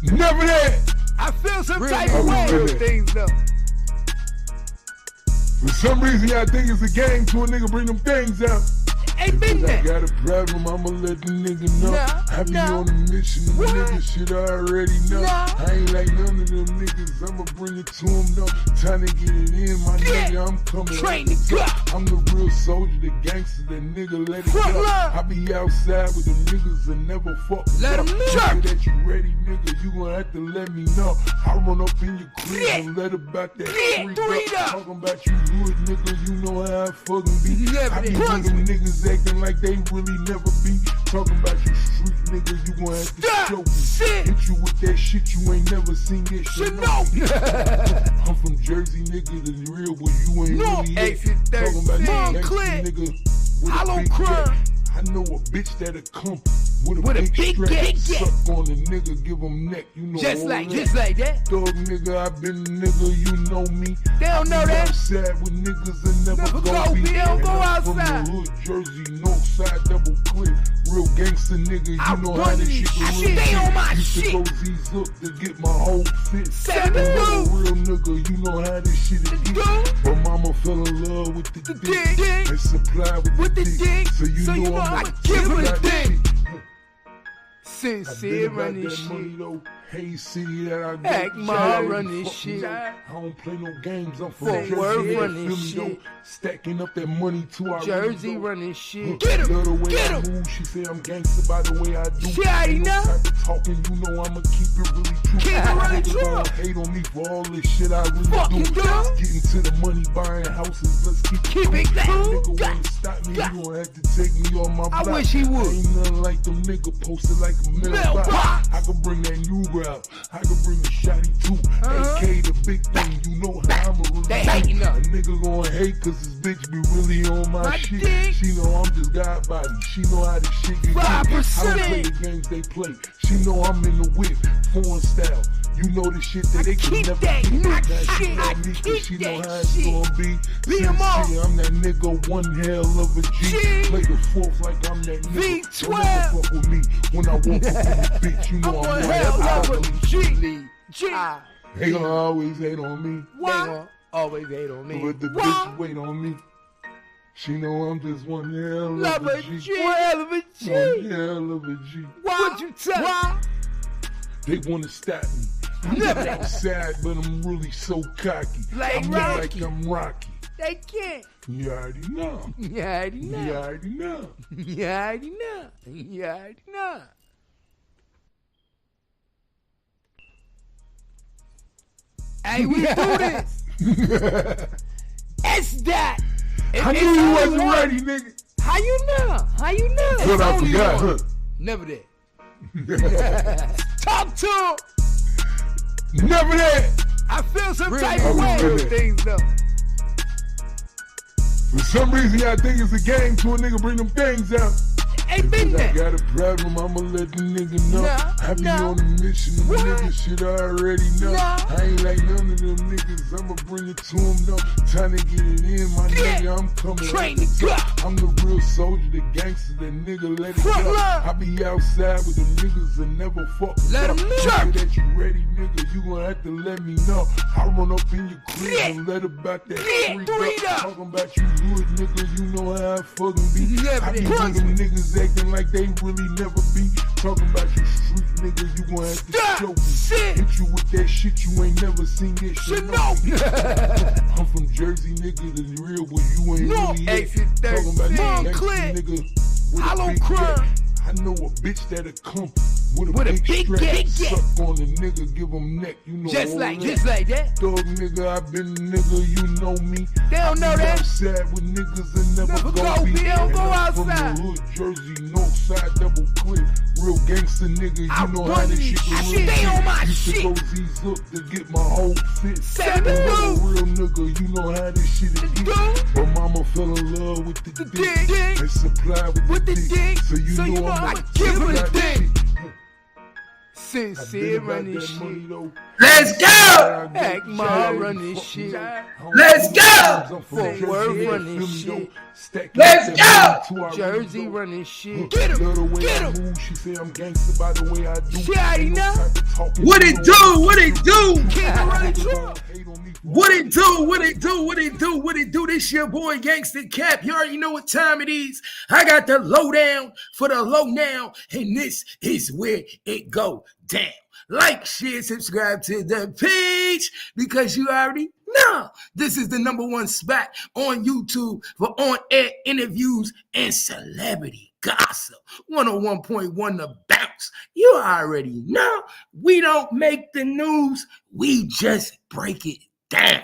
Never that. I feel some Really? type of way. Really? Things up. For some reason, y'all think it's a game to a nigga bring them things out. Ain't been I there. got a problem, I'ma let the nigga know. Nah, I be nah. on the mission, the What? nigga shit I already know. Nah. I ain't like none of them niggas, I'ma bring it to them though. Time to get it in, my Yeah. nigga, I'm coming. Train like to a go. I'm the real soldier, the gangster, the nigga, let it Front go. line. I be outside with them niggas and never fuck. Let 'em up. jerk. That you ready, nigga, you gon' have to let me know. I run up in your crib Yeah. and let about that Yeah, three up. Talking about you good, nigga, you know how I fucking be. Never I be did. with them niggas acting like they really never be. Talking about you street nigga, you gon' have to Stop. show me. Shit. Hit you with that shit you ain't never seen yet. Should know. I'm from Jersey, nigga, the real one. You ain't No, really yet. exit Talking about 13, you clear. gangsta nigga with a Hollow big crime. gat. I know a bitch that'll come with a With a big big strap. gat. Suck on the nigga, give him neck. You know Just all like that. that. Dog nigga, I been a nigga, you know me. They don't know I be that. outside with niggas and never Never go go be. be, don't And go I'm from outside. the hood, Jersey, north side, double clip. Real gangster nigga, you I know run how this these shit shit. can really Stay on my Used shit. to go Z's up to get my whole fit. 72. Real nigga, you know how this shit is The get. dude. But mama fell in love with the dick. dick. And supply with the dick. So you know I'ma give her the that dick. shit. Sincere I run been this about that money shit. though. Hey city that I go Act to Ma jail, run fuck this me shit. up. I don't play no games. I'm from Fort Jersey. Worth yeah, run feel this me, though. shit. Stacking up that money too. I Jersey really go. run this shit. Love the way Get I him. move. She say I'm gangster by the way I do. She already Ain't no know. type of talking, you know I'ma keep it really true. Keep it really Niggas true. gon' hate on me for all this shit I really Fucking do. do. Getting to the money, buying houses, let's keep Keep it cool. cool. Nigga Got- wanna stop me, got- you gon' have to take me on my I block. wish he would. Ain't nothing like them nigga posted like a mailbox. Mailbox. I can bring that new out. I can bring the shotty too. AK the big thing, you know how I'ma really They do. hating A us. nigga gon' hate cause this bitch be really on my My shit. dick. She know I'm just God body. She know how this shit get 5%. I don't play the games they play. She know I'm in the whip, foreign style. You know the shit that they can keep never that get. new Now shit. she I love me 'cause keep she know that how it's shit. gonna be. Beat 'em up. Sincere, I'm that nigga, one hell of a G. G. Play the fourth like I'm that nigga. V12. Don't ever fuck with me when I walk up in the bitch. You know I'm I'm one one hell of a G. G. They gonna always hate on me. They gon' always hate on me. But the Why? bitch wait on me. She know I'm just one hell Love of a a G. G. One hell of a G. One hell of a G. What you tell Why? They wanna stop me. I'm Never. outside, but I'm really so cocky. Like I'm Rocky. like I'm Rocky. They can't. You already know. You already You know. already know. You already know. You already know. Hey, we do this. It's that. I It's knew you only wasn't one. ready, nigga. How you know? How you know? But It's I only forgot, one. huh? Never that. Talk to him. Never that. I feel some Really? type of way. Really? Things up. For some reason, y'all think it's a game to a nigga bring them things out. Ain't been I there. got a problem, I'ma let the nigga know. Nah, I be nah. on the mission, the What? nigga shit I already know. Nah. I ain't like none of them niggas, I'ma bring it to them though. Time to get it in, my Yeah. nigga, I'm coming. Train like to a go. I'm the real soldier, the gangster, the nigga, let it Front go. line. I be outside with them niggas and never fuck. Let 'em jerk. That you ready, nigga, you gon' have to let me know. I run up in your crib Yeah. and let about that Yeah, three up. Talking about you good, nigga, you know how I fucking be. Never I be did. with them niggas acting like they really never be. Talking about you street nigga, you gon' have to Stop. show me. Shit. Hit you with that shit you ain't never seen yet. Should Shit, know. I'm from Jersey, nigga, the real one. You ain't No, really yet. exit Talking about 13, you clear. gangsta nigga with a Hollow big crime. gat. I know a bitch that'll come with a With a big big strap. gat. Suck on the nigga, give him neck. You know Just all like that. that. Dog nigga, I been a nigga, you know me. They don't know I be that. outside with niggas and never Never go go be. be, don't And go I'm from outside. the hood, Jersey, north side, double clip. Real gangster nigga, you I know run how this these shit shit. can really Stay on my Used to shit. go Z's up to get my whole fit. 72. Real nigga, you know how this shit is. The get. dude. But mama fell in love with the dick. dick. And supply with With the the dick. dick. So you know I'ma I'ma give her the got dick. shit. Sincere running shit. Let's go. Akma running shit. Let's go. Fort Worth running shit. Let's go. Jersey running shit. Get him. Get him. She say I'm gangster by the way I do. She already know. What it do? What it do? King running true. What it do? What it do? What it do? What it do? This your boy Gangster Cap. You already know what time it is. I got the lowdown for the low now, and this is where it go down. Like, share, subscribe to the page because you already know this is the #1 spot on YouTube for on-air interviews and celebrity gossip. 101.1 The Bounce. You already know we don't make the news, we just break it down.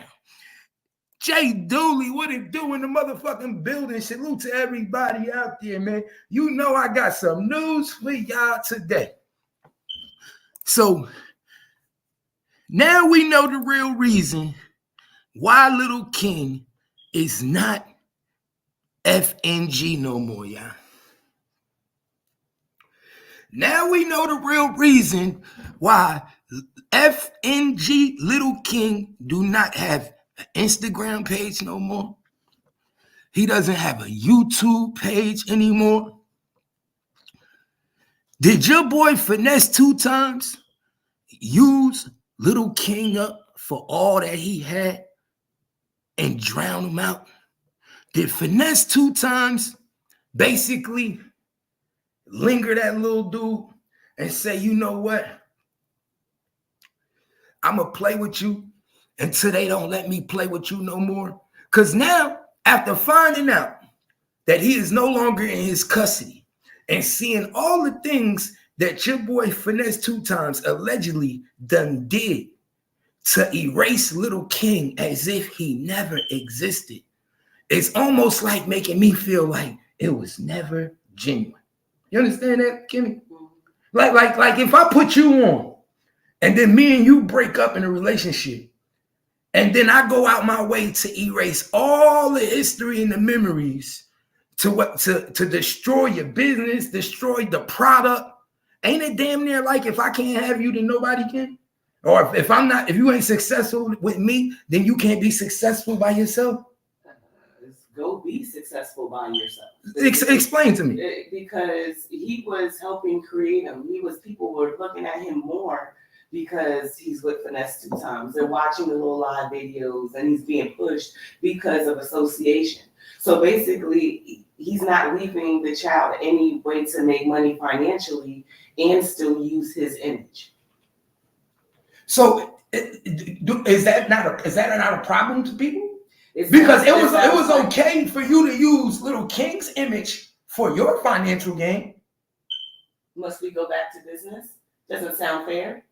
Jay Dooley, what it do in the motherfucking building? Salute to everybody out there, man. You know I got some news for y'all today. So now we know the real reason why Little King is not FNG no more, y'all. Now we know the real reason why FNG Little King do not have an Instagram page no more. He doesn't have a YouTube page anymore. Did your boy Finesse 2 times use Little King up for all that he had and drown him out? Did Finesse 2 times basically linger that little dude and say, you know what? I'm going to play with you until they don't let me play with you no more? Because now, after finding out that he is no longer in his custody, and seeing all the things that your boy Finesse 2 times allegedly done did to erase Little King as if he never existed, it's almost like making me feel like it was never genuine. You understand that, Kimmy? Like if I put you on and then me and you break up in a relationship and then I go out my way to erase all the history and the memories to destroy your business, destroy the product. Ain't it damn near like if I can't have you, then nobody can? Or if you ain't successful with me, then you can't be successful by yourself? Go be successful by yourself. Explain to me. Because he was helping create him. People were looking at him more because he's with Finesse 2 times. They're watching the little live videos and he's being pushed because of association. So basically, he's not leaving the child any way to make money financially and still use his image. So is that not a problem to people? Because it was okay for you to use Little King's image for your financial gain. Must we go back to business? Doesn't sound fair.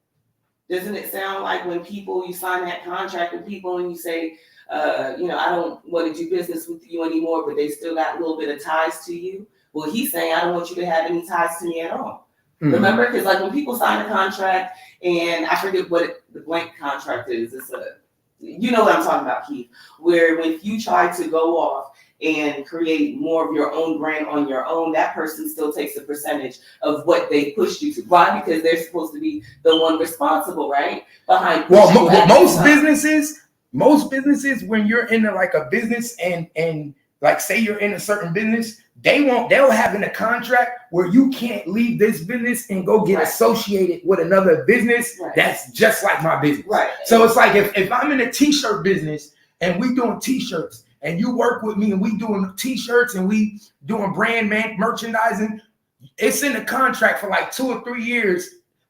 Doesn't it sound like when you sign that contract with people and you say, I don't want to do business with you anymore, but they still got a little bit of ties to you? Well, he's saying, I don't want you to have any ties to me at all. Mm-hmm. Remember? Because like when people sign a contract, and I forget what the blank contract is, you know what I'm talking about, Keith, where when you try to go off and create more of your own brand on your own, that person still takes a percentage of what they pushed you to. Why? Because they're supposed to be the one responsible, right? Behind most businesses, when you're in like a business and like say you're in a certain business, they'll have in a contract where you can't leave this business and go get associated with another business that's just like my business. Right. So it's like if I'm in a t-shirt business and we doing t-shirts and you work with me and we doing t-shirts and we doing brand merchandising, it's in the contract for like 2 or 3 years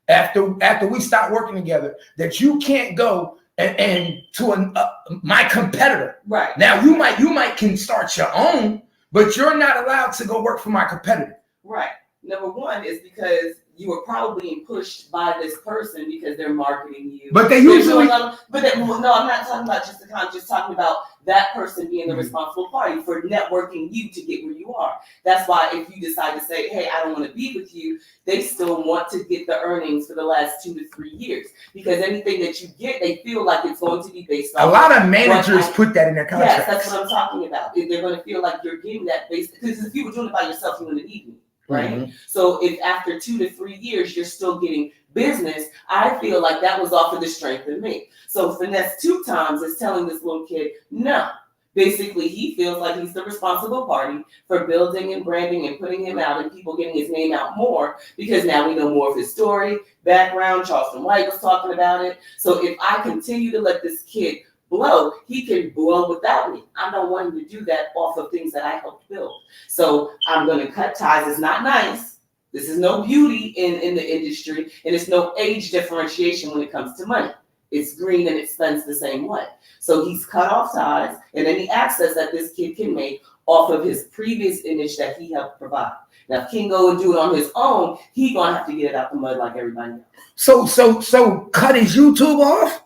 after we stop working together that you can't go and to my competitor. Right. Now you might can start your own, but you're not allowed to go work for my competitor. Right. Number one is because you were probably being pushed by this person because they're marketing you. But they usually. No, I'm not talking about just the contract. Just talking about that person being the responsible party for networking you to get where you are. That's why if you decide to say, hey, I don't want to be with you, they still want to get the earnings for the last 2 to 3 years, because anything that you get, they feel like it's going to be based on. A lot of managers put that in their contract. Yes, that's what I'm talking about. They're going to feel like you're getting that based, because if you were doing it by yourself, you wouldn't need me. Right. Mm-hmm. So if after 2 to 3 years, you're still getting business, I feel like that was off of the strength of me. So Finesse 2 Times is telling this little kid, no. Basically, he feels like he's the responsible party for building and branding and putting him out and people getting his name out more because now we know more of his story, background. Charleston White was talking about it. So if I continue to let this kid blow, he can blow without me. I don't want him to do that off of things that I helped build. So I'm going to cut ties. It's not nice. This is no beauty in the industry, and it's no age differentiation when it comes to money. It's green and it spends the same way. So he's cut off ties and any access that this kid can make off of his previous image that he helped provide. Now, if King go and do it on his own, he gonna have to get it out the mud like everybody else. So cut his YouTube off?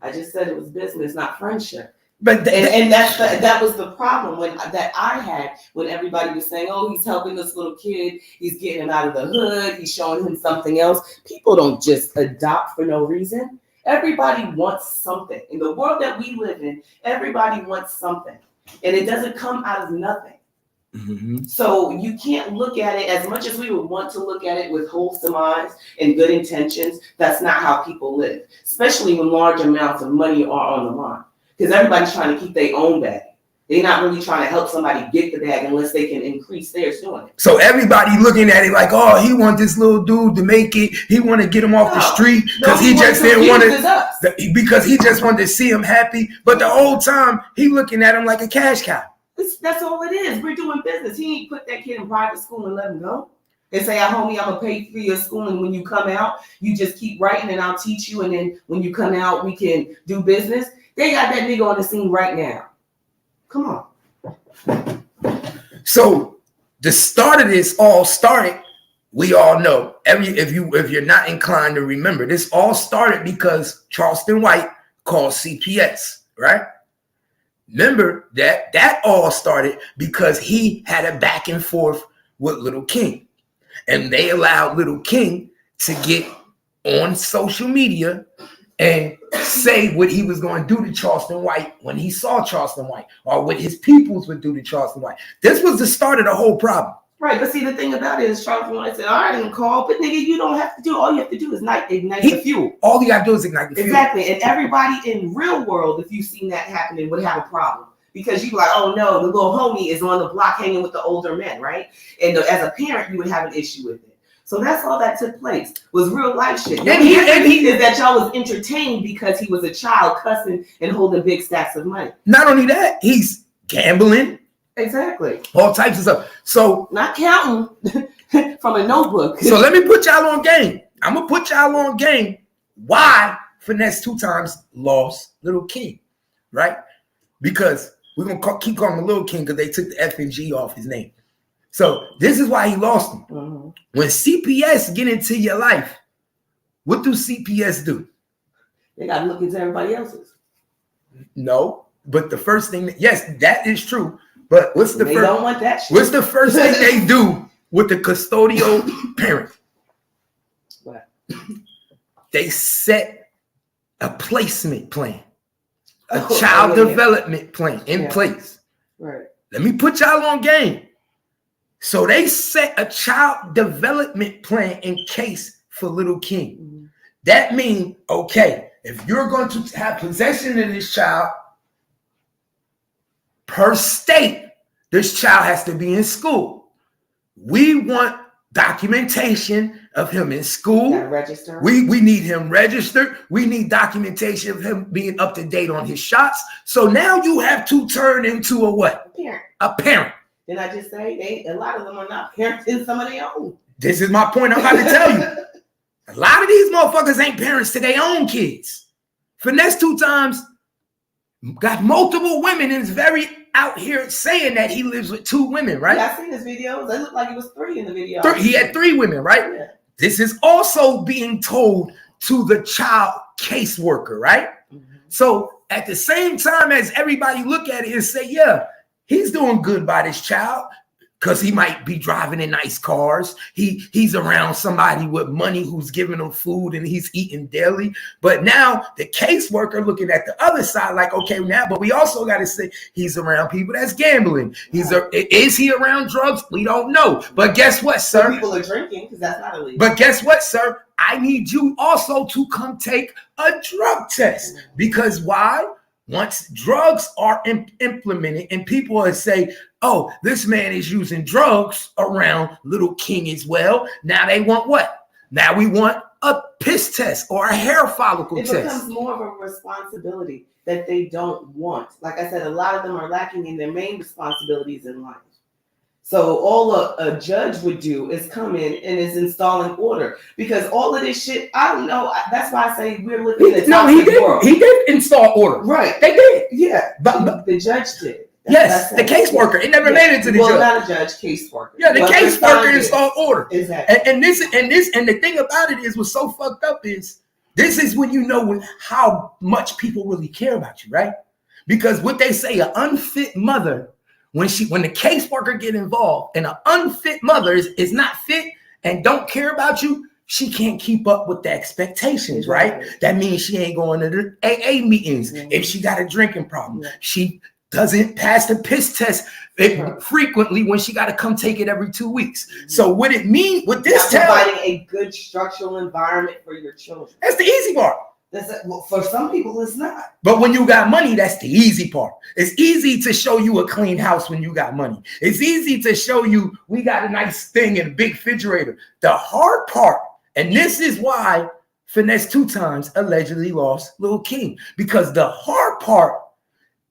I just said it was business, not friendship. But that was the problem that I had when everybody was saying, oh, he's helping this little kid, he's getting him out of the hood, he's showing him something else. People don't just adopt for no reason. Everybody wants something. In the world that we live in, everybody wants something. And it doesn't come out of nothing. Mm-hmm. So you can't look at it as much as we would want to look at it with wholesome eyes and good intentions. That's not how people live, especially when large amounts of money are on the line. Because everybody's trying to keep their own bag. They're not really trying to help somebody get the bag unless they can increase theirs doing it. So everybody looking at it like, oh, he want this little dude to make it. He want to get him off the street because he just didn't want to, because he just wanted to see him happy. But the whole time he looking at him like a cash cow. That's all it is. We're doing business. He ain't put that kid in private school and let him go. And say, homie, I'm going to pay for your school. And when you come out, you just keep writing and I'll teach you. And then when you come out, we can do business. They got that nigga on the scene right now. Come on. So the start of this all started, we all know, if you're not inclined to remember, this all started because Charleston White called CPS, right? Remember that all started because he had a back and forth with Little King. And they allowed Little King to get on social media and say what he was going to do to Charleston White when he saw Charleston White, or what his peoples would do to Charleston White. This was the start of the whole problem. Right, but see, the thing about it is Charleston White said, all right, I'm call, but nigga, you don't have to do, all you have to do is ignite the fuel. All you got to do is ignite the fuel. Exactly, and everybody in real world, if you've seen that happening, would have a problem. Because you'd be like, oh no, the little homie is on the block hanging with the older men, right? And as a parent, you would have an issue with it. So that's all that took place, was real life shit. And he is that y'all was entertained because he was a child cussing and holding big stacks of money. Not only that, he's gambling. Exactly. All types of stuff. So not counting from a notebook. So let me put y'all on game. I'm going to put y'all on game why Finesse 2 Times lost Little King, right? Because we're going to keep calling him Little King because they took the F and G off his name. So this is why he lost him. Mm-hmm. When CPS get into your life, what do CPS do? They got to look into everybody else's. No, but the first thing, yes, that is true. But what's the first? They don't want that shit. What's the first thing they do with the custodial parent? What? They set a placement plan, a child development plan in place. Right. Let me put y'all on game. So they set a child development plan in case for Little King. Mm-hmm. That means, okay, if you're going to have possession of this child, per state, this child has to be in school. We want documentation of him in school. Register. We need him registered. We need documentation of him being up to date on his shots. So now you have to turn into a what? A parent. Did I just say a lot of them are not parents in some of their own? This is my point I'm about to tell you. A lot of these motherfuckers ain't parents to their own kids. Finesse 2 Times got multiple women and is very out here saying that he lives with 2 women, right? Yeah, I seen his videos. It looked like it was 3 in the video. He had 3 women, right? Yeah. This is also being told to the child caseworker, right? Mm-hmm. So at the same time as everybody look at it and say, yeah, he's doing good by this child. because he might be driving in nice cars. He's around somebody with money who's giving him food and he's eating daily. But now the caseworker looking at the other side like, okay, now, but we also got to say he's around people that's gambling. Is he around drugs? We don't know. But guess what, sir? Some people are drinking because that's not illegal. But guess what, sir? I need you also to come take a drug test. Because why? Once drugs are implemented and people will say, oh, this man is using drugs around Little King as well. Now they want what? Now we want a piss test or a hair follicle test. It becomes more of a responsibility that they don't want. Like I said, a lot of them are lacking in their main responsibilities in life. So all a judge would do is come in and is installing order, because all of this shit, I don't know. That's why I say we're living in a toxic world. He did install order. Right. They did. Yeah. But the judge did. Yes, the caseworker. It never made it to the judge. Well, not a judge, caseworker. Yeah, the caseworker installed order. Exactly. And the thing about it is, what's so fucked up is, this is when you know how much people really care about you, right? Because what they say, an unfit mother, when the caseworker get involved, and an unfit mother is not fit and don't care about you, she can't keep up with the expectations, right? That means she ain't going to the AA meetings. If she got a drinking problem, she doesn't pass the piss test frequently when she got to come take it every 2 weeks. So what it mean with this providing a good structural environment for your children. That's the easy part. Well, for some people, it's not. But when you got money, that's the easy part. It's easy to show you a clean house when you got money. It's easy to show you we got a nice thing and a big refrigerator. The hard part, and this is why Finesse 2 Times allegedly lost Lil King, because the hard part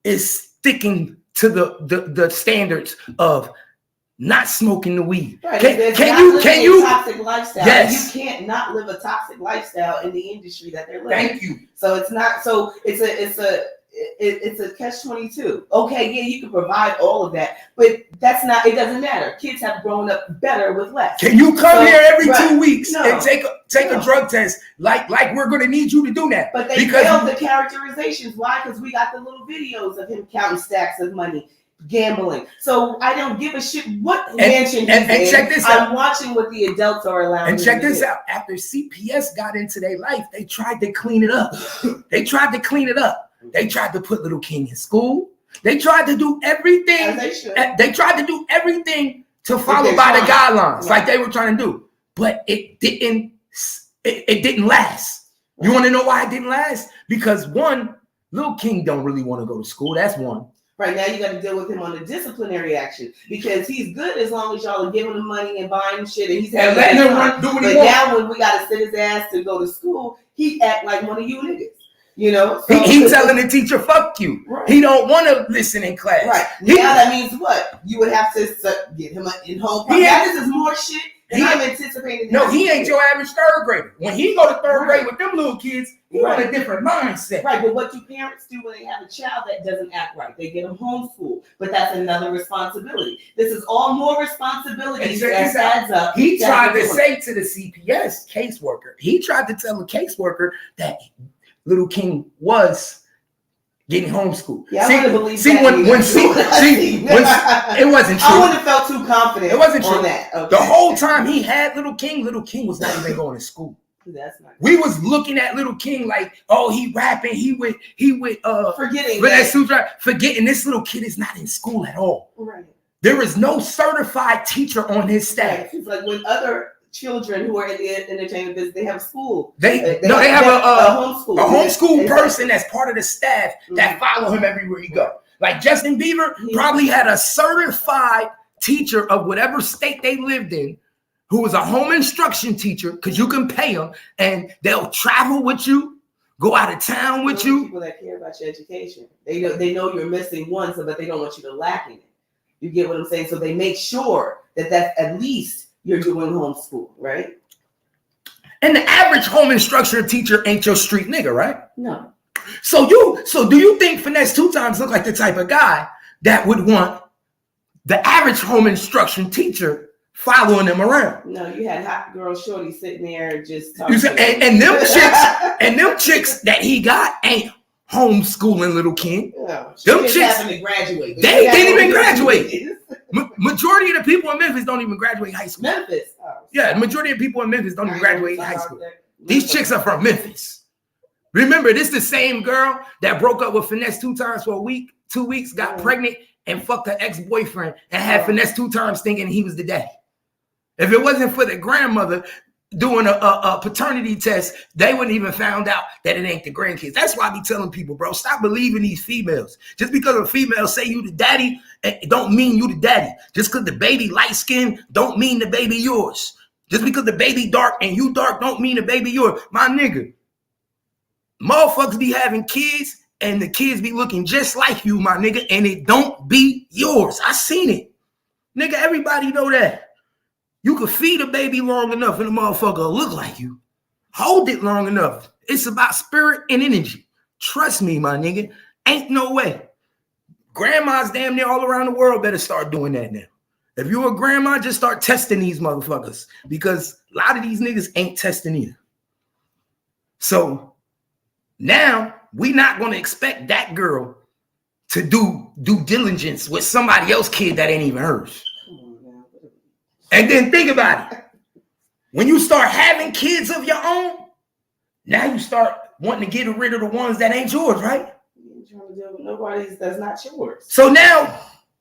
is sticking to the standards of not smoking the weed. Right. Can you toxic lifestyle? Yes. You can't not live a toxic lifestyle in the industry that they're living. Thank you. So it's not. So it's a catch-22. Okay, yeah, you can provide all of that, but that's not. It doesn't matter. Kids have grown up better with less. Can you come here every 2 weeks and take a drug test like we're going to need you to do that? But they failed the characterizations. Why? Because we got the little videos of him counting stacks of money, gambling. So I don't give a shit what mansion he's in. Check this out. I'm watching what the adults are allowing. And check this out. After CPS got into their life, they tried to clean it up. They tried to put Little King in school. They tried to do everything. As they should. They tried to do everything to follow by the guidelines, like they were trying to do. But it didn't. It didn't last. You want to know why it didn't last? Because one, Little King don't really want to go to school. That's one. Right now, you got to deal with him on the disciplinary action, because he's good as long as y'all are giving him money and buying shit, and he's having letting him do what he wants. But now, when we got to sit his ass to go to school, he act like one of you niggas. You know, so he telling the teacher, "Fuck you." Right. He don't want to listen in class. Right now, that means what? You would have to get him in home. This is more shit than I'm anticipating. No, he ain't your average third grader. When he go to third grade with them little kids, he on a different mindset. Right, but what do parents do when they have a child that doesn't act right? They get them homeschooled, but that's another responsibility. This is all more responsibilities that adds up. He tried to say to the CPS caseworker, he tried to tell the caseworker that Little King was getting homeschooled. Yeah, I wouldn't believe that. It wasn't true. I wouldn't have felt too confident. It wasn't true. On that. Okay. The whole time he had Little King was not even going to school. That's not we was looking at Little King like, oh, he rapping, he with forgetting this little kid is not in school at all. Right. There is no certified teacher on his staff. Right. It's like when other children who are in the entertainment business, they have a school. They have a homeschool person person that's part of the staff that follow him everywhere he go. Like Justin Bieber probably had a certified teacher of whatever state they lived in, who was a home instruction teacher, because you can pay them and they'll travel with you, go out of town with you. People that care about your education, they know you're missing one, but they don't want you to lack in it. You get what I'm saying? So they make sure that at least you're doing homeschool, right? And the average home instructor teacher ain't your street nigga, right? No. So do you think Finesse 2 Times look like the type of guy that would want the average home instruction teacher following him around? No, you had hot girl shorty sitting there just talking. And them chicks that he got ain't homeschooling Little King. No, them chicks having to graduate. They didn't even graduate. Majority of the people in Memphis don't even graduate high school. Memphis. Yeah, the majority of people in Memphis don't even graduate high school. These chicks are from Memphis. Remember, this is the same girl that broke up with Finesse 2 times for a week, 2 weeks, got pregnant, and fucked her ex-boyfriend and had Finesse 2 times thinking he was the daddy. If it wasn't for the grandmother doing a paternity test, they wouldn't even found out that it ain't the grandkids. That's why I be telling people, bro, stop believing these females. Just because a female say you the daddy, it don't mean you the daddy. Just because the baby light skin don't mean the baby yours. Just because the baby dark and you dark don't mean the baby yours. My nigga, motherfuckers be having kids and the kids be looking just like you, my nigga, and it don't be yours. I seen it. Nigga, everybody know that. You could feed a baby long enough and the motherfucker will look like you. Hold it long enough. It's about spirit and energy. Trust me, my nigga. Ain't no way. Grandmas damn near all around the world better start doing that now. If you're a grandma, just start testing these motherfuckers because a lot of these niggas ain't testing either. So now we not going to expect that girl to do due diligence with somebody else's kid that ain't even hers. And then think about it. When you start having kids of your own, now you start wanting to get rid of the ones that ain't yours, right? You're trying to deal with nobody's that's not yours. So now,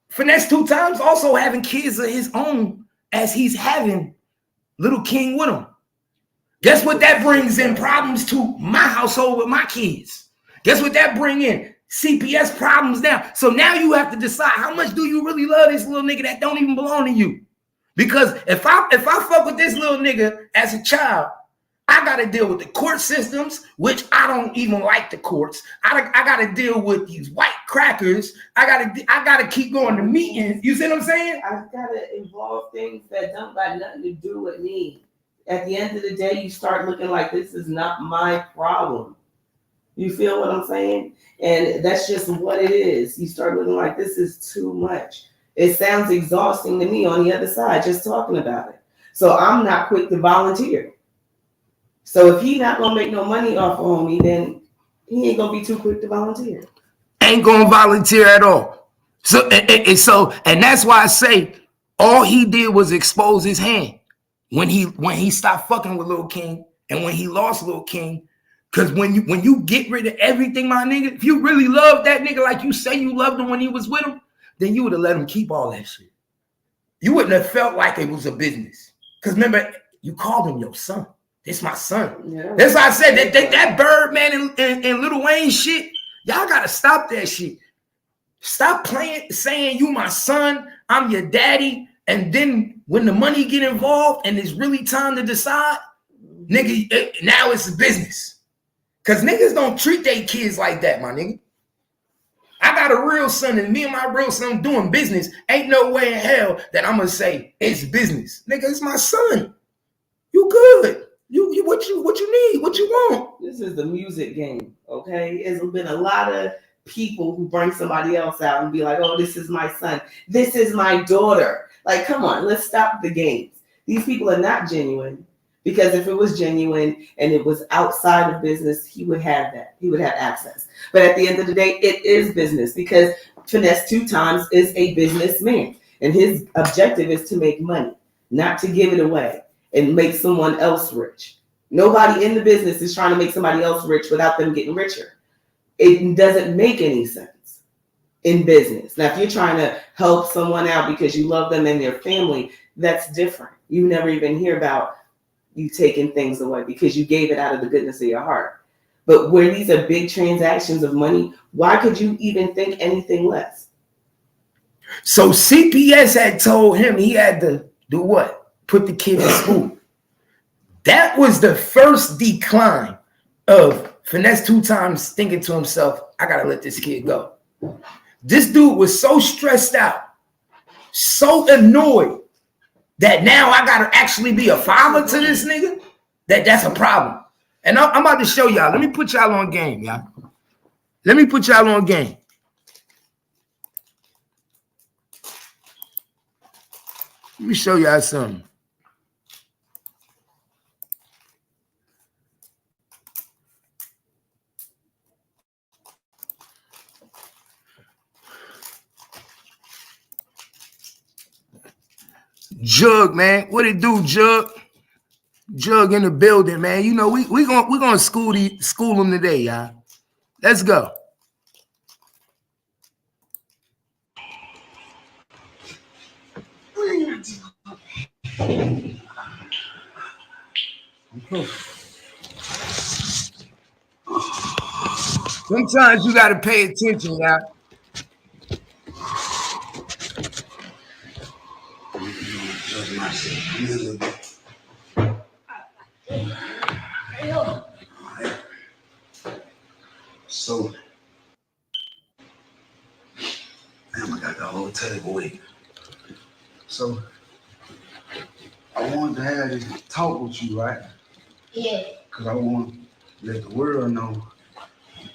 Finesse 2 times also having kids of his own as he's having Little King with him. Guess what that brings in problems to my household with my kids? Guess what that bring in? CPS problems now. So now you have to decide how much do you really love this little nigga that don't even belong to you? Because if I fuck with this little nigga as a child, I got to deal with the court systems, which I don't even like the courts. I got to deal with these white crackers. I got to keep going to meetings. You see what I'm saying? I've got to involve things that don't got nothing to do with me. At the end of the day, you start looking like this is not my problem. You feel what I'm saying? And that's just what it is. You start looking like this is too much. It sounds exhausting to me on the other side, just talking about it. So I'm not quick to volunteer. So if he not going to make no money off of me, then he ain't going to be too quick to volunteer. Ain't going to volunteer at all. So and that's why I say all he did was expose his hand when he stopped fucking with Lil King and when he lost Lil King. Because when you get rid of everything, my nigga, if you really love that nigga like you say you loved him when he was with him, then you would have let him keep all that shit. You wouldn't have felt like it was a business. Because remember, you called him your son. It's my son. Yeah. That's why I said that Birdman and Lil Wayne shit, y'all got to stop that shit. Stop saying you my son, I'm your daddy, and then when the money get involved and it's really time to decide, nigga, now it's a business. Because niggas don't treat their kids like that, my nigga. I got a real son, and me and my real son doing business. Ain't no way in hell that I'm gonna say it's business, nigga. It's my son. You good? You what you need? What you want? This is the music game, okay? It's been a lot of people who bring somebody else out and be like, "Oh, this is my son. This is my daughter." Like, come on, let's stop the games. These people are not genuine. Because if it was genuine and it was outside of business, he would have that. He would have access. But at the end of the day, it is business because Finesse 2 times is a businessman. And his objective is to make money, not to give it away and make someone else rich. Nobody in the business is trying to make somebody else rich without them getting richer. It doesn't make any sense in business. Now, if you're trying to help someone out because you love them and their family, that's different. You never even hear about you taking things away because you gave it out of the goodness of your heart. But where these are big transactions of money, why could you even think anything less? So CPS had told him he had to do what? Put the kid in school. That was the first decline of Finesse 2 times thinking to himself, I gotta let this kid go. This dude was so stressed out, so annoyed that now I gotta actually be a father to this nigga, that's a problem. And I'm about to show y'all. Let me put y'all on game, y'all. Let me put y'all on game. Let me show y'all something. Jug, man. What it do, Jug? Jug in the building, man. You know, we gonna school them today, y'all. Let's go. Sometimes you gotta pay attention, y'all. So, damn, I got the whole table waiting. So, I wanted to have this talk with you, right? Yeah. Because I want to let the world know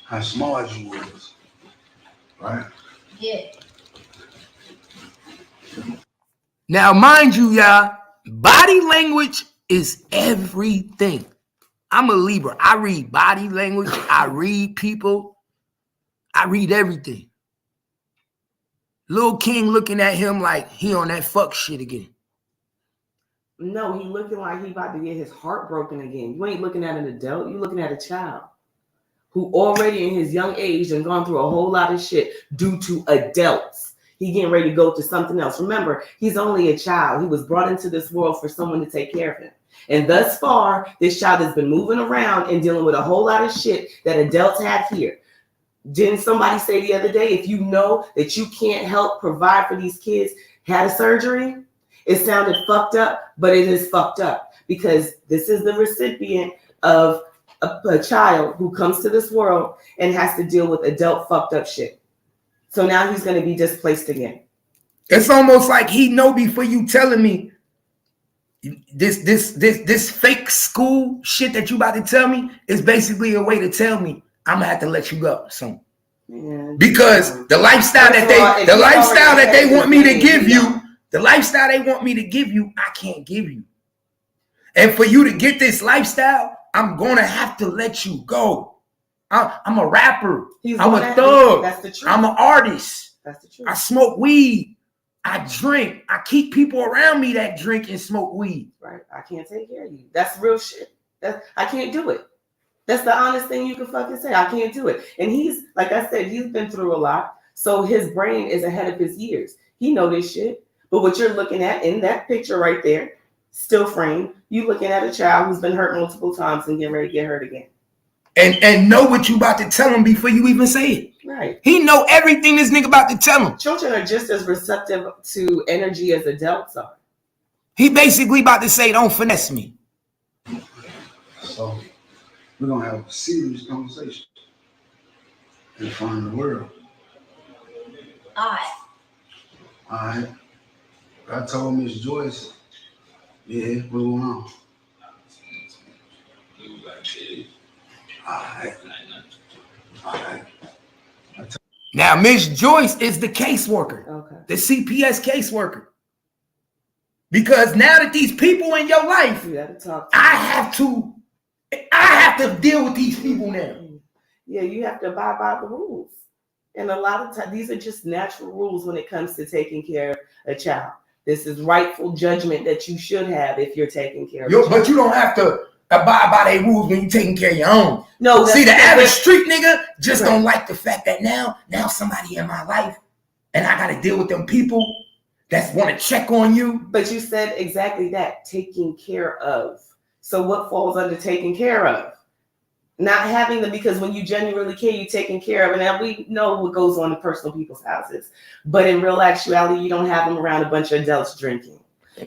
how smart you was, right? Yeah. Now, mind you, y'all, body language is everything. I'm a Libra. I read body language. I read people. I read everything. Lil King looking at him like he on that fuck shit again. No, he looking like he about to get his heart broken again. You ain't looking at an adult. You looking at a child who already in his young age and gone through a whole lot of shit due to adults. He getting ready to go to something else. Remember, he's only a child. He was brought into this world for someone to take care of him. And thus far, this child has been moving around and dealing with a whole lot of shit that adults have here. Didn't somebody say the other day, if you know that you can't help provide for these kids, had a surgery? It sounded fucked up, but it is fucked up because this is the recipient of a child who comes to this world and has to deal with adult fucked up shit. So now he's going to be displaced again. It's almost like he know before you telling me this fake school shit that you about to tell me is basically a way to tell me I'm gonna have to let you go soon. Yeah. Because the lifestyle that they want me to give you, the lifestyle they want me to give you, I can't give you. And for you to get this lifestyle, I'm gonna have to let you go. I'm a rapper. I'm a thug. That's the truth. I'm an artist. That's the truth. I smoke weed. I drink. I keep people around me that drink and smoke weed. Right. I can't take care of you. That's real shit. I can't do it. That's the honest thing you can fucking say. I can't do it. And he's, like I said, he's been through a lot. So his brain is ahead of his years. He know this shit. But what you're looking at in that picture right there, still framed, you looking at a child who's been hurt multiple times and getting ready to get hurt again. And know what you about to tell him before you even say it. Right. He know everything this nigga about to tell him. Children are just as receptive to energy as adults are. He basically about to say, don't finesse me. So we're going to have a serious conversation in front of the world. All right. I told Miss Joyce, yeah, what's going on? All right. Now, Miss Joyce is the caseworker, Okay. the CPS caseworker. Because now that these people in your life, You gotta talk. I have to deal with these people now. Yeah, you have to abide by the rules. And a lot of times, these are just natural rules when it comes to taking care of a child. This is rightful judgment that you should have if you're taking care of a child. But you don't have to abide by their rules when you're taking care of your own. No, see, the average street nigga just don't like the fact that now somebody in my life and I got to deal with them people that want to check on you. But you said exactly that, taking care of. So what falls under taking care of? Not having them, because when you genuinely care, you're taking care of. And now we know what goes on in personal people's houses. But in real actuality, you don't have them around a bunch of adults drinking.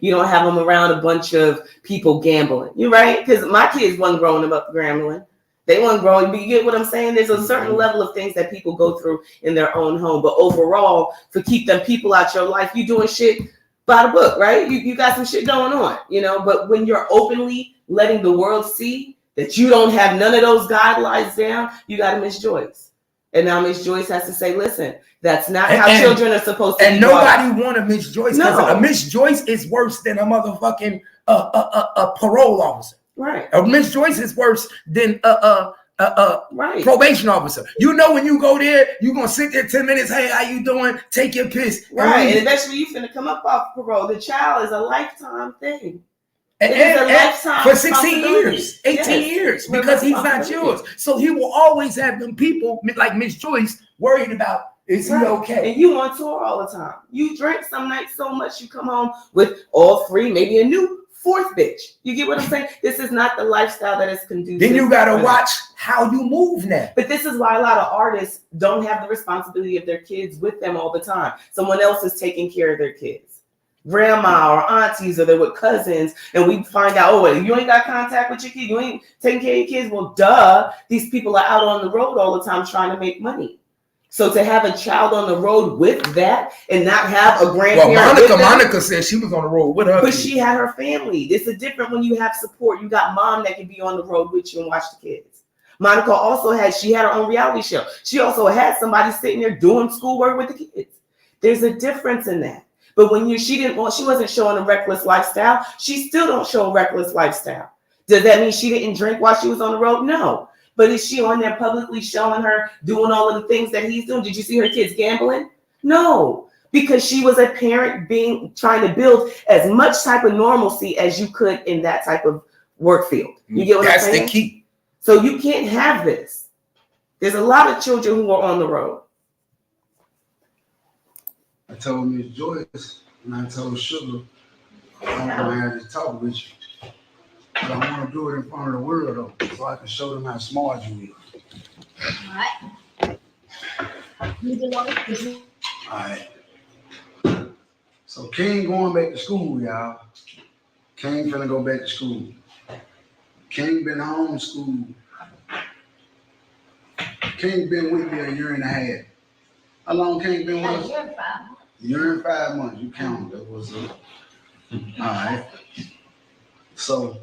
You don't have them around a bunch of people gambling. You're right? Because my kids wasn't growing up gambling. They weren't growing. But you get what I'm saying? There's a certain level of things that people go through in their own home. But overall, to keep them people out your life, you doing shit by the book, right? You got some shit going on, you know? But when you're openly letting the world see that you don't have none of those guidelines down, you got to Miss Joyce. And now Miss Joyce has to say, listen, that's not how children are supposed to be. And nobody want a Miss Joyce, because No. a Miss Joyce is worse than a motherfucking a parole officer. Right. A Miss Joyce is worse than Right. probation officer. You know when you go there, you're gonna sit there 10 minutes. Hey, how you doing? Take your piss. Right. And eventually you finna come up off parole. The child is a lifetime thing. And lifetime for 16 years, 18 Yes. years, because he's not yours. So he will always have them people like Miss Joyce worried about, is he okay? And you on tour all the time. You drink some nights so much you come home with all three, maybe a new fourth bitch. You get what I'm saying? This is not the lifestyle that is conducive. Then you gotta watch how you move now. But this is why a lot of artists don't have the responsibility of their kids with them all the time. Someone else is taking care of their kids. Grandma or aunties, or they're with cousins, and we find out, oh, wait, you ain't got contact with your kid, you ain't taking care of your kids. Well, duh, these people are out on the road all the time trying to make money. So to have a child on the road with that and not have a grandparent. Well, Monica said she was on the road with her. But she had her family. It's a different when you have support. You got mom that can be on the road with you and watch the kids. Monica also had her own reality show. She also had somebody sitting there doing schoolwork with the kids. There's a difference in that. But when she wasn't showing a reckless lifestyle, she still don't show a reckless lifestyle. Does that mean she didn't drink while she was on the road? No. But is she on there publicly showing her doing all of the things that he's doing? Did you see her kids gambling? No, because she was a parent trying to build as much type of normalcy as you could in that type of work field. You get what I'm saying? That's the key. So you can't have this. There's a lot of children who are on the road. I told Miss Joyce and I told Sugar, I'm gonna have this talk with you. But I want to do it in front of the world though, so I can show them how smart you is. Alright. You belong to Alright. So King going back to school, y'all. King finna go back to school. King been homeschooled. King been with me a year and a half. How long King been with us? A year and 5 months. You count that was alright. So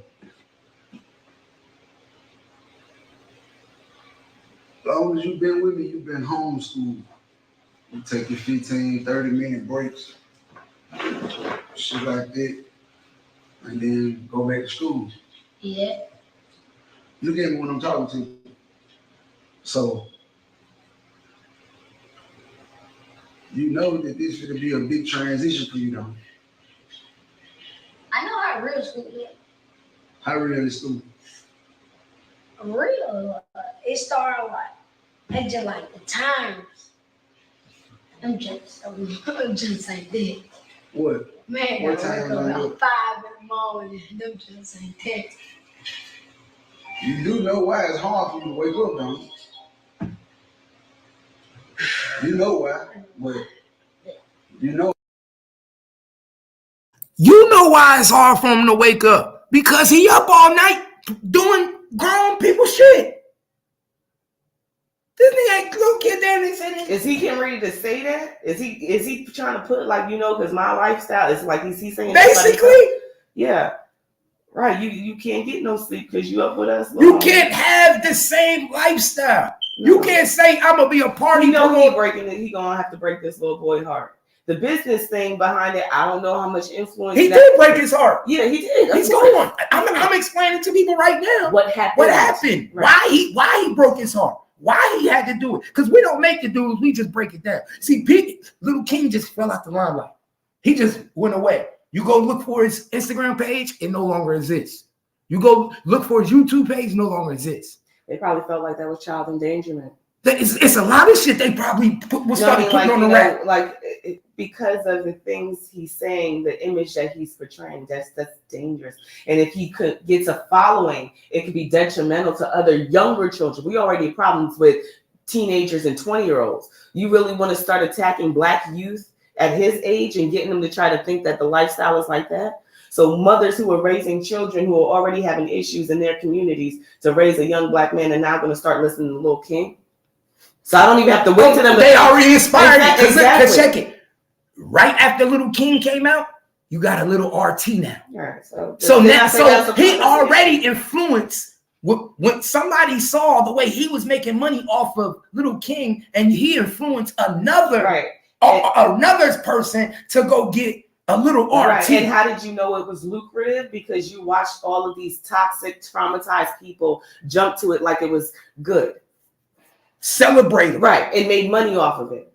as long as you've been with me, you've been homeschooled. You take your 15, 30-minute breaks, shit like that, and then go back to school. Yeah. Look at me when I'm talking to you. So, you know that this is going to be a big transition for you, though. I know how real school is. How real is school? Real. It started like, just like the times. I'm just like that. What? Man, What I time wake up on about what? 5 in the morning. Them just like that. You do know why it's hard for you to wake up, don't you? You know why, but you know. You know why it's hard for him to wake up? Because he up all night doing grown people shit. This nigga ain't little kid there and saying, Is he getting ready to say that? Is he trying to put like, because my lifestyle is like, is he saying basically, yeah. Right. You can't get no sleep because you up with us. you can't have the same lifestyle. No. You can't say I'm gonna be a party. He gonna have to break this little boy heart. The business thing behind it, I don't know how much influence. He did break his heart. Yeah, he did. He's going. I'm explaining to people right now what happened. what happened. Right. Why he broke his heart. Why he had to do it. Because we don't make the dudes, we just break it down. See, Little King just fell out the limelight. He just went away. You go look for his Instagram page, it no longer exists. You go look for his YouTube page, no longer exists. They probably felt like that was child endangerment. It's a lot of shit they probably started putting on the rack. Because of the things he's saying, the image that he's portraying, that's dangerous. And if he gets a following, it could be detrimental to other younger children. We already have problems with teenagers and 20-year-olds. You really want to start attacking Black youth at his age and getting them to try to think that the lifestyle is like that? So mothers who are raising children who are already having issues in their communities to raise a young Black man are now going to start listening to Lil King. So I don't even have to wait to them. They already inspired me. Exactly. Check it. Right after Little King came out, you got a little RT now. Right, so he already influenced when somebody saw the way he was making money off of Little King, and he influenced another person to go get a little Right. RT. And how did you know it was lucrative? Because you watched all of these toxic, traumatized people jump to it like it was good. Celebrate. Right. And made money off of it.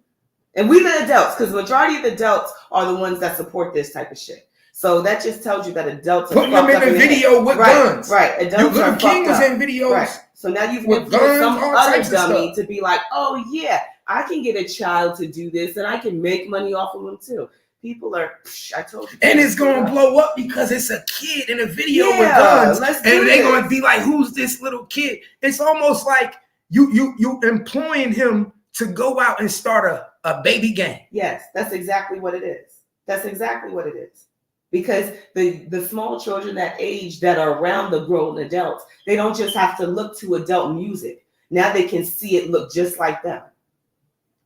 And we the adults, because the majority of the adults are the ones that support this type of shit. So that just tells you that adults are putting them in a video with guns. Right. Adults are King was fucked up. in videos. Right. So now you've with influenced guns, some all other types of dummy stuff. to be like, oh yeah, I can get a child to do this and I can make money off of them too. People are, I told you. And it's gonna blow up because it's a kid in a video with Yeah, guns, let's do and they're this. gonna be like, "Who's this little kid?" It's almost like you employing him to go out and start a baby gang. Yes, that's exactly what it is. That's exactly what it is. Because the small children that age that are around the grown adults, they don't just have to look to adult music. Now they can see it look just like them.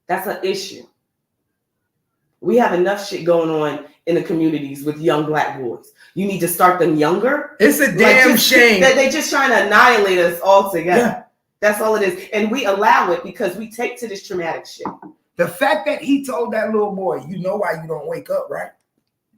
That's an issue. We have enough shit going on in the communities with young black boys. You need to start them younger. It's a damn shame that they just trying to annihilate us all together. Yeah. That's all it is. And we allow it because we take to this traumatic shit. The fact that he told that little boy, "You know why you don't wake up, right?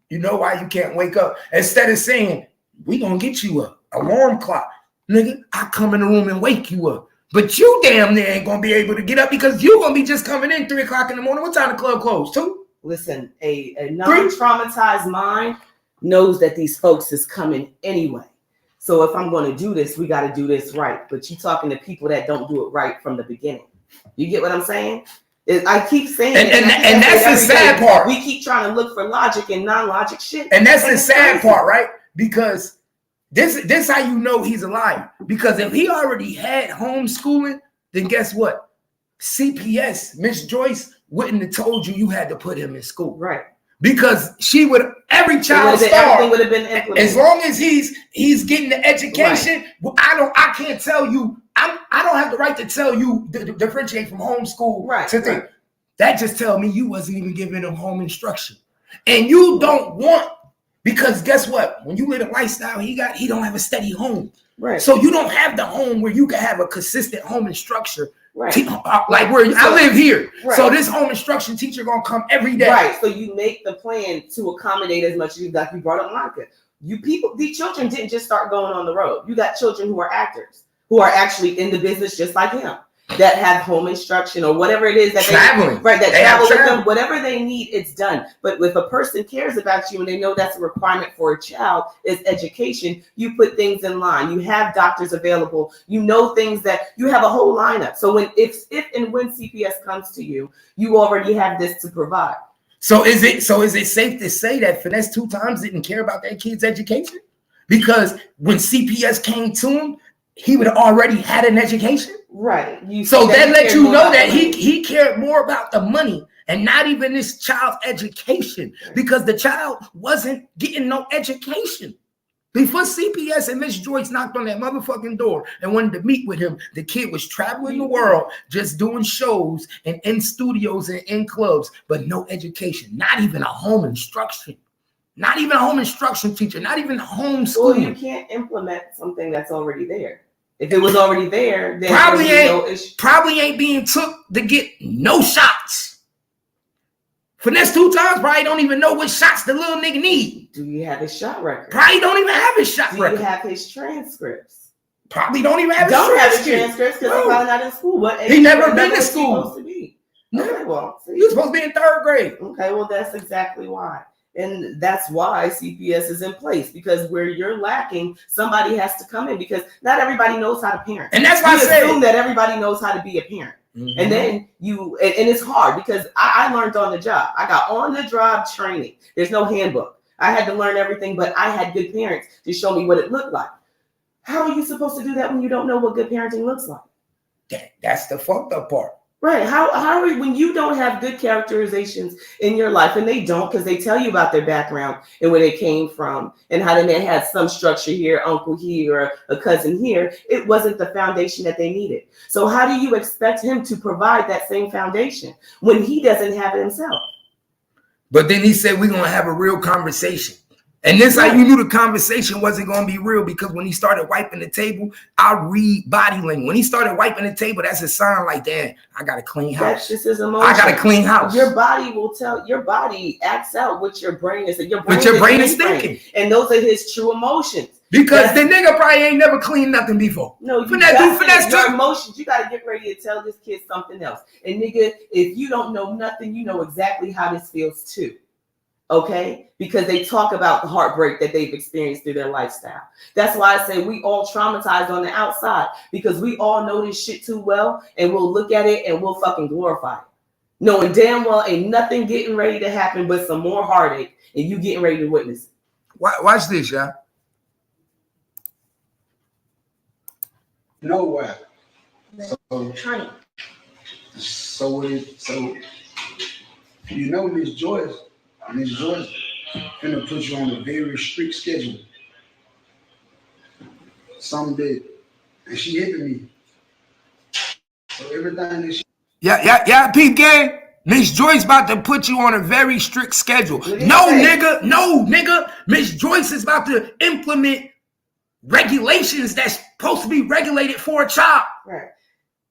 You know why you can't wake up." Instead of saying, "We gonna get you a alarm clock, nigga. I come in the room and wake you up, but you damn near ain't gonna be able to get up because you gonna be just coming in 3 o'clock in the morning. What time the club close? 2?" Listen, a non-traumatized mind knows that these folks is coming anyway. So if I'm going to do this, we got to do this right. But you talking to people that don't do it right from the beginning. You get what I'm saying? I keep saying it. And that's the sad part. We keep trying to look for logic and non-logic shit. And that's the sad part, right? Because this how you know he's a liar. Because if he already had homeschooling, then guess what? CPS, Miss Joyce, wouldn't have told you had to put him in school. Right. Because she would, every child everything would have been implemented. As long as he's getting the education, right. Well, I can't tell you, I don't have the right to tell you to differentiate from homeschool. Right. To think. That just tell me you wasn't even giving him home instruction. And you don't want, because guess what? When you live a lifestyle he don't have a steady home. Right. So you don't have the home where you can have a consistent home instruction. Right. Like where I live here. Right. So this home instruction teacher gonna come every day. Right. So you make the plan to accommodate as much as you got. You brought up Monica. You people, these children didn't just start going on the road. You got children who are actors, who are actually in the business just like him, that have home instruction or whatever it is that traveling. That travel with them, whatever they need, it's done. But if a person cares about you and they know that's a requirement for a child is education, you put things in line. You have doctors available. You know things that you have a whole lineup. So if and when CPS comes to you, you already have this to provide. So is it safe to say that Finesse 2 Times didn't care about that kid's education? Because when CPS came to him, he would have already had an education. Right. So that let you know that he cared more about the money and not even this child's education, because the child wasn't getting no education. Before CPS and Miss Joyce knocked on that motherfucking door and wanted to meet with him, the kid was traveling the world, just doing shows and in studios and in clubs, but no education, not even a home instruction. Not even a home instruction teacher, not even homeschooling. Well, you can't implement something that's already there. If it was already there, then probably ain't being took to get no shots. Finesse 2 Times probably don't even know what shots the little nigga need. Do you have his shot record? Probably don't even have his shot record. Do you have his transcripts? Probably don't even have his transcripts because he's probably not in school. What he never been to school. Supposed to be? Okay, well, you're supposed to be in 3rd grade. Okay, well, that's exactly why. And that's why CPS is in place, because where you're lacking, somebody has to come in, because not everybody knows how to parent. And that's why I assume that everybody knows how to be a parent. Mm-hmm. And then and it's hard because I learned on the job. I got on the job training. There's no handbook. I had to learn everything, but I had good parents to show me what it looked like. How are you supposed to do that when you don't know what good parenting looks like? That's the fucked up part. Right. How are you, when you don't have good characterizations in your life, and they don't, because they tell you about their background and where they came from and how they may have had some structure here, uncle here, or a cousin here, it wasn't the foundation that they needed. So how do you expect him to provide that same foundation when he doesn't have it himself? But then he said, we're going to have a real conversation. And this how you knew the conversation wasn't going to be real, because when he started wiping the table, I read body language. When he started wiping the table, that's a sign like, damn, I got a clean house. That's just his emotion. I got a clean house. Your body will tell, your body acts out what your brain is. What your brain is thinking. And those are his true emotions. Because the nigga probably ain't never cleaned nothing before. No, you your emotions, you got to get ready to tell this kid something else. And nigga, if you don't know nothing, you know exactly how this feels too. Okay? Because they talk about the heartbreak that they've experienced through their lifestyle. That's why I say we all traumatized on the outside, because we all know this shit too well, and we'll look at it and we'll fucking glorify it. Knowing damn well ain't nothing getting ready to happen but some more heartache, and you getting ready to witness it. Watch this, y'all. Nowhere. So you know Miss Joyce finna put you on a very strict schedule. Someday. And she hitting me. So everything that she Yeah, Pete Gang. Miss Joyce about to put you on a very strict schedule. No, nigga. Miss Joyce is about to implement regulations that's supposed to be regulated for a child. Right.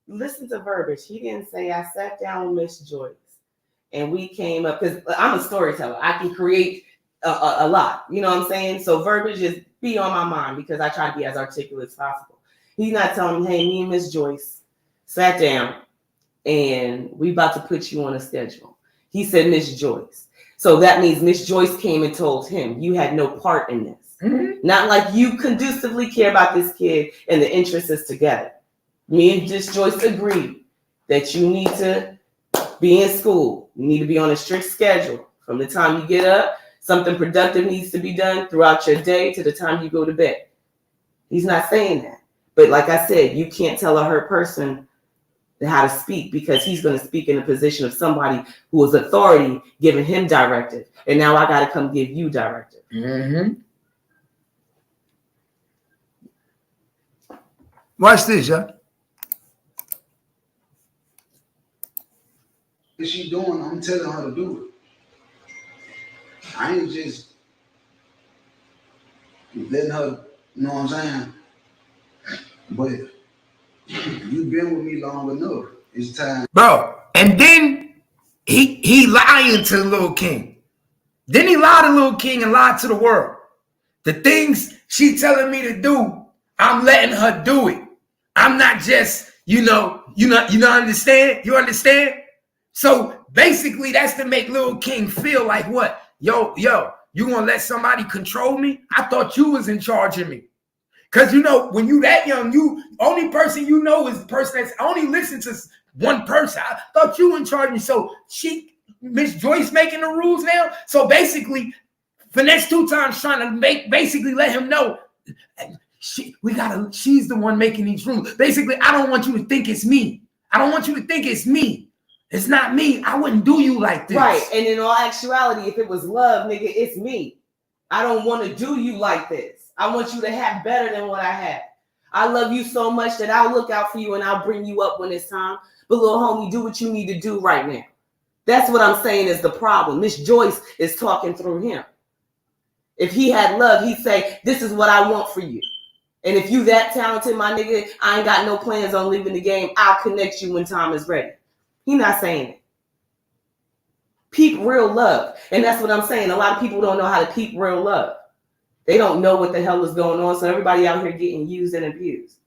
Listen to verbiage. He didn't say, I sat down with Miss Joyce and we came up, because I'm a storyteller. I can create a lot. You know what I'm saying? So verbiage is be on my mind, because I try to be as articulate as possible. He's not telling me, hey, me and Miss Joyce sat down and we about to put you on a schedule. He said Miss Joyce. So that means Miss Joyce came and told him you had no part in this. Mm-hmm. Not like you conducively care about this kid and the interests is together. Me and Miss Joyce agreed that you need to be in school. You need to be on a strict schedule. From the time you get up, something productive needs to be done throughout your day to the time you go to bed. He's not saying that. But like I said, you can't tell a hurt person how to speak, because he's going to speak in a position of somebody who is authority giving him directive. And now I got to come give you directive. Mm-hmm. Watch this, y'all. What she doing, I'm telling her to do it. I ain't just letting her, you know what I'm saying? But you've been with me long enough. It's time. Bro, and then he lying to the little king. Then he lied to little king and lied to the world. The things she telling me to do, I'm letting her do it. I'm not just, you understand? You understand? So basically that's to make little king feel like what? Yo, you gonna let somebody control me? I thought you was in charge of me. Because, when you that young, you only person you know is the person that's only listen to one person. I thought you in charge of me. So Miss Joyce making the rules now. So basically, for next 2 times trying to basically let him know she's the one making these rules. Basically, I don't want you to think it's me. I don't want you to think it's me. It's not me. I wouldn't do you like this. Right. And in all actuality, if it was love, nigga, it's me. I don't want to do you like this. I want you to have better than what I have. I love you so much that I'll look out for you and I'll bring you up when it's time. But little homie, do what you need to do right now. That's what I'm saying is the problem. Miss Joyce is talking through him. If he had love, he'd say, this is what I want for you. And if you that talented, my nigga, I ain't got no plans on leaving the game. I'll connect you when time is ready. He not saying it. Peep real love. And that's what I'm saying. A lot of people don't know how to peep real love. They don't know what the hell is going on. So everybody out here getting used and abused.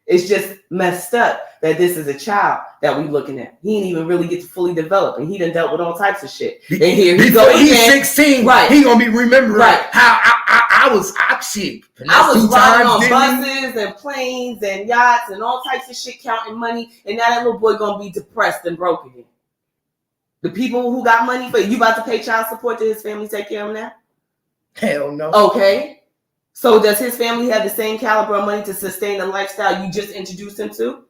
It's just messed up that this is a child that we looking at. He didn't even really get to fully develop, and he done dealt with all types of shit. And here he go he's again. 16. Right. He gonna be remembering how I was riding on buses and planes and yachts and all types of shit, counting money, and now that little boy gonna be depressed and broke again. The people who got money for you about to pay child support to his family take care of him now? Hell no. Okay. So does his family have the same caliber of money to sustain the lifestyle you just introduced him to?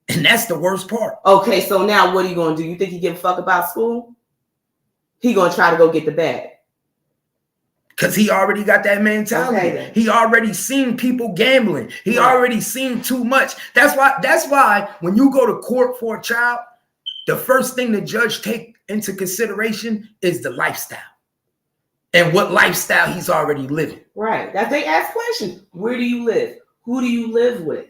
And that's the worst part. Okay, so now what are you going to do? You think he give a fuck about school? He going to try to go get the bag. Because he already got that mentality. Okay, he already seen people gambling. He already seen too much. That's why when you go to court for a child, the first thing the judge take into consideration is the lifestyle. and what lifestyle he's already living. Right. That they ask questions. Where do you live? Who do you live with?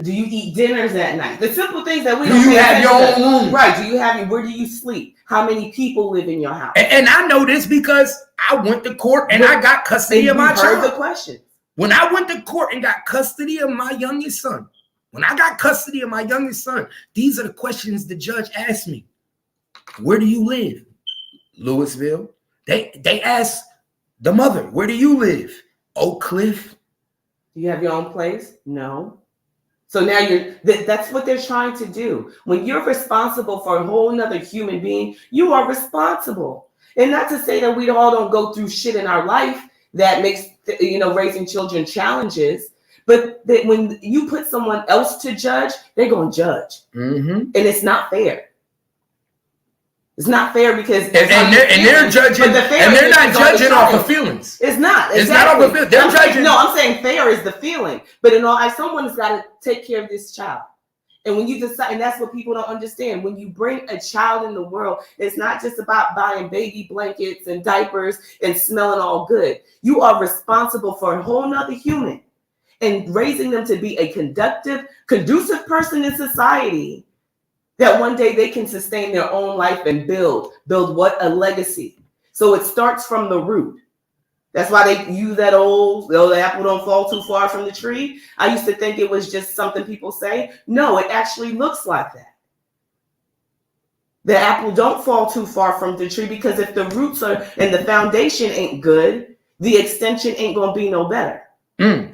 Do you eat dinners at night? The simple things that we don't Do you pay have your attention own to. room? Right. Do you have your, where do you sleep? How many people live in your house? And I know this because I went to court and I got custody of my And you heard child. the question. When I went to court and got custody of my youngest son, these are the questions the judge asked me. Where do you live? Louisville. They asked the mother, where do you live? Oak Cliff. Do you have your own place? No. So now that's what they're trying to do. When you're responsible for a whole nother human being, you are responsible. And not to say that we all don't go through shit in our life that makes, raising children challenges, but that when you put someone else to judge, they're going to judge. Mm-hmm. And it's not fair. It's not fair because and they're judging, and they're not judging off of feelings. It's not. Exactly. It's not off of feelings. They're judging. I'm saying fair is the feeling, but someone's got to take care of this child. And when you decide, and that's what people don't understand. When you bring a child in the world, it's not just about buying baby blankets and diapers and smelling all good. You are responsible for a whole nother human and raising them to be a conducive person in society. That one day they can sustain their own life and build what? A legacy. So it starts from the root. That's why they use that the apple don't fall too far from the tree. I used to think it was just something people say. No, it actually looks like that. The apple don't fall too far from the tree because if the roots are and the foundation ain't good, the extension ain't going to be no better.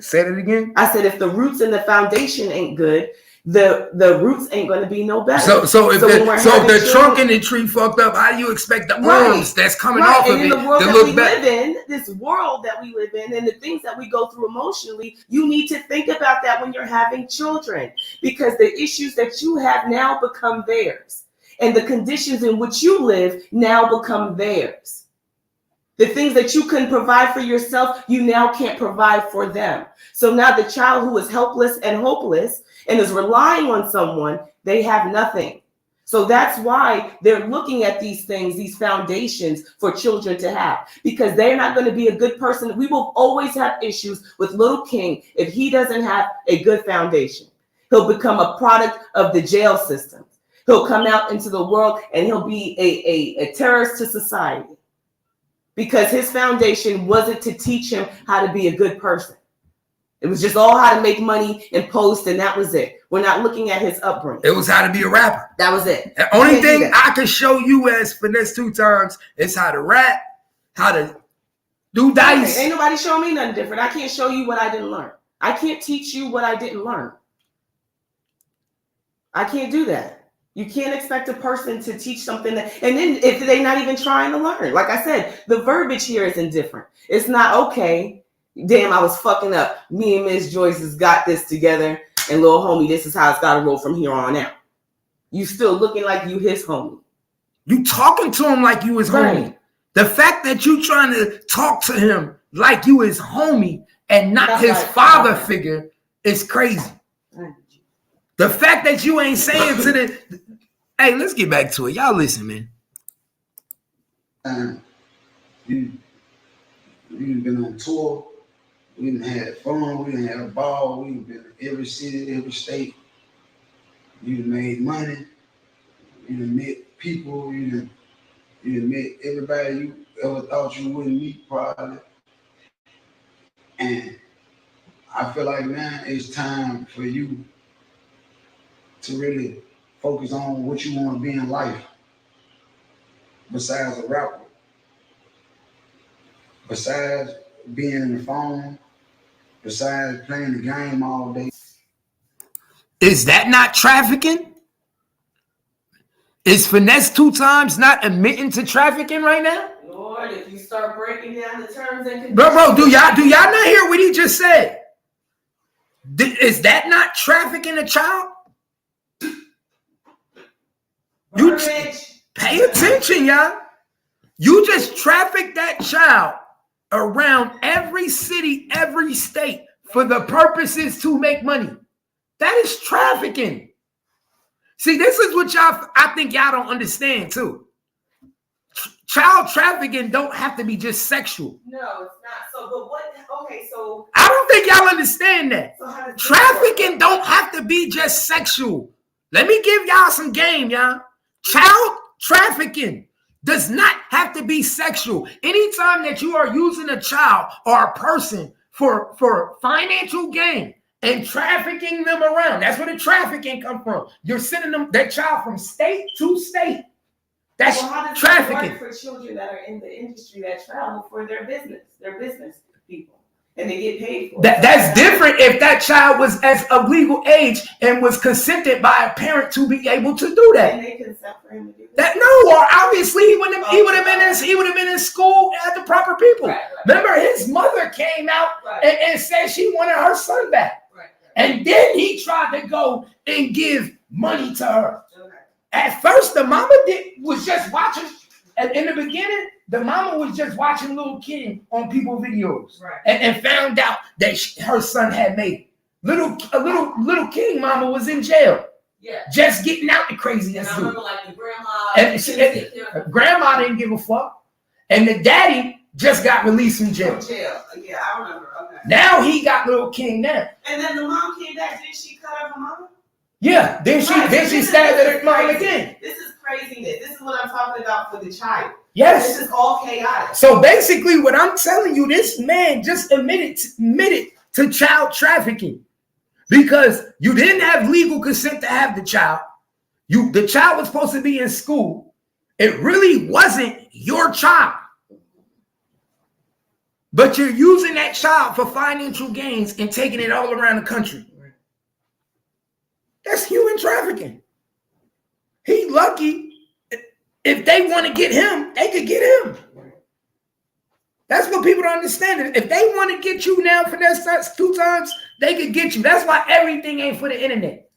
Say it again. I said if the roots and the foundation ain't good, the roots ain't going to be no better. So if the trunk in the tree fucked up, how do you expect the arms that's coming off of it to look better? This world that we live in, and the things that we go through emotionally, you need to think about that when you're having children, because the issues that you have now become theirs, and the conditions in which you live now become theirs. The things that you couldn't provide for yourself, you now can't provide for them. So now the child who is helpless and hopeless and is relying on someone, they have nothing. So that's why they're looking at these things, these foundations for children to have, because they're not going to be a good person. We will always have issues with little King if he doesn't have a good foundation. He'll become a product of the jail system. He'll come out into the world and he'll be a terrorist to society because his foundation wasn't to teach him how to be a good person. It was just all how to make money and post, and that was it. We're not looking at his upbringing. It was how to be a rapper. That was it. The only thing I can show you as Finesse 2 Times is how to rap, how to do dice. Okay, ain't nobody showing me nothing different. I can't show you what I didn't learn. I can't teach you what I didn't learn. I can't do that. You can't expect a person to teach something that, and then if they're not even trying to learn. Like I said, the verbiage here is indifferent. It's not okay. Damn, I was fucking up. Me and Miss Joyce has got this together, and little homie, this is how it's got to roll from here on out. You still looking like you his homie. You talking to him like you his homie. The fact that you trying to talk to him like you his homie and not his father figure is crazy. The fact that you ain't saying to the, hey, let's get back to it. Y'all listen, man. We've been on tour. We done had fun. We done had a ball. We've been in every city, every state. You done made money. You done met people. You done met everybody you ever thought you wouldn't meet, probably. And I feel like, man, it's time for you to really focus on what you want to be in life besides a rapper. Besides being in the phone, besides playing the game all day. Is that not trafficking? Is Finesse 2 Times not admitting to trafficking right now? Lord, if you start breaking down the terms and conditions. Bro, do y'all not hear what he just said? Is that not trafficking a child? You pay attention, y'all. You just trafficked that child around every city, every state for the purposes to make money. That is trafficking. See, this is what I think y'all don't understand too. child trafficking don't have to be just sexual. No, it's not. So, but what? Okay, so I don't think y'all understand that. so how does this Trafficking work? don't have to be just sexual. Let me give y'all some game, y'all. Child trafficking does not have to be sexual. Anytime that you are using a child or a person for financial gain and trafficking them around, that's where the trafficking come from. You're sending them that child from state to state. That's Well, how does trafficking. that work for children that are in the industry that travel for their business people, and they get paid for it? That's different if that child was of legal age and was consented by a parent to be able to do that. And they consent for him to do That no, or obviously he would have been in school at the proper people. Right. Remember, his mother came out Right. and said she wanted her son back, Right. and then he tried to go and give money to her. Okay. At first, the mama was just watching. In the beginning, the mama was just watching Little King on people's videos, Right. and found out that her son had made it. Little King mama was in jail, Yeah. just getting out the And craziness. I remember like the grandma. And grandma didn't give a fuck, and the daddy just got released from jail. Jail. Yeah, I remember. Okay. Now he got Little King now. And then the mom came back. Did she cut her mama? Yeah, then she stabbed her mom again. This is craziness. This is what I'm talking about for the child. Yes. This is all chaotic. So basically, what I'm telling you, this man just admitted to child trafficking because you didn't have legal consent to have the child. The child was supposed to be in school. It really wasn't your child. But you're using that child for financial gains and taking it all around the country. That's human trafficking. He lucky. If they want to get him, they could get him. That's what people don't understand. If they want to get you now for that 2 times, they could get you. That's why everything ain't for the internet.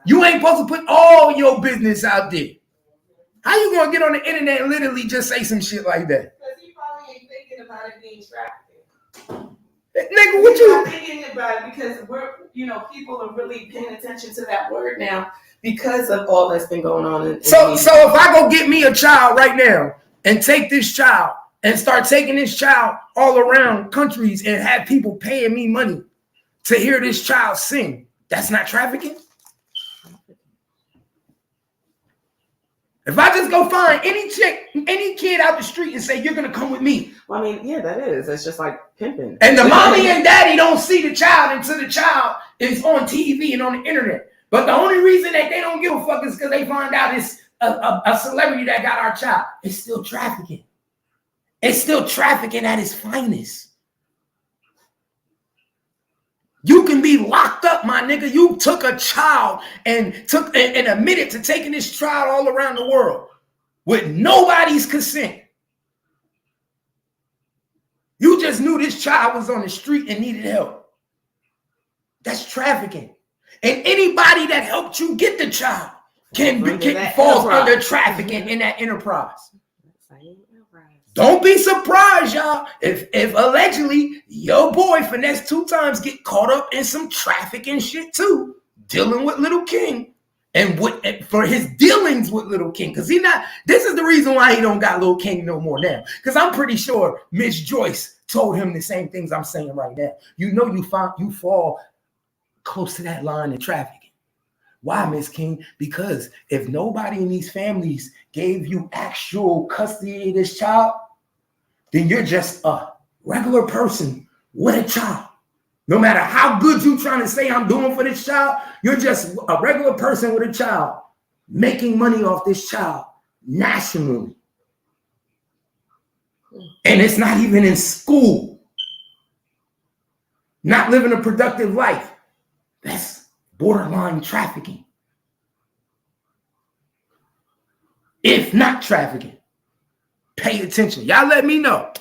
You ain't supposed to put all your business out there. How you gonna get on the internet and literally just say some shit like that? Because he probably ain't thinking about it being trafficking. Nigga, what He's you? not thinking about it because people are really paying attention to that word now because of all that's been going on. So if I go get me a child right now and take this child and start taking this child all around countries and have people paying me money to hear this child sing, that's not trafficking? If I just go find any chick, any kid out the street and say, you're going to come with me. Well, I mean, yeah, that is. It's just like pimping. And the mommy and daddy don't see the child until the child is on TV and on the internet. But the only reason that they don't give a fuck is because they find out it's a celebrity that got our child. It's still trafficking. It's still trafficking at its finest. You can be locked up, my nigga. You took a child and admitted to taking this child all around the world with nobody's consent. You just knew this child was on the street and needed help. That's trafficking. And anybody that helped you get the child falls under trafficking in that enterprise. Don't be surprised, y'all, if allegedly your boy finesse 2 times get caught up in some trafficking shit too, dealing with Little King and for his dealings with Little King, because this is the reason why he don't got Little King no more now, because I'm pretty sure Miss Joyce told him the same things I'm saying right now. You fall close to that line of trafficking. Why, Miss King? Because if nobody in these families gave you actual custody of this child, then you're just a regular person with a child. No matter how good you trying to say I'm doing for this child, you're just a regular person with a child making money off this child nationally. And it's not even in school. Not living a productive life. That's borderline trafficking. If not trafficking, pay attention. Y'all let me know.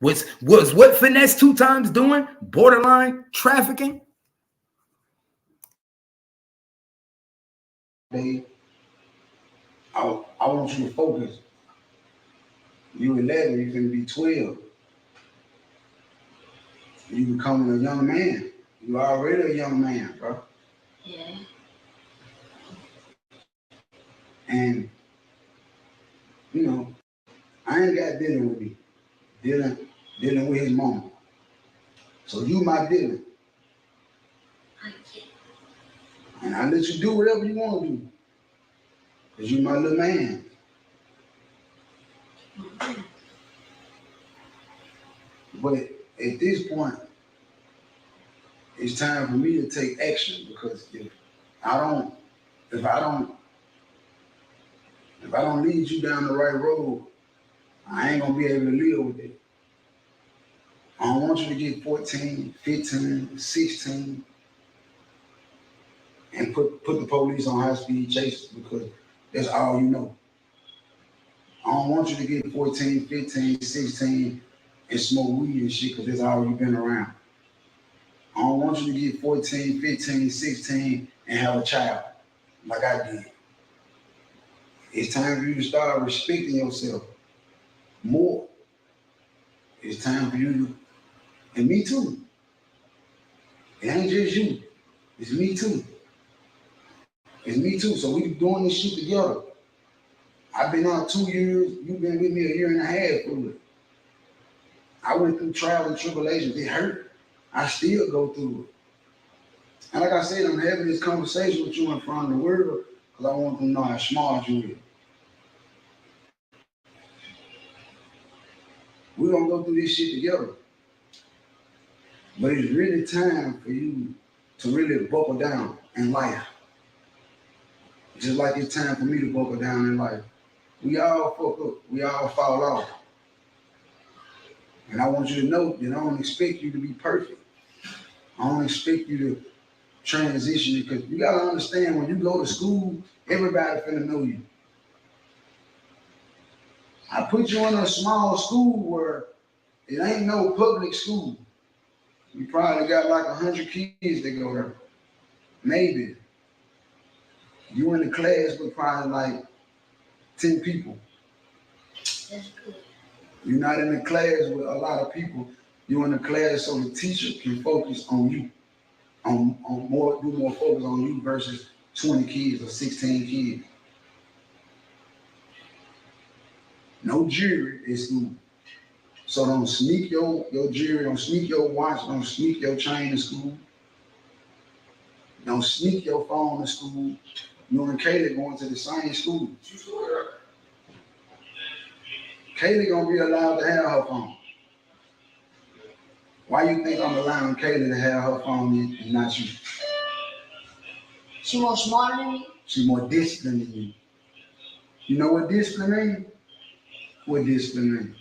Was what Finesse 2 times doing borderline trafficking? I want you to focus. You 11, you can be 12. You becoming a young man. You already a young man, bro. Yeah. And I ain't got dealing with me. Dealing with his mama. So you my dealer. And I let you do whatever you want to do. Because you my little man. But at this point, it's time for me to take action because if I don't lead you down the right road, I ain't gonna be able to live with it. I don't want you to get 14, 15, 16 and put the police on high-speed chases because that's all you know. I don't want you to get 14, 15, 16 and smoke weed and shit because that's all you've been around. I don't want you to get 14, 15, 16 and have a child like I did. It's time for you to start respecting yourself more. It's time for you to, and me too. It ain't just you. It's me too. It's me too. So we doing this shit together. I've been out 2 years. You've been with me a year and a half through it. I went through trials and tribulations. It hurt. I still go through it. And like I said, I'm having this conversation with you in front of the world because I want them to know how smart you is. We're gonna go through this shit together. But it's really time for you to really buckle down in life. Just like it's time for me to buckle down in life. We all fuck up. We all fall off. And I want you to know that I don't expect you to be perfect. I don't expect you to transition because you gotta understand when you go to school, everybody finna know you. I put you in a small school where it ain't no public school. You probably got like 100 kids that go there. Maybe. You in the class with probably like 10 people. That's good. You're not in the class with a lot of people. You're in the class so the teacher can focus on you. Do more focus on you versus 20 kids or 16 kids. No jewelry in school. So don't sneak your jewelry, don't sneak your watch, don't sneak your chain to school. Don't sneak your phone to school. You and Kaylee going to the same school. Kaylee gonna be allowed to have her phone. Why you think I'm allowing Kaylee to have her phone and not you? She more smarter than me? She more disciplined than you. You know what discipline means? What discipline means?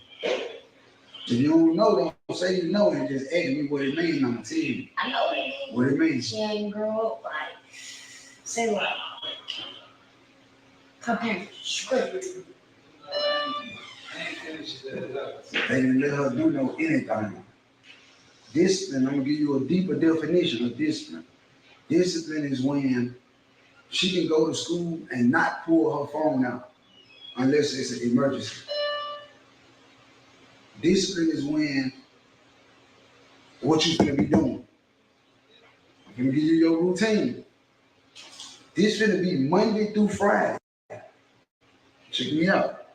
If you don't know, don't say you know and just ask me what it means, I'm gonna tell you. I know what it means. What it means. She ain't grow up like, say what? Her parents strict. They didn't let her do no anything. Discipline, I'm gonna give you a deeper definition of discipline. Discipline is when she can go to school and not pull her phone out unless it's an emergency. Discipline is when what you gonna be doing. I'm gonna give you your routine. This gonna be Monday through Friday. Check me out.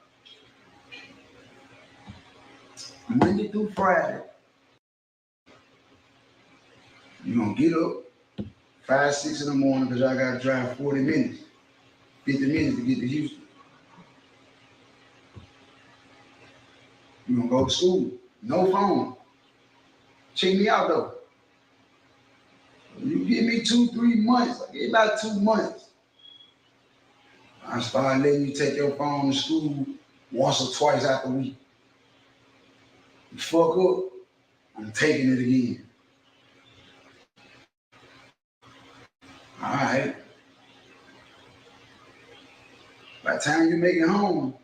Monday through Friday. You're gonna get up 5, 6 in the morning because I gotta drive 40 minutes, 50 minutes to get to Houston. You're gonna go to school, no phone. Check me out though. You give me 2, 3 months, I get about 2 months. I start letting you take your phone to school once or twice out the week. You fuck up, I'm taking it again. All right. By the time you make it home,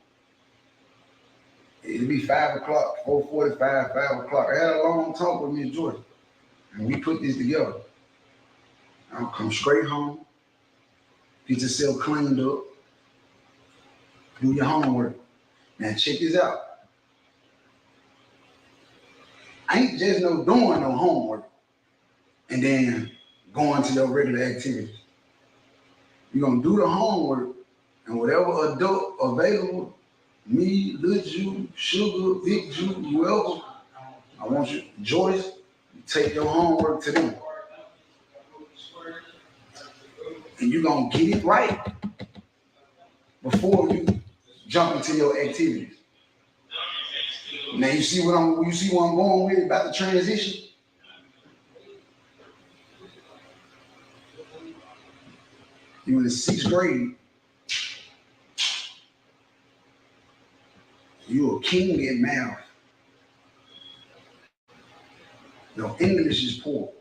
it'll be 5 o'clock, 4:45, 5 o'clock. I had a long talk with Miss Jordan, and we put this together. I'll come straight home, get yourself cleaned up, do your homework. Now check this out. I ain't just doing no homework and then going to your regular activities. You're gonna do the homework and whatever adult available, me, Lil Ju, Sugar, Big Ju, whoever, I want you, Joyce, take your homework to them. And you're going to get it right before you jump into your activities. Now you see where I'm going with about the transition? You in the 6th grade. You're a king at math. Your English is poor.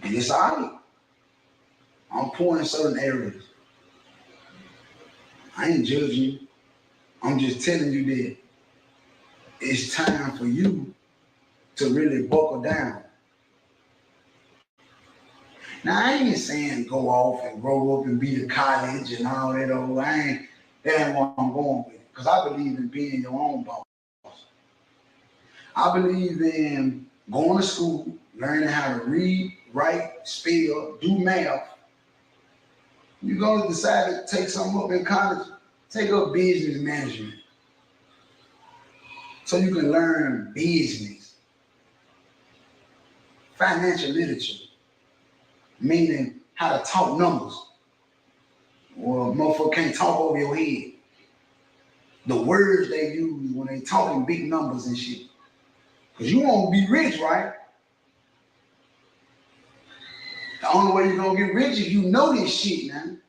And it's all right. I'm poor in certain areas. I ain't judging you. I'm just telling you that it's time for you to really buckle down. Now, I ain't saying go off and grow up and be to college and all that. That ain't what I'm going with. Because I believe in being your own boss. I believe in going to school, learning how to read, write, spell, do math. You're going to decide to take something up in college, take up business management. So you can learn business, financial literature, meaning how to talk numbers. Well, motherfucker can't talk over your head. The words they use when they talking big numbers and shit. Because you want to be rich, right? The only way you're going to get rich is you know this shit, man.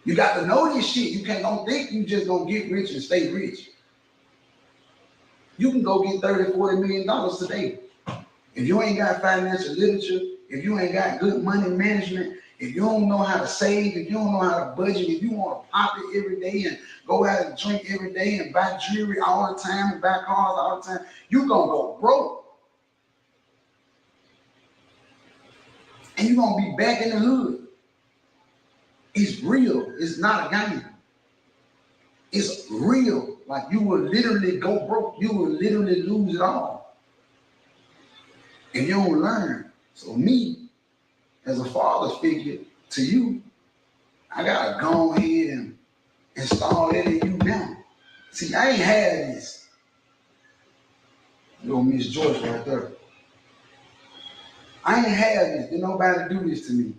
You got to know this shit. You can't don't think you just going to get rich and stay rich. You can go get $30, $40 million today. If you ain't got financial literature, if you ain't got good money management, if you don't know how to save, if you don't know how to budget, if you want to pop it every day and go out and drink every day and buy jewelry all the time and buy cars all the time, you're going to go broke. And you're going to be back in the hood. It's real. It's not a game. It's real. Like you will literally go broke. You will literally lose it all. And you don't learn. So me, as a father figure to you, I gotta go ahead and install that in you now. See, I ain't had this. Little Miss Joyce right there. I ain't had this. Did nobody do this to me.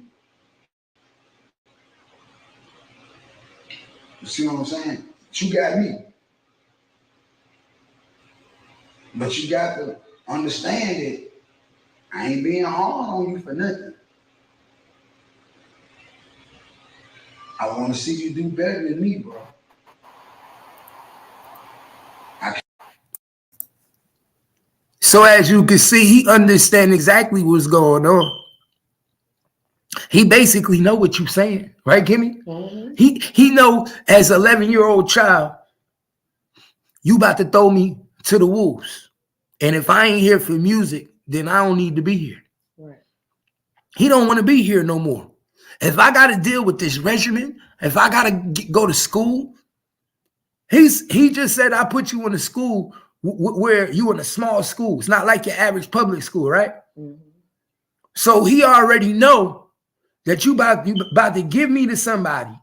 You see what I'm saying? But you got me. But you got to understand that I ain't being hard on you for nothing. I want to see you do better than me, bro. So as you can see, he understands exactly what's going on. He basically know what you're saying, right, Kimmy? Mm-hmm. He know as an 11-year-old child, you about to throw me to the wolves. And if I ain't here for music, then I don't need to be here. Right. He don't want to be here no more. If I got to deal with this regimen, if I got to go to school, he just said, I put you in a school where you in a small school. It's not like your average public school, right? Mm-hmm. So he already know that you about to give me to somebody,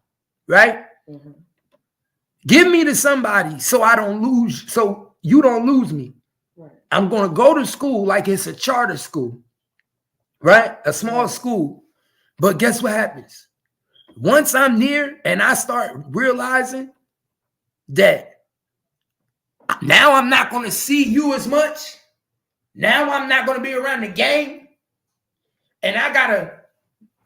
right? Mm-hmm. Give me to somebody so I don't lose, so you don't lose me. Right. I'm going to go to school like it's a charter school, right? A small school. But guess what happens? Once I'm near and I start realizing that now I'm not going to see you as much. Now I'm not going to be around the game. And I got to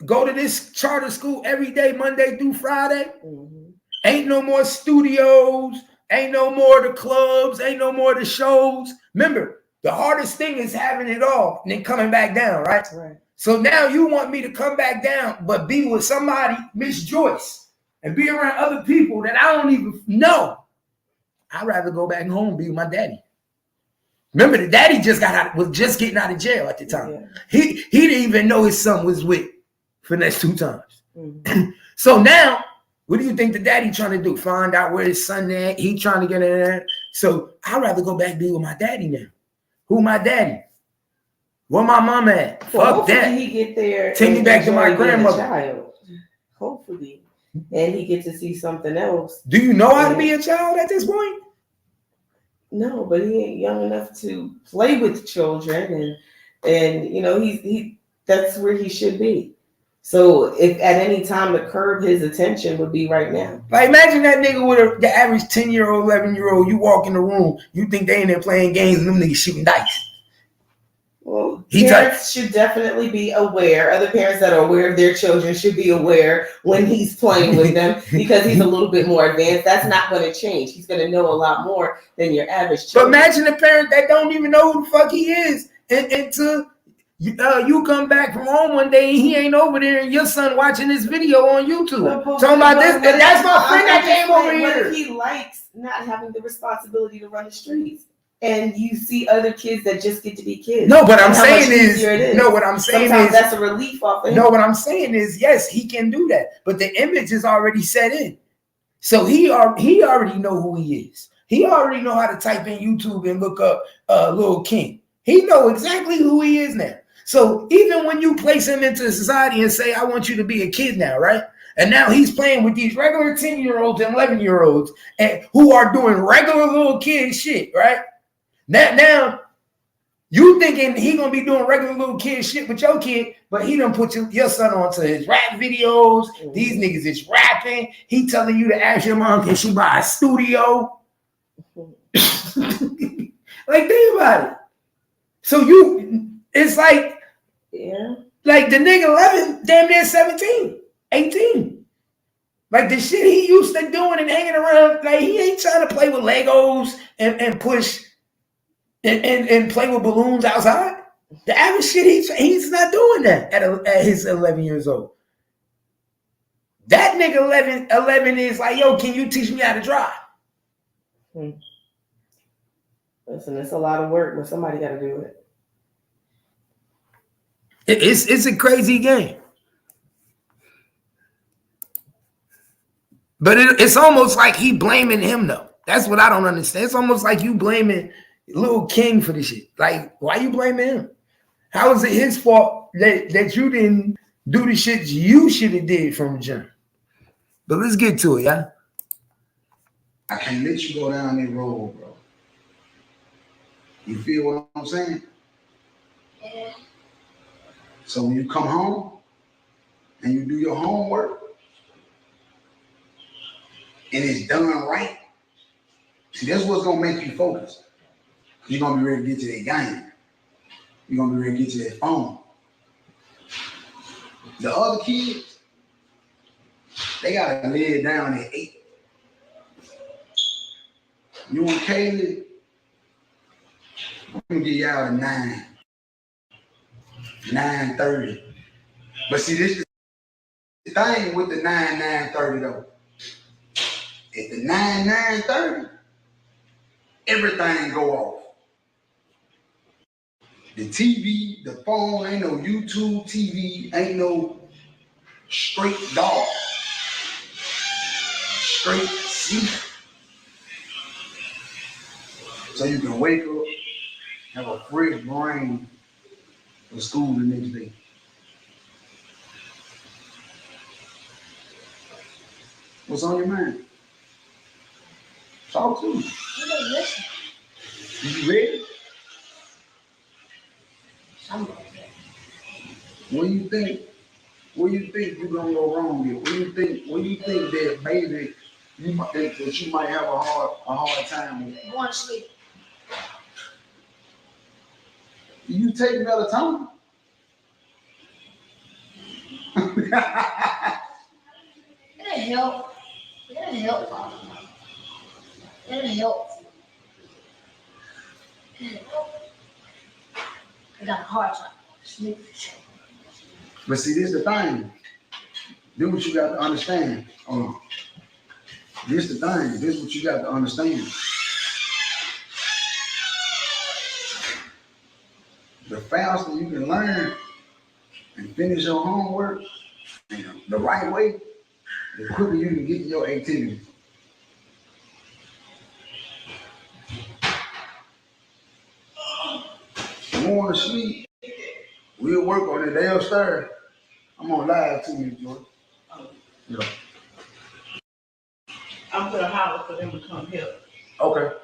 go to this charter school every day, Monday through Friday. Mm-hmm. Ain't no more studios. Ain't no more the clubs. Ain't no more the shows. Remember, the hardest thing is having it all and then coming back down, right? Right. So now you want me to come back down, but be with somebody, Miss Joyce, and be around other people that I don't even know. I'd rather go back home and be with my daddy. Remember, the daddy was just getting out of jail at the time. Yeah. He didn't even know his son was with for the next 2 times. Mm-hmm. So now, what do you think the daddy trying to do? Find out where his son at? He trying to get in there. So I'd rather go back and be with my daddy now. Who my daddy? Where my mama at? Well, fuck that. He get there. Take me back to my grandmother. Child. Hopefully. and he get to see something else. Do you know how to be a child at this point? No, but he ain't young enough to play with children, and you know he that's where he should be. So if at any time to curb his attention would be right now. Like imagine that nigga with the average 10-year-old, 11-year-old. You walk in the room, you think they in there playing games, and them niggas shooting dice. Well, parents should definitely be aware. Other parents that are aware of their children should be aware when he's playing with them because he's a little bit more advanced. That's not going to change. He's going to know a lot more than your average child. But imagine a parent that don't even know who the fuck he is, and you come back from home one day and he ain't over there, and your son watching this video on YouTube talking about this. And that's my friend that came over here. What if he likes not having the responsibility to run the streets? And you see other kids that just get to be kids. No, what I'm saying sometimes is that's a relief off of him. No, what I'm saying is, yes, he can do that, but the image is already set in. So he already know who he is. He already know how to type in YouTube and look up Lil King. He know exactly who he is now. So even when you place him into society and say, I want you to be a kid now, right? And now he's playing with these regular 10-year-olds and 11-year-olds and who are doing regular little kid shit, right? Now you thinking he gonna be doing regular little kid shit with your kid, but he done put your son onto his rap videos. These niggas is rapping. He telling you to ask your mom, can she buy a studio? Like, think about it. So it's like, like the nigga 11, damn near 17, 18. Like the shit he used to doing and hanging around, like he ain't trying to play with Legos and push and play with balloons outside. The average shit, he's not doing that at his 11 years old. That nigga 11 is like, yo, can you teach me how to drive? Listen, it's a lot of work, but somebody got to do it. It's a crazy game. But it's almost like he blaming him, though. That's what I don't understand. It's almost like you blaming Lil King for this shit. Like, why you blaming him? How is it his fault that you didn't do the shit you should have did from the jump? But let's get to it, yeah? I can't let you go down that road, bro. You feel what I'm saying? Yeah. So when you come home and you do your homework and it's done right, see, that's what's gonna make you focus. You're gonna be ready to get to that game. You're gonna be ready to get to that phone. The other kids, they gotta lay it down at 8. You and Kaylee, I'm gonna get y'all to 9, 9:30. But see, this is the thing with the 9:30 though. At the 9:30, everything go off. The TV, the phone, ain't no YouTube TV, ain't no straight dog, straight sleep. So you can wake up, have a fresh brain for school the next day. What's on your mind? Talk to me. You don't listen. You ready? Somebody. Where you think you're gonna go wrong here? Where you think that maybe that you might have a hard time with? You want to sleep. You take melatonin? It'll help. It'll help, Father. It'll help. It'll help. I got a hard time. Sleep. But see, this is the thing. This what you got to understand. Hold on. This the thing. This is what you got to understand. The faster you can learn and finish your homework the right way, the quicker you can get to your activities. You want to sleep? We'll work on it. They'll stir. I'm on live too, Miss Jordan. Yeah. I'm gonna holler for them to come help. Okay.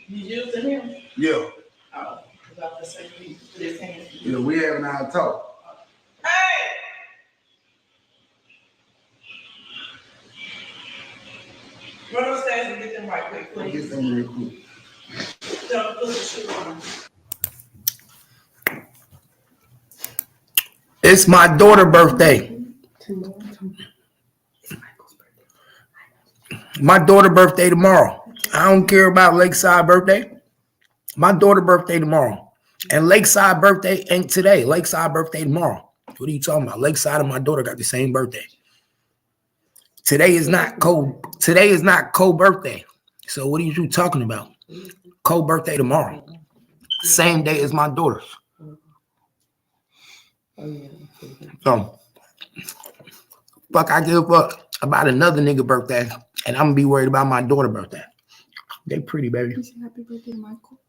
You using him? Yeah. Oh, about the same thing. Put his hands. Yeah, we having our talk. Hey! Run upstairs and get them right quick, Get please. them real quick. Don't put the shoe on. It's my daughter's birthday. My daughter's birthday tomorrow. I don't care about Lakeside birthday. My daughter's birthday tomorrow. And Lakeside birthday ain't today. Lakeside birthday tomorrow. What are you talking about? Lakeside and my daughter got the same birthday. Today is not birthday. So what are you talking about? Birthday tomorrow. Same day as my daughter's. So fuck, I give a fuck about another nigga birthday, and I'm gonna be worried about my daughter's birthday. They pretty, baby. Happy birthday, Michael.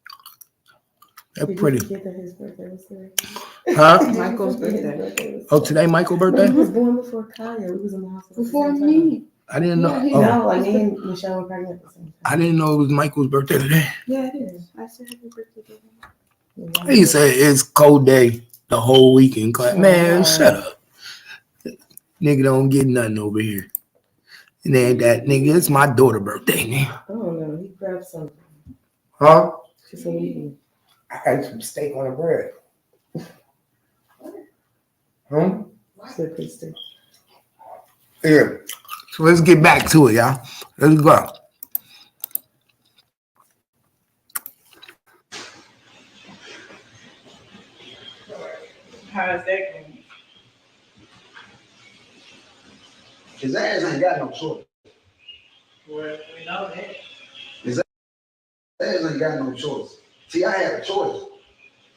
They're pretty. Get that his birthday was today. Huh? Michael's birthday. Oh, today Michael's But he birthday? was born before Kaya. We was in the hospital. Before me. I didn't know. Yeah, he Oh, know, like me and Michelle were pregnant at the same time. I didn't know it was Michael's birthday today. Yeah, it is. I said happy birthday to him. He said it's cold day the whole weekend. Man, shut up. Nigga don't get nothing over here. And then that nigga, it's my daughter's birthday, nigga. I don't know. He grabbed something. Huh? She said, what do you eat? I got some steak on the bread. Huh? She said, put steak. Yeah. So let's get back to it, y'all. Let's go. How's that going? His ass ain't got no choice. Well, we know that. His ass ain't got no choice. See, I had a choice.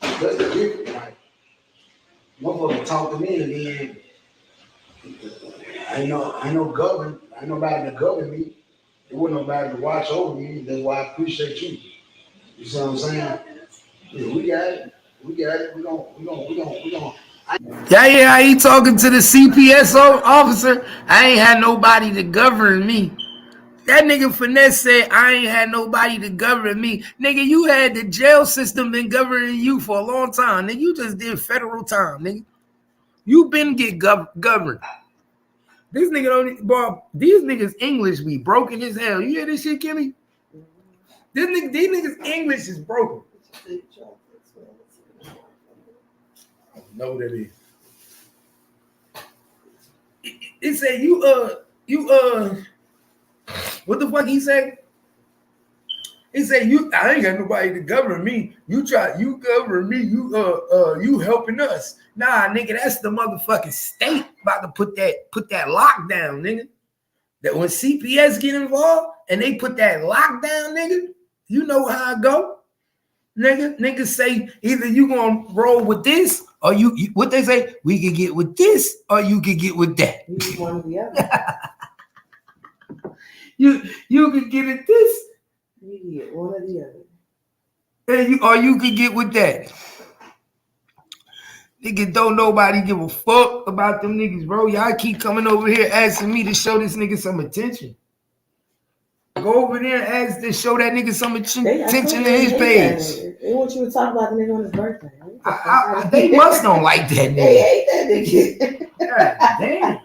That's the difference, right? Motherfucker talk to me and then I know govern. I ain't nobody to govern me. There wasn't nobody to watch over me. That's why I appreciate you. You see what I'm saying? Yeah, we got it. We got it. We gonna. Yeah, he talking to the CPS officer. I ain't had nobody to govern me. That nigga Finesse said, I ain't had nobody to govern me. Nigga, you had the jail system been governing you for a long time. Nigga, you just did federal time, nigga. You been get governed. This nigga don't, bro, these niggas English be broken as hell. You hear this shit, Kimmy? These niggas English is broken. I don't know what that is. It said what the fuck he say? He said I ain't got nobody to govern me. You govern me, you helping us. Nah, nigga, that's the motherfucking state about to put that lockdown, nigga. That when CPS get involved and they put that lockdown, nigga, you know how it go. Niggas say either you gonna roll with this or you what they say, we can get with this or you can get with that. You one or the other. You can get it this You get one or the other. and you can get with that. Nigga, don't nobody give a fuck about them niggas, bro. Y'all keep coming over here asking me to show this nigga some attention. Go over there and ask to show that nigga some attention to his page. They want you to talk about the nigga on his birthday. They must don't like that They nigga. hate that nigga. God damn.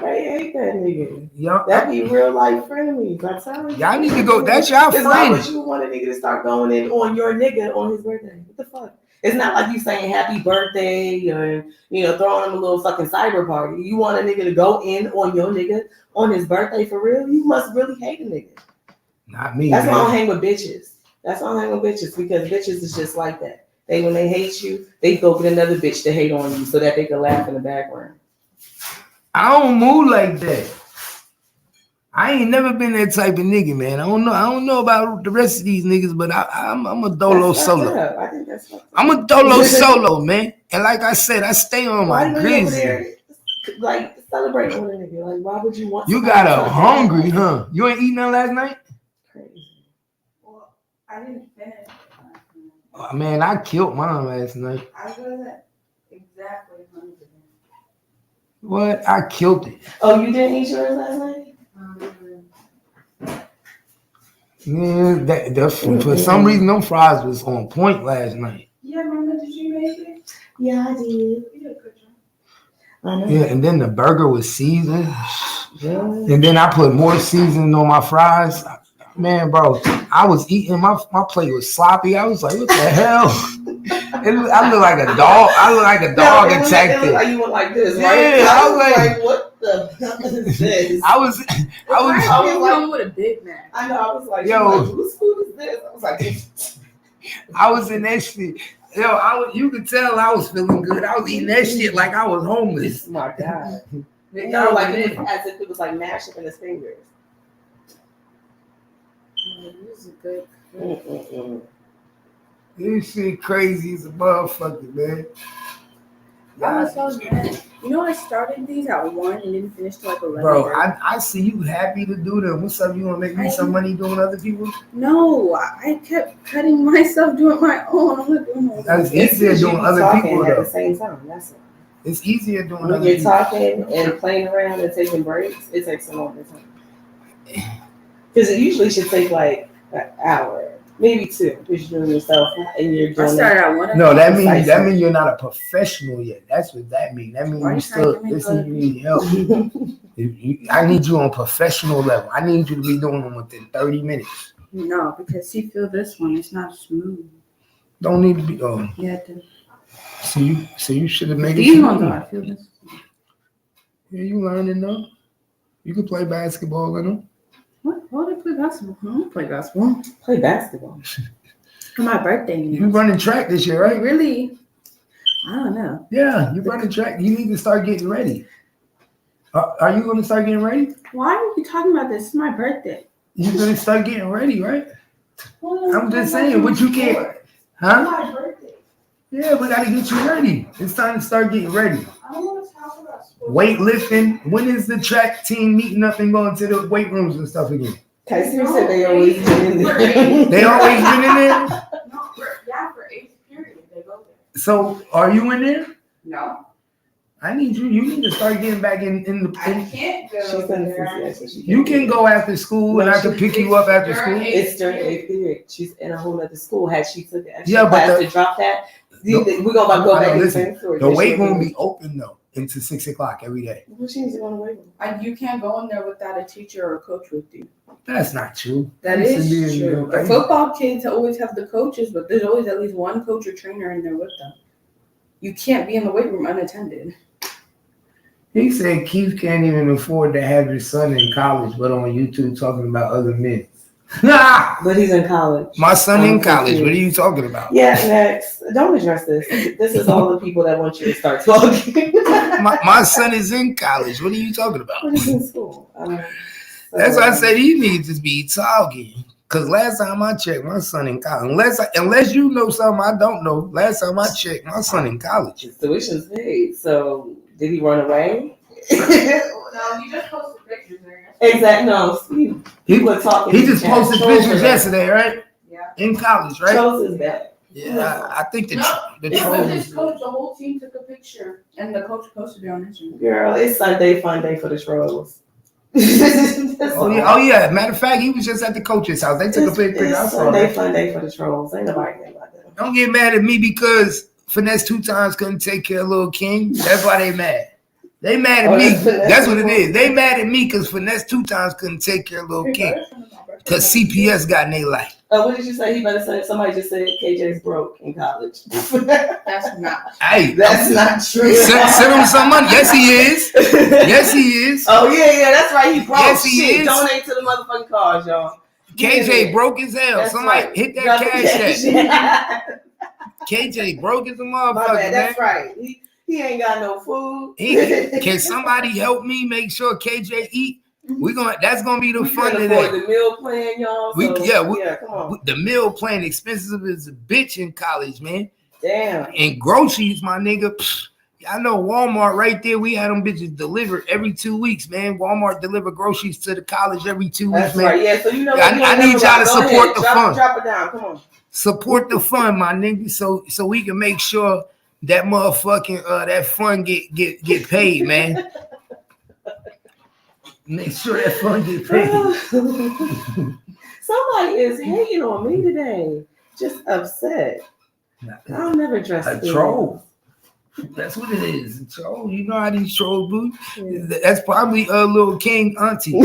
They hate that nigga. Y'all, That be real life frenemies. I tell you. y'all need to go. That's y'all It's not what friend. you want a nigga to start going in on your nigga on his birthday. What the fuck? It's not like you saying happy birthday or, throwing him a little fucking cyber party. You want a nigga to go in on your nigga on his birthday for real? You must really hate a nigga. Not me. That's why I don't man. hang with bitches. That's why I hang with bitches, because bitches is just like that. When they hate you, they go get another bitch to hate on you so that they can laugh in the background. I don't move like that. I ain't never been that type of nigga, man. I don't know about the rest of these niggas, but I'm a dolo That's fucked solo. up. I think that's fucked up. I'm a dolo solo, man. And like I said, I stay on Why my you over grizzly. there, like, celebrating with a nigga? Like, why would you want? You somebody got to a celebrate? hungry, huh? You ain't eat nothing last night? Crazy. Well, I didn't finish. Oh, man, I killed mine last night. I wasn't exactly hungry. What? I killed it. Oh, you didn't eat yours last night? Yeah, for some reason, them fries was on point last night. Yeah, Mama, did you make it? Yeah, I did. You did a good job. I know. Yeah, and then the burger was seasoned. Yeah. And then I put more seasoning on my fries. Man, bro, I was eating, my plate was sloppy. I was like, what the hell? I look like a dog. I look like a dog It detective. looked like you went like this, right? Yeah, I was like, what the hell is this? I was Come with a Big Mac. I know. I was like, Yo. whose food is this? I was like, I was in that shit. Yo, you could tell I was feeling good. I was eating that shit like I was homeless. oh my God. They No, like it. it was as if it was like mashed up in his fingers. This is good. Mm-mm-mm. This shit crazy as a motherfucker, man. I'm so mad. You know, I started these at 1 and didn't finish till like 11. Bro, I see you happy to do them. What's up? You want to make me some money doing other people? No, I kept cutting myself doing my own. I'm not doing my own. That's easier It's 'cause you doing be other talking people at though. the same time. That's it. It's easier doing When other you're people. talking and playing around and taking breaks, it takes a longer time. Because it usually should take like an hour, maybe 2, because you're doing yourself and you're I doing started at 1. No, that Precisely. means you're not a professional yet. That's what that means. That means Why you you still trying to make listen. You need help. I need you on professional level. I need you to be doing them within 30 minutes. No, because see, feel this one. It's not smooth. Don't need to be. Oh, Yeah, the, so you should have made it. these ones smooth. are. I feel this. Yeah, you learning though. You can play basketball in them. What? Why do I play basketball? I don't play basketball. Play basketball. For my birthday. You running track this year, right? Really? I don't know. Yeah, you running track. You need to start getting ready. Are you going to start getting ready? Why are you talking about this? It's my birthday. You're going to start getting ready, right? Well, I'm just saying, what you can't, huh? my birthday. Yeah, we got to get you ready. It's time to start getting ready. I don't want to talk about sports. Weightlifting. When is the track team meeting up and going to the weight rooms and stuff again? Casey said they always been in there. They always been in there? No, for 8th period, they go there. So are you in there? No, I need you. You need to start getting back in the. can't She's go in there. the You can go after school and I can pick you up after school. It's during 8th period. She's in a whole other school. Had she took an extra Yeah, but class the- to drop that, No, we're gonna go I back know, and listen, same story. the weight room be open though until 6 o'clock every day. Well, she needs to go in the weight room. And you can't go in there without a teacher or a coach with you. That's not true. That I used to is be in true. the- The football kids always have the coaches, but there's always at least one coach or trainer in there with them. You can't be in the weight room unattended. He said Keith can't even afford to have his son in college, but on YouTube talking about other men. Nah, But he's in college. my son in I'm college. confused. What are you talking about? Yeah, next. Don't address this. This is all the people that want you to start talking. My son is in college. What are you talking about? But he's in school. That's why I said he needs to be talking. Cause last time I checked, my son in college. Unless you know something I don't know. Last time I checked, my son in college. his tuition's paid. So did he run away? No, you just posted pictures there. Exactly. No, he was talking. He just posted pictures yesterday, right? Yeah. In college, right? Trolls is bad. Yeah, I think the It troll was his is. coach. The whole team took a picture, and the coach posted it on Instagram. Girl, it's Sunday fun day for the trolls. Oh yeah. Matter of fact, he was just at the coach's house. They took a picture. I It's saw Sunday that. fun day for the trolls. Ain't nobody care about that. Don't get mad at me because Finesse 2 times couldn't take care of Lil King. That's why they mad. They mad at Oh, me. that's Finesse That's what it 2 is. They mad at me because Finesse 2 times couldn't take care of Lil King. Because CPS got in their life. What did you say? He better say. Somebody just said KJ's broke in college. That's not. Hey, That's not true. send him some money. Yes, he is. Yes, he is. Oh yeah, that's right. He broke. Yes, he Shit, is. donate to the motherfucking cause, y'all. KJ broke as hell. That's Somebody right. hit that Drop the cash app. cash. KJ broke as a My motherfucker, bad. man. That's right. He ain't got no food. Can somebody help me make sure KJ eat? That's gonna be the We fun can today. afford the meal plan, y'all. Come on. The meal plan expensive as a bitch in college, man. Damn. And groceries, my nigga. I know Walmart right there. We had them bitches delivered every 2 weeks, man. Walmart deliver groceries to the college every 2 weeks, That's man. right. Yeah. So you know. I need y'all to support the fund. Drop it down. Come on. Support the fund, my nigga, so we can make sure that motherfucking that fund get paid, man. Make sure that fund get paid. Somebody is hating on me today. Just upset. I'll never dress A females. troll. That's what it is. A troll. You know how these trolls do. Yeah. That's probably a little king auntie.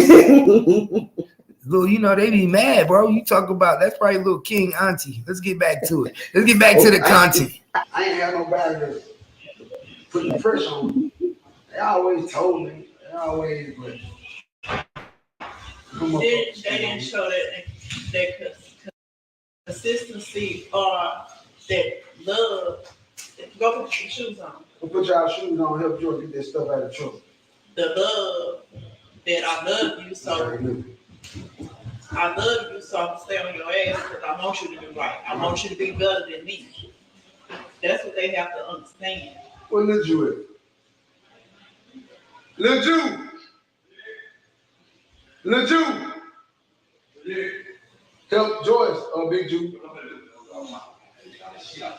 Little, you know, they be mad, bro. You talk about that's probably little king auntie. Let's get back to it. Let's get back to the content. I ain't got nobody to put the pressure on me. They always told me. They always, but They didn't show that consistency or that love. Go put your shoes on. Go put y'all shoes on, help George get that stuff out of the truck. The love that I love you, so I love you, so I can stay on your ass because I want you to be right. I want you to be better than me. That's what they have to understand. Where Lil Jew at? Lil Jew! Lil Jew! Help Joyce, Big Jew.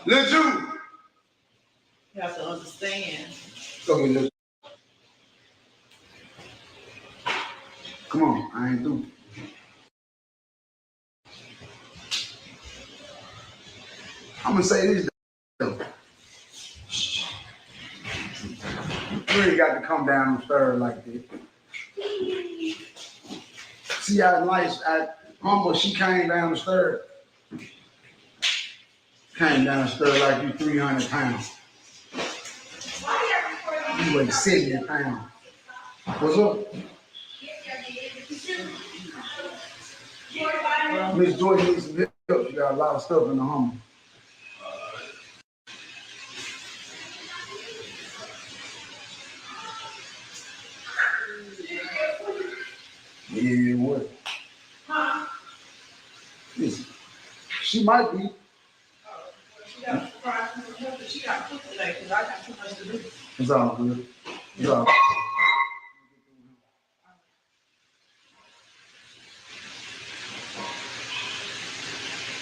Lil Jew! You have to understand. Go get Lil. Come on, I ain't through. I'm gonna say this though. You ain't got to come down the stairs like this. See how nice, humble she came down the stairs. Came down the stairs like you 300 pounds. You weigh 70 pounds. What's up? Miss Joy needs some help. She got a lot of stuff in the Hummer. Yeah, what? Listen, she might be. She got a surprise for her, but she got to cook today because I got too much to do. It's all good. It's all good.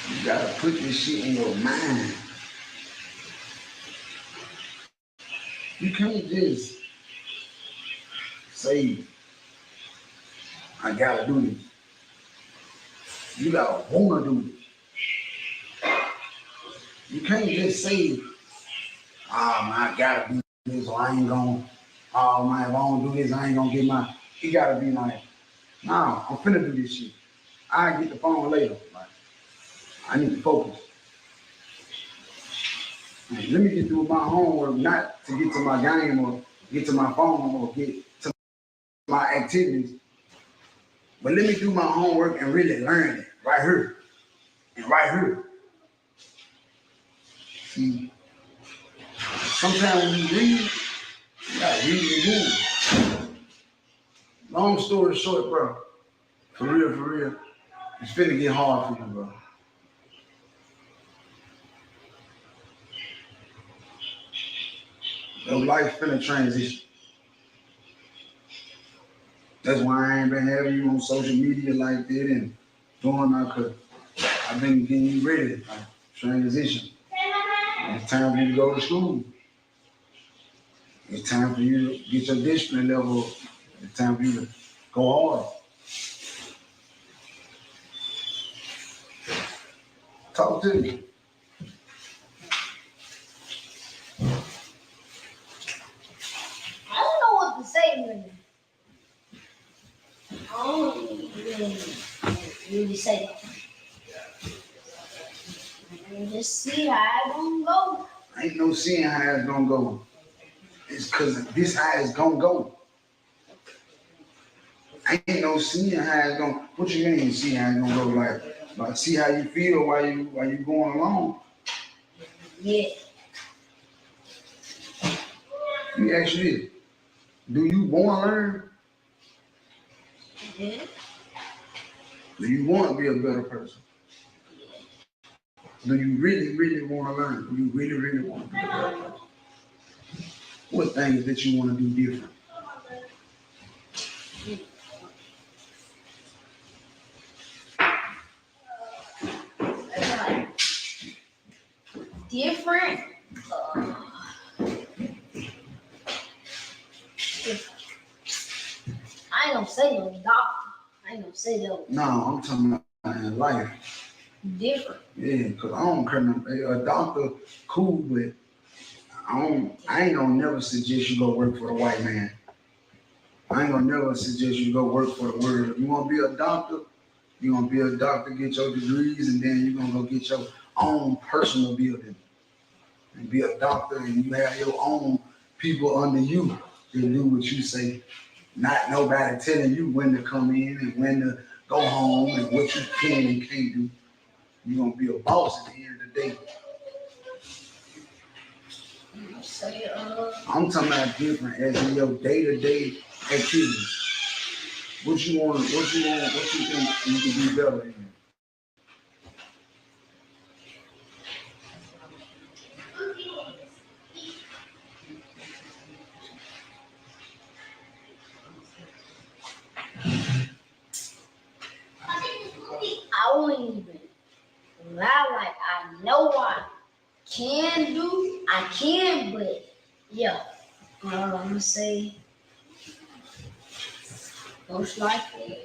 You gotta put this shit in your mind. You can't just say, I gotta do this. You gotta wanna do this. You can't just say, man, I gotta do this, or I ain't gonna, oh man, if I don't do this, I ain't gonna get my, you gotta be like, nah, I'm finna do this shit. I get the phone later. Like, I need to focus. Like, let me get through my homework, not to get to my game or get to my phone or get to my activities, but let me do my homework and really learn it right here and right here. See, sometimes when you read, you gotta read it again. Long story short, bro, for real, it's finna get hard for you, bro. Your life finna transition. That's why I ain't been having you on social media like that and doing that, cause I've been getting you ready, like transition. It's time for you to go to school. It's time for you to get your discipline level. It's time for you to go hard. Talk to me. I don't know what to say, man. I don't really say that. Just see how it's gonna go. Ain't no seeing how it's gonna go. It's cause this how it's gonna go. Ain't no seeing how it's gonna. What you mean see how it's gonna go? Like see how you feel while you going along. Yeah. Let me ask you this: do you want to learn? Yeah. Do you want to be a better person? Do you really want to learn? Do you really want to be a better person? What things that you want to do different? Different. I ain't gonna say no doctor. I ain't gonna say no. No, I'm talking about in life. Different. Yeah, because I don't care. A doctor, cool, but I ain't gonna never suggest you go work for the white man. I ain't gonna never suggest you go work for the world. You wanna be a doctor, you gonna be a doctor, get your degrees, and then you gonna go get your own personal building. And be a doctor, and you have your own people under you to do what you say. Not nobody telling you when to come in and when to go home and what you can and can't do. You're gonna be a boss at the end of the day. I'm talking about different as in your day-to-day activities. What you think you can be better in? I wouldn't even lie like I know I can do. I can, but yeah. I'm gonna say most likely.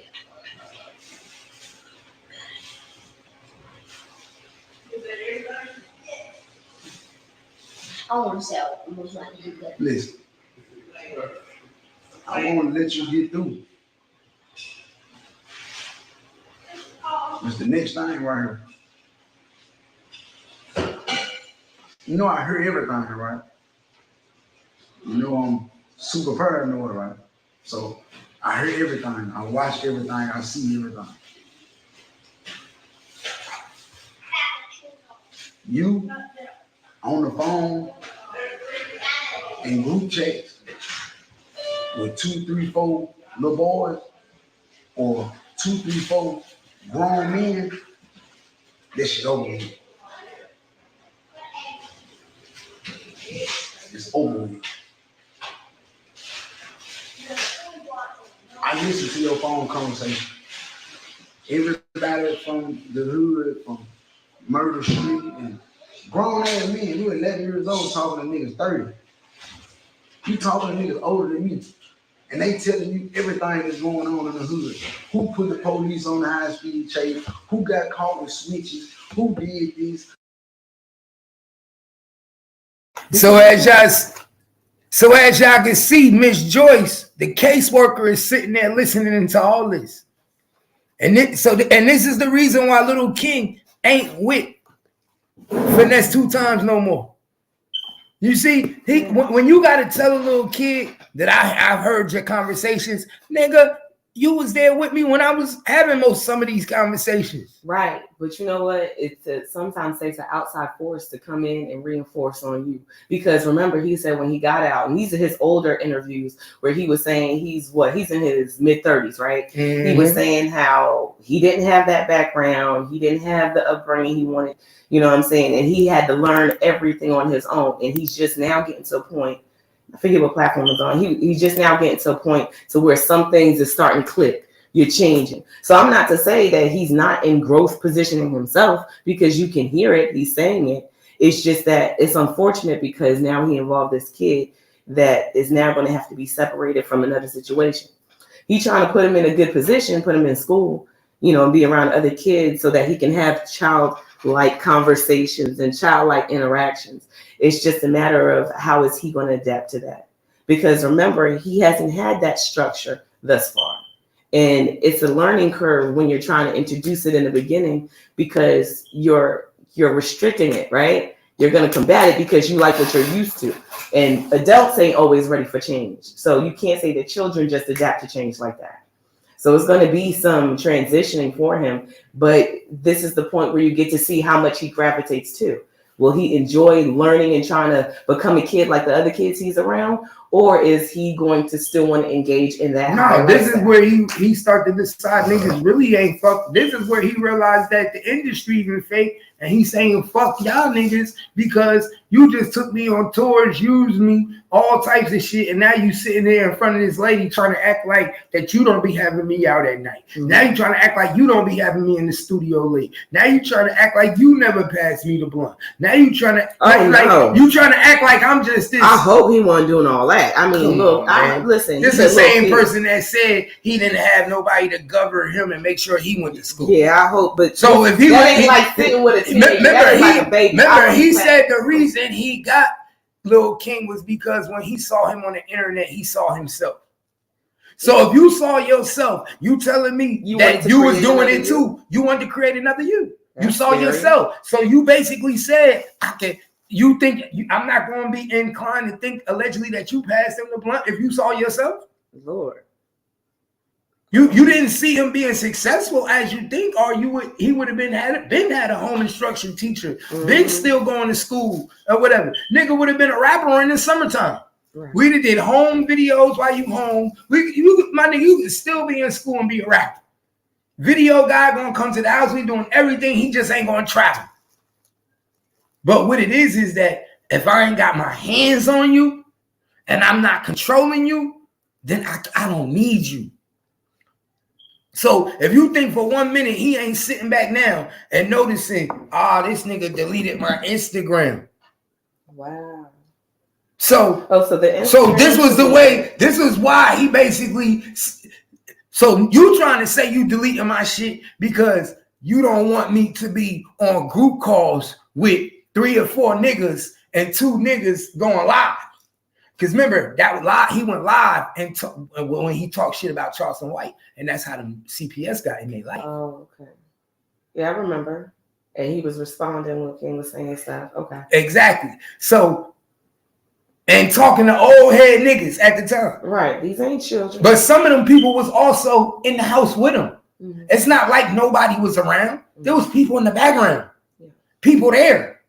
I want to say I would most likely do that. Listen, I want to let you get through. It's the next thing right here. You know I hear everything, right? You know I'm super paranoid, right? So I hear everything. I watch everything. I see everything. You on the phone in group chats with 2, 3, 4 little boys or 2, 3, 4 grown men, this shit over with. It's over with. I listen to your phone conversation. Everybody from the hood, from Murder Street, and grown ass men, you 11 years old talking to niggas 30. You talking to niggas older than me. And they telling you everything that's going on in the hood. Who put the police on the high-speed chase? Who got caught with snitches? Who did this? So as y'all can see, Miss Joyce, the caseworker, is sitting there listening to all this. And this is the reason why Little King ain't with Finesse 2 times no more. You see, when you gotta tell a little kid that I've heard your conversations, nigga, you was there with me when I was having some of these conversations. Right. But you know what? It sometimes takes an outside force to come in and reinforce on you. Because remember, he said when he got out, and these are his older interviews where he was saying he's in his mid-30s, right? Mm-hmm. He was saying how he didn't have that background. He didn't have the upbringing he wanted, you know what I'm saying? And he had to learn everything on his own. And he's just now getting to a point, I forget what platform it's on. He's just now getting to a point to where some things is starting to click. You're changing. So I'm not to say that he's not in growth positioning himself, because you can hear it. He's saying it. It's just that it's unfortunate because now he involved this kid that is now going to have to be separated from another situation. He's trying to put him in a good position, put him in school, you know, and be around other kids so that he can have childlike conversations and childlike interactions. It's just a matter of how is he going to adapt to that? Because remember, he hasn't had that structure thus far. And it's a learning curve when you're trying to introduce it in the beginning, because you're restricting it, right? You're going to combat it because you like what you're used to. And adults ain't always ready for change. So you can't say that children just adapt to change like that. So it's going to be some transitioning for him. But this is the point where you get to see how much he gravitates to. Will he enjoy learning and trying to become a kid like the other kids he's around? Or is he going to still want to engage in that? No, this is where he started to decide niggas really ain't fuck. This is where he realized that the industry even fake, and he's saying fuck y'all niggas because you just took me on tours, used me, all types of shit, and now you sitting there in front of this lady trying to act like that you don't be having me out at night. Mm-hmm. Now you trying to act like you don't be having me in the studio late. Now you trying to act like you never passed me the blunt. Now you trying to you trying to act like I'm just this. I hope he wasn't doing all that. rat. I mean, Come look, on, listen. This he's is the a little same kid. person that said he didn't have nobody to govern him and make sure he went to school. Yeah, I hope. But So if he that went, ain't like sitting with a teenager. That ain't like a baby. Remember, he said the reason he got Lil King was because when he saw him on the internet, he saw himself. So if you saw yourself, you telling me that you was doing it too. You wanted to create another you. You saw yourself. So you basically said, okay, you think I'm not going to be inclined to think allegedly that you passed him the blunt if you saw yourself? Lord. You didn't see him being successful as you think, or he would have been had a home instruction teacher, been still going to school or whatever. Nigga would have been a rapper in the summertime. Right. We did home videos while you home. My nigga, you can still be in school and be a rapper. Video guy gonna come to the house. We doing everything. He just ain't gonna travel. But what it is that if I ain't got my hands on you and I'm not controlling you, then I don't need you. So if you think for 1 minute he ain't sitting back now and noticing, this nigga deleted my Instagram. Wow. So so this was the way. This is why he basically. So you trying to say you deleting my shit because you don't want me to be on group calls with 3 or 4 niggas and 2 niggas going live? Because remember that live, he went live and when he talked shit about Charleston White, and that's how the CPS got in their life. Oh, okay. Yeah, I remember. And he was responding when King was saying stuff. Okay. Exactly. So. And talking to old head niggas at the time. Right. These ain't children. But some of them people was also in the house with him. Mm-hmm. It's not like nobody was around. Mm-hmm. There was people in the background. Yeah. People there.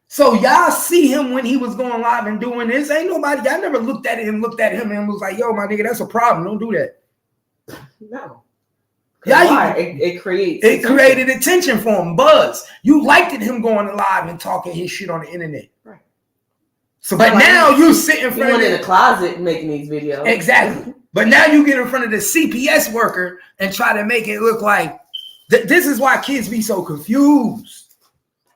So y'all see him when he was going live and doing this. Ain't nobody, y'all never looked at him and was like, yo, my nigga, that's a problem. Don't do that. No. Yeah, it created attention for him. Buzz. You liked it, him going live and talking his shit on the internet. Right. So, but now you sit in front of in the closet making these videos. Exactly. But now you get in front of the CPS worker and try to make it look like this is why kids be so confused.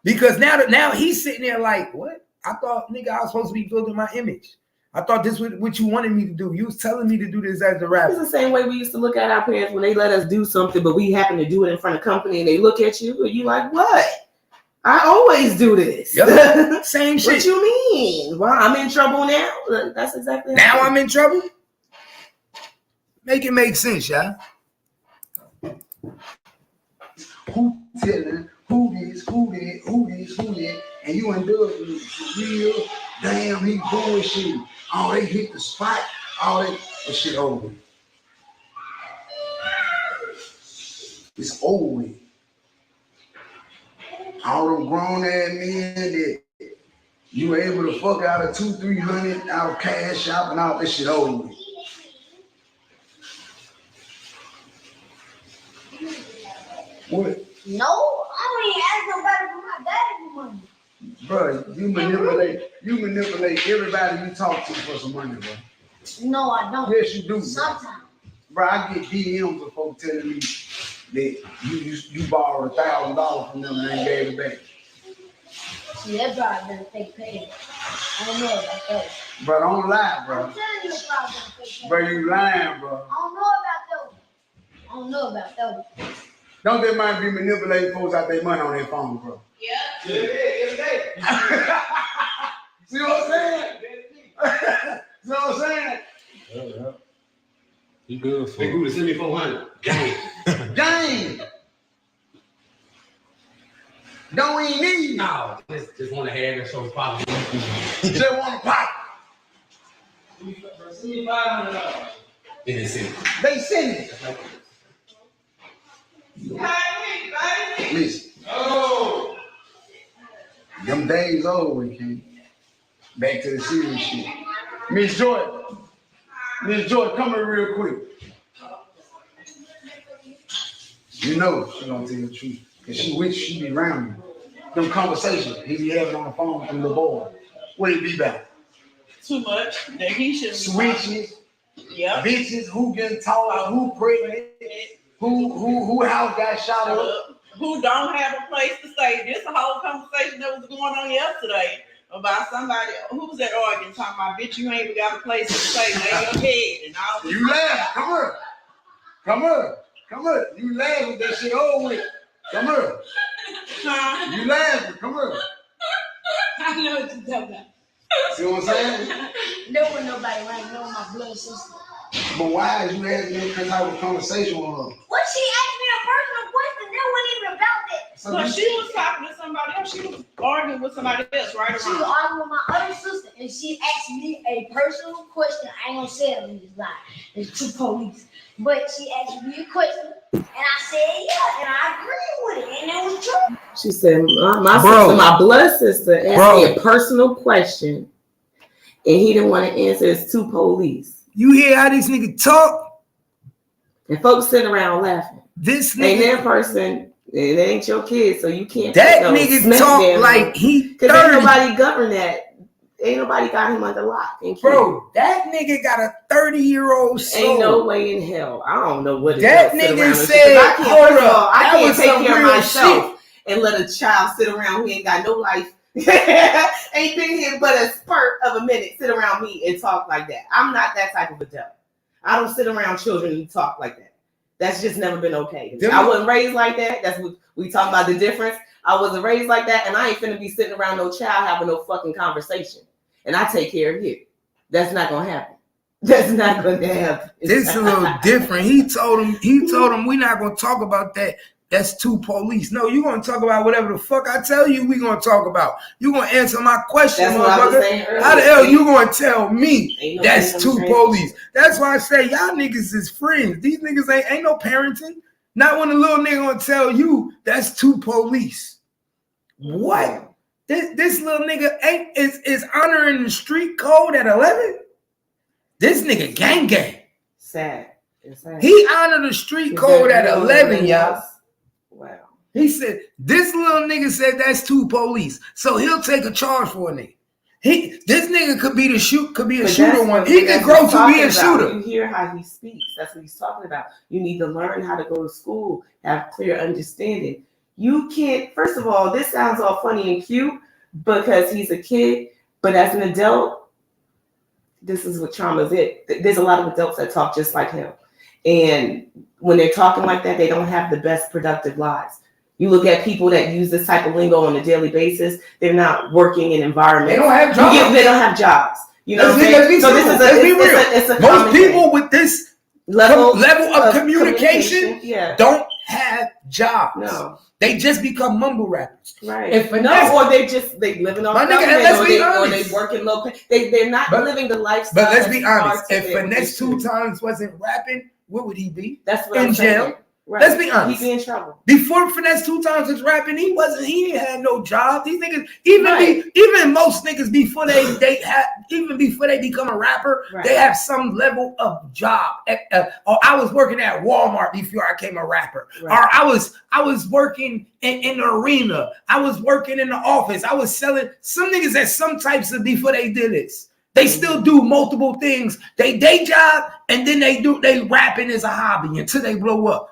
Because now he's sitting there like, what? I thought, nigga, I was supposed to be building my image. I thought this was what you wanted me to do. You was telling me to do this as a rapper. It's the same way we used to look at our parents when they let us do something, but we happen to do it in front of company and they look at you and you like, what? I always do this. Yep. Same shit. What you mean? Well, I'm in trouble now. That's exactly now I'm in trouble. Make it make sense, y'all. Who telling? Who this? Who that? Who this? Who that? And you end up for real. Damn, he bullshit. Oh, they hit the spot. All that shit over. It's over with. All them grown ass men that you were able to fuck out of 200-300 out of cash shop and all this shit over with. What? No, I don't even ask nobody for my daddy for money. Bro, you manipulate everybody you talk to for some money, bro. No, I don't. Yes, you do. Sometimes. Bro, I get DMs of folks telling me that you borrowed $1,000 from them and ain't gave it back. See, that probably been a fake payment. I don't know about that. Bro, don't lie, bro. I'm telling you, it's probably been a fake payment. Bro, you lying, bro. I don't know about those. Don't they mind be manipulating folks out their money on their phone, bro? Yeah. Every day. See what I'm saying? See what I'm saying? Yeah. He good for Hey, Google, send me 400. Gang. Gang. Don't even need. No, just want to have that show popular. Just want to pop. Send me $500. They send it. They send it. Listen. Oh. Them days over, King. Back to the serious shit. Miss Joy, come here real quick. You know she gonna tell the truth. Cause she be around you. Them conversations he be having on the phone with them little boy. What it be about? Too much. That he should Switches, Yep. bitches, who getting tall, who pregnant, who house got shot up. Who don't have a place to stay. This a whole conversation that was going on yesterday about somebody who was at Oregon talking about, bitch, you ain't even got a place to stay, lay your head and all this. You laugh. Come here. Come here. Come here. You laugh with that shit over with. Come here. Huh? You laughing. Come here. I know what you're talking about. See what I'm saying? There was nobody right know my blood sister. But why is you asking me to have a conversation with her? What she asked me a personal question, that wasn't even about that. So she was talking to somebody else. She was arguing with somebody else, right? She was arguing with my other sister, and she asked me a personal question. I ain't gonna say it on this line. There's two police. But she asked me a question, and I said yeah, and I agreed with it, and it was true. She said, my sister, my blood sister, asked me a personal question, and he didn't want to answer. It's two police. You hear how this nigga talk? And folks sitting around laughing. This And nigga, that person, it ain't your kid, so you can't. that nigga talk like he Because 30. ain't nobody govern that. Ain't nobody got him under lock and key. Bro, that nigga got a 30-year-old soul. Ain't no way in hell. I don't know what it That is. Sit nigga around and said, shit, 'cause I can't, hold first of all, up, I that can't was take some care of real myself and let a child sit around who ain't got no life. Ain't been here but a spurt of a minute, sit around me and talk like that. I'm not that type of adult. I don't sit around children and talk like that. That's just never been okay. I wasn't raised like that. That's what we talk about, the difference. I wasn't raised like that, and I ain't finna be sitting around no child having no fucking conversation. And I take care of you. That's not gonna happen. That's not gonna happen. This is a little different. He told him we're not gonna talk about that. That's two police. No, you're gonna talk about whatever the fuck I tell you we gonna talk about. You gonna answer my question, That's what I was motherfucker. saying earlier. How the hell you gonna tell me no that's two parents. police? That's why I say y'all niggas is friends. These niggas ain't no parenting. Not when a little nigga gonna tell you that's two police. What? This little nigga is honoring the street code at 11? This nigga gang. Sad. It's sad. He honored the street code at 11, y'all. Wow. He said, this little nigga said that's two police. So he'll take a charge for a nigga. This nigga could be a shooter one. He could grow to be a shooter. You hear how he speaks. That's what he's talking about. You need to learn how to go to school, have clear understanding. You can't, first of all, this sounds all funny and cute because he's a kid, but as an adult, this is what trauma is. There's a lot of adults that talk just like him. And when they're talking like that, they don't have the best productive lives. You look at people that use this type of lingo on a daily basis, they're not working in environments. They don't have jobs. They don't have jobs. You know what I'm saying? So this is it's a most people with this level of communication yeah. don't have jobs. No. They just become mumble rappers. Right. If or they living on or they working low pay. They're not living the lifestyle. But let's be honest. If Finesse 2 Times wasn't rapping, where would he be? That's what in I'm jail. saying. Right. Let's be honest. He'd be in trouble. Before Finesse 2 Times was rapping, he ain't had no job. These niggas, even most niggas before they become a rapper, they have some level of job. Or I was working at Walmart before I became a rapper. Or I was working in the arena. I was working in the office. I was selling. Some niggas had some types of before they did this. They still do multiple things. They day job and then they rapping as a hobby until they blow up.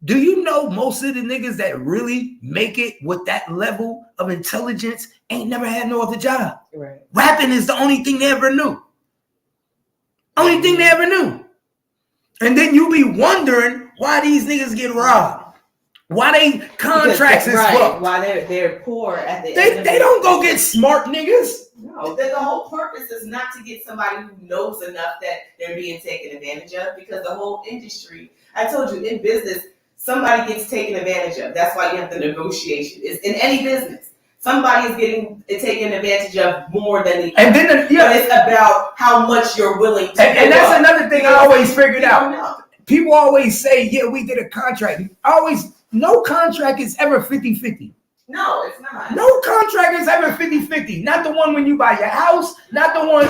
Do you know most of the niggas that really make it with that level of intelligence ain't never had no other job? Right. Rapping is the only thing they ever knew. Only thing they ever knew. And then you be wondering why these niggas get robbed. Why they contracts is fucked. Why they're poor at the end. They don't go get smart niggas. No, the whole purpose is not to get somebody who knows enough that they're being taken advantage of, because the whole industry, I told you, in business, somebody gets taken advantage of. That's why you have the negotiation. It's in any business. Somebody is getting taken advantage of more than the other. And then but it's about how much you're willing to and that's another thing I always figured out. People always say, yeah, we did a contract. No contract is ever 50-50. No, it's not. No contract is ever 50-50. Not the one when you buy your house, not the one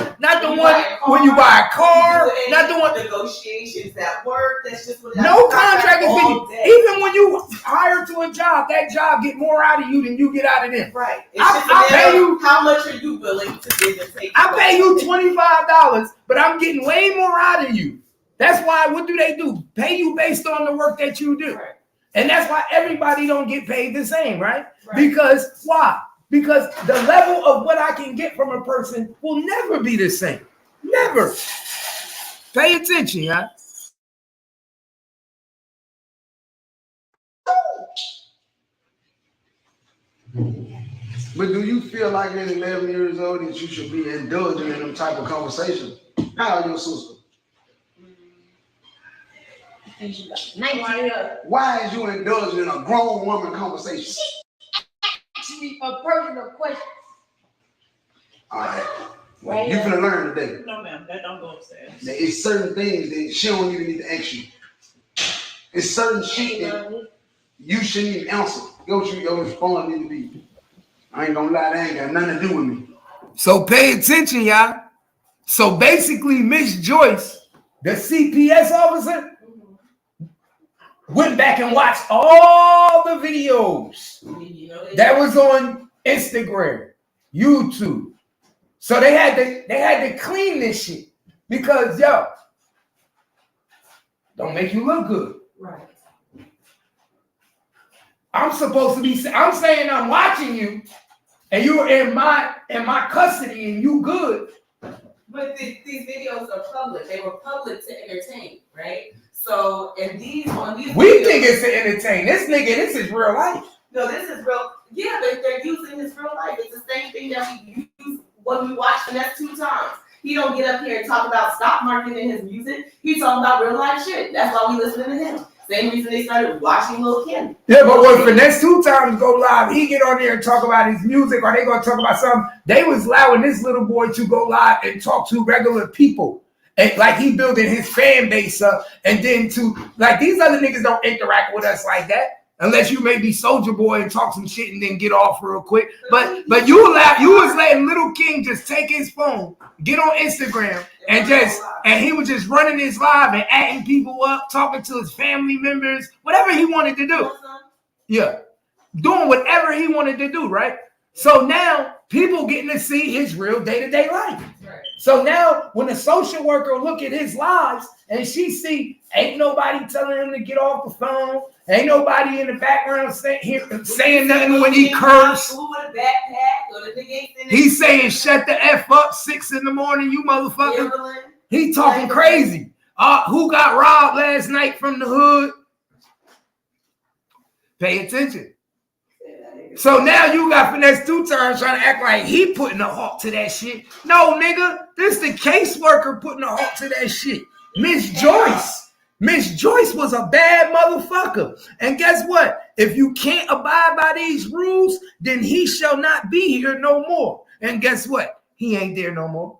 when you buy a car, not the one negotiations at work. That's just what no contract is 50. Even when you hire to a job, that job get more out of you than you get out of them. Right. I pay you. How much are you willing to give and take? I pay you $25, but I'm getting way more out of you. That's why. What do? Pay you based on the work that you do. Right. And that's why everybody don't get paid the same, right? Because why? because the level of what I can get from a person will never be the same. Never. Pay attention, y'all. But do you feel like at 11 years old that you should be indulging in them type of conversations? How are your sister? 19. Why is you indulging in a grown woman conversation? Ask me a personal question. All right. Right You here. finna learn today. No, ma'am, that don't go upstairs. That it's certain things that she don't even need to ask you. It's certain shit that you shouldn't even answer. Your response need to be, I ain't gonna lie, that ain't got nothing to do with me. So pay attention, y'all. So basically, Miss Joyce, the CPS officer, went back and watched all the videos that was on Instagram, YouTube. So they had to clean this shit because yo, don't make you look good. Right. I'm supposed to be. I'm saying I'm watching you, and you're in my custody, and you good. But these videos are public. They were public to entertain, right? So, and on these We videos, think it's to entertain. This nigga, this is real life. no, this is real. Yeah, they're using his real life. It's the same thing that we use when we watch Finesse 2 times. He don't get up here and talk about stock market in his music. He talking about real life shit. That's why we listening to him. Same reason they started watching Lil Kim. Yeah, but when Finesse 2 times go live, he get on there and talk about his music, or they gonna talk about something. They was allowing this little boy to go live and talk to regular people. And like he building his fan base up, and then to like these other niggas don't interact with us like that. Unless you may be Soldier Boy and talk some shit and then get off real quick. But you was letting Little King just take his phone, get on Instagram, and he was just running his live and adding people up, talking to his family members, whatever he wanted to do. Yeah. Doing whatever he wanted to do, right? So now people getting to see his real day-to-day life. Right. So now when a social worker look at his lives and she see ain't nobody telling him to get off the phone, ain't nobody in the background saying nothing when he curse. He's saying shut the F up 6 a.m, you motherfucker. He talking crazy. Who got robbed last night from the hood? Pay attention. So now you got Finesse 2 times trying to act like he putting a halt to that shit. No, nigga, this the caseworker putting a halt to that shit. Miss Joyce. Miss Joyce was a bad motherfucker. And guess what? If you can't abide by these rules, then he shall not be here no more. And guess what? He ain't there no more.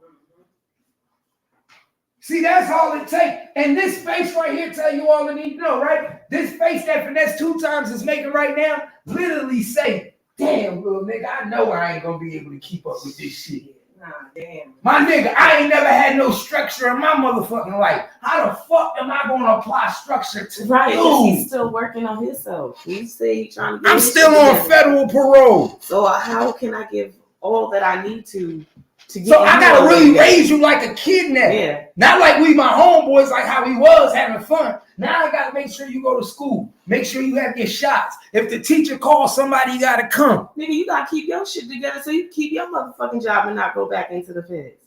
See, that's all it takes. And this face right here tell you all you need to know, right? This face that Finesse 2 times is making right now literally say, damn, little nigga, I know I ain't gonna be able to keep up with this shit. Nah, damn. My nigga, I ain't never had no structure in my motherfucking life. How the fuck am I gonna apply structure to Right, you? because he's still working on himself. He say he's trying to get I'm his still shit on together. federal parole. So how can I give all that I need to get So I you gotta all really that? raise you like a kid now. Yeah. Not like we my homeboys, like how we was having fun. Now I gotta make sure you go to school. Make sure you have your shots. If the teacher calls, somebody gotta come. Nigga, you gotta keep your shit together so you can keep your motherfucking job and not go back into the feds.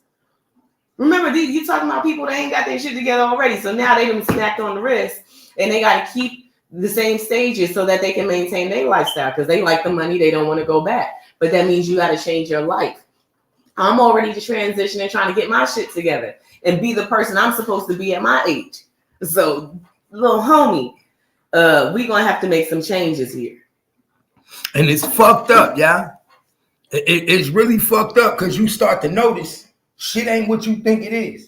Remember, you talking about people that ain't got their shit together already, so now they done smacked on the wrist and they gotta keep the same stages so that they can maintain their lifestyle because they like the money, they don't want to go back. But that means you gotta change your life. I'm already transitioning, trying to get my shit together and be the person I'm supposed to be at my age. So, little homie, we gonna have to make some changes here. And it's fucked up, yeah. It's really fucked up because you start to notice shit ain't what you think it is,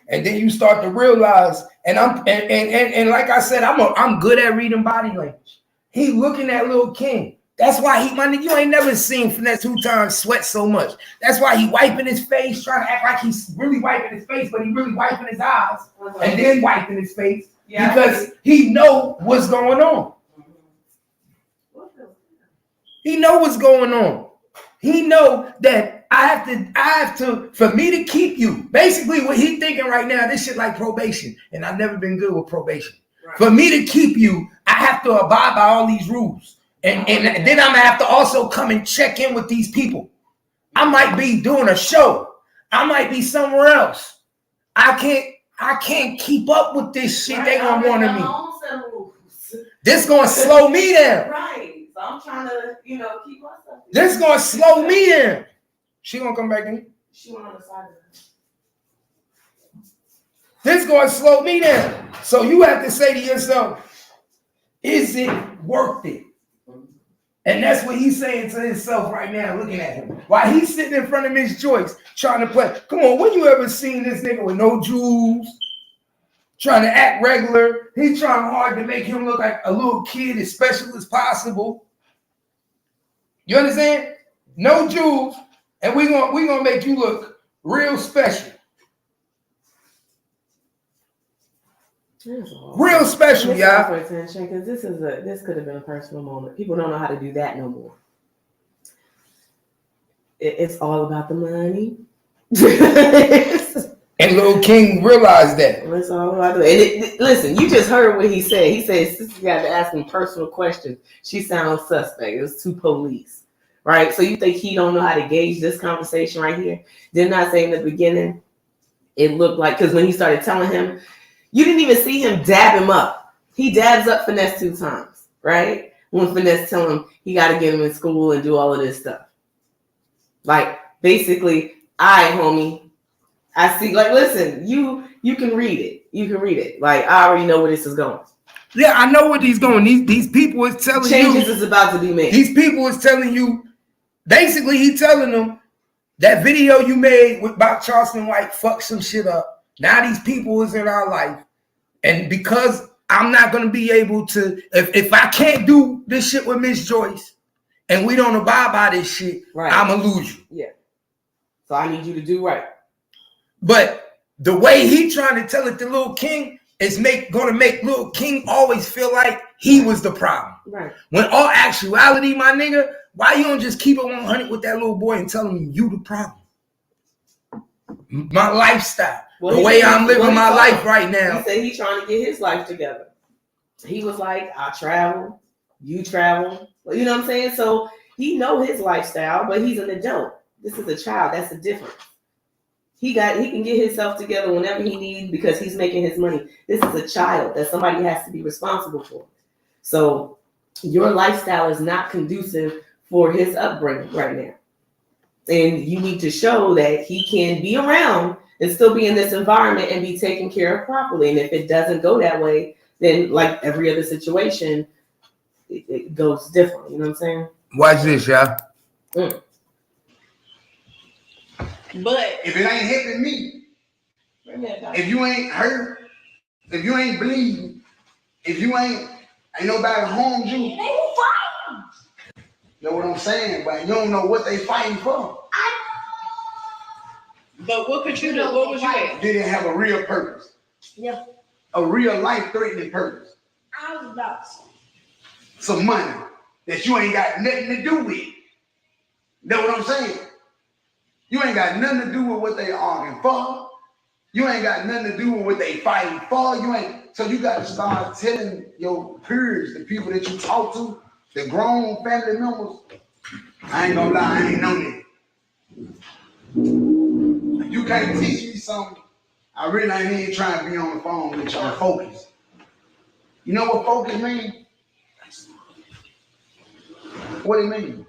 and then you start to realize. And and like I said, I'm good at reading body language. He looking at Lil King. That's why you ain't never seen Finesse 2 times sweat so much. That's why he wiping his face, trying to act like he's really wiping his face, but he really wiping his eyes and then wiping his face because he know what's going on. He know what's going on. He know that I have to, for me to keep you. Basically, what he thinking right now, this shit like probation, and I've never been good with probation. Right. For me to keep you, I have to abide by all these rules. And then I'm gonna have to also come and check in with these people. I might be doing a show. I might be somewhere else. I can't keep up with this shit they gonna want of me. This gonna slow me down. Right. So I'm trying to, keep myself. This gonna slow me down. She gonna come back in? She went on the side of her. This gonna slow me down. So you have to say to yourself, is it worth it? And that's what he's saying to himself right now, looking at him. While he's sitting in front of Miss Joyce, trying to play. Come on, when you ever seen this nigga with no jewels, trying to act regular? He's trying hard to make him look like a little kid, as special as possible. You understand? No jewels, and we gonna make you look real special. Real special, y'all. For attention, because this could have been a personal moment. People don't know how to do that no more. It's all about the money. And Lil King realized that. It's all about the listen, you just heard what he said. He said sister got to ask him personal questions. She sounds suspect. It was two police, right? So you think he don't know how to gauge this conversation right here? Didn't I say in the beginning? It looked like, because when he started telling him. You didn't even see him dab him up. He dabs up Finesse 2 times, right? When Finesse tell him he got to get him in school and do all of this stuff. Like, basically, homie, I see, like, listen, you can read it. You can read it. Like, I already know where this is going. Yeah, I know where these going. These people is telling Changes is about to be made. These people is telling you, basically, he telling them that video you made about Charleston White fucked some shit up. Now these people is in our life. And because I'm not going to be able to, if I can't do this shit with Miss Joyce and we don't abide by this shit, right, I'm going to lose you. Yeah. So I need you to do right. But the way he trying to tell it to Lil King is going to make Lil King always feel like he was the problem. Right. When all actuality, my nigga, why you don't just keep it 100 with that little boy and tell him you the problem? My lifestyle. The way I'm living my life right now. He said he's trying to get his life together. He was like, I travel, you travel. You know what I'm saying? So he know his lifestyle, but he's an adult. This is a child. That's the difference. He can get himself together whenever he needs because he's making his money. This is a child that somebody has to be responsible for. So your lifestyle is not conducive for his upbringing right now. And you need to show that he can be around and still be in this environment and be taken care of properly. And if it doesn't go that way, then like every other situation, it goes different. You know what I'm saying? Watch this, y'all. But if it ain't hitting me, if you ain't hurt, if you ain't bleeding, if you ain't nobody harmed you, they will fight him. You know what I'm saying? But you don't know what they fighting for. But what could you do? What was you at? They didn't have a real purpose. Yeah. A real life-threatening purpose. I was about some money that you ain't got nothing to do with. Know what I'm saying? You ain't got nothing to do with what they arguing for. You ain't got nothing to do with what they fighting for. So you got to start telling your peers, the people that you talk to, the grown family members, I ain't gonna lie, I ain't known it. You can't teach me something. I really ain't even trying to be on the phone with y'all. Focus. You know what focus means? What it mean?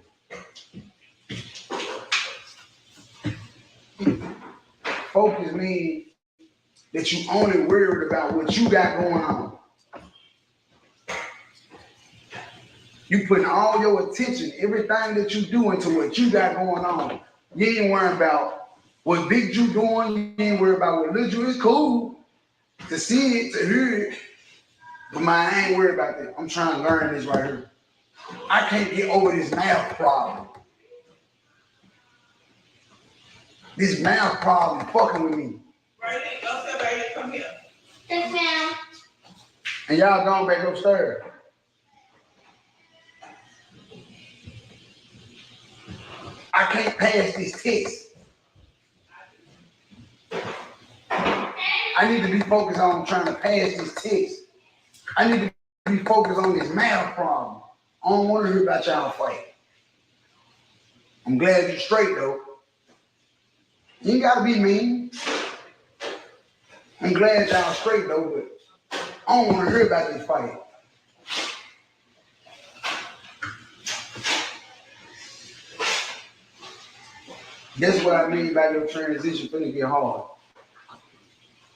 Focus means that you only worried about what you got going on. You putting all your attention, everything that you do into what you got going on. You ain't worrying about what Big Ju doing. You ain't worried about what Little Ju is cool to see it, to hear it. But I ain't worried about that. I'm trying to learn this right here. I can't get over this math problem. This math problem fucking with me. Right here, go sit right here, come here. Yes, ma'am. And y'all going back upstairs. I can't pass this test. I need to be focused on trying to pass this test. I need to be focused on this math problem. I don't want to hear about y'all fight. I'm glad you're straight though. You ain't gotta be mean. I'm glad y'all straight though, but I don't want to hear about this fight. That's what I mean by your transition finna get hard.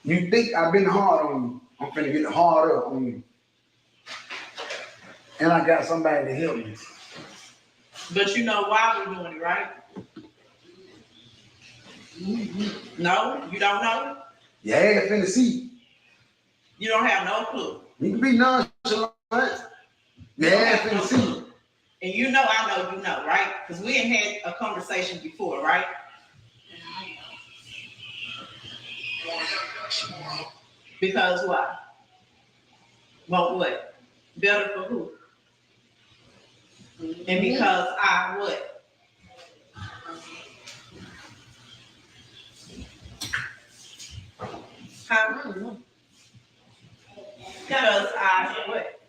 You think I've been hard on you. I'm finna get harder on you. And I got somebody to help me. But you know why we're doing it, right? No, you don't know? Your ass finna see. You don't have no clue. You can be nonchalant. Your ass finna see. And you know I know you know, right? Because we ain't had a conversation before, right? Because why? Well, what? Better for who? And because I what? Huh? Because I what?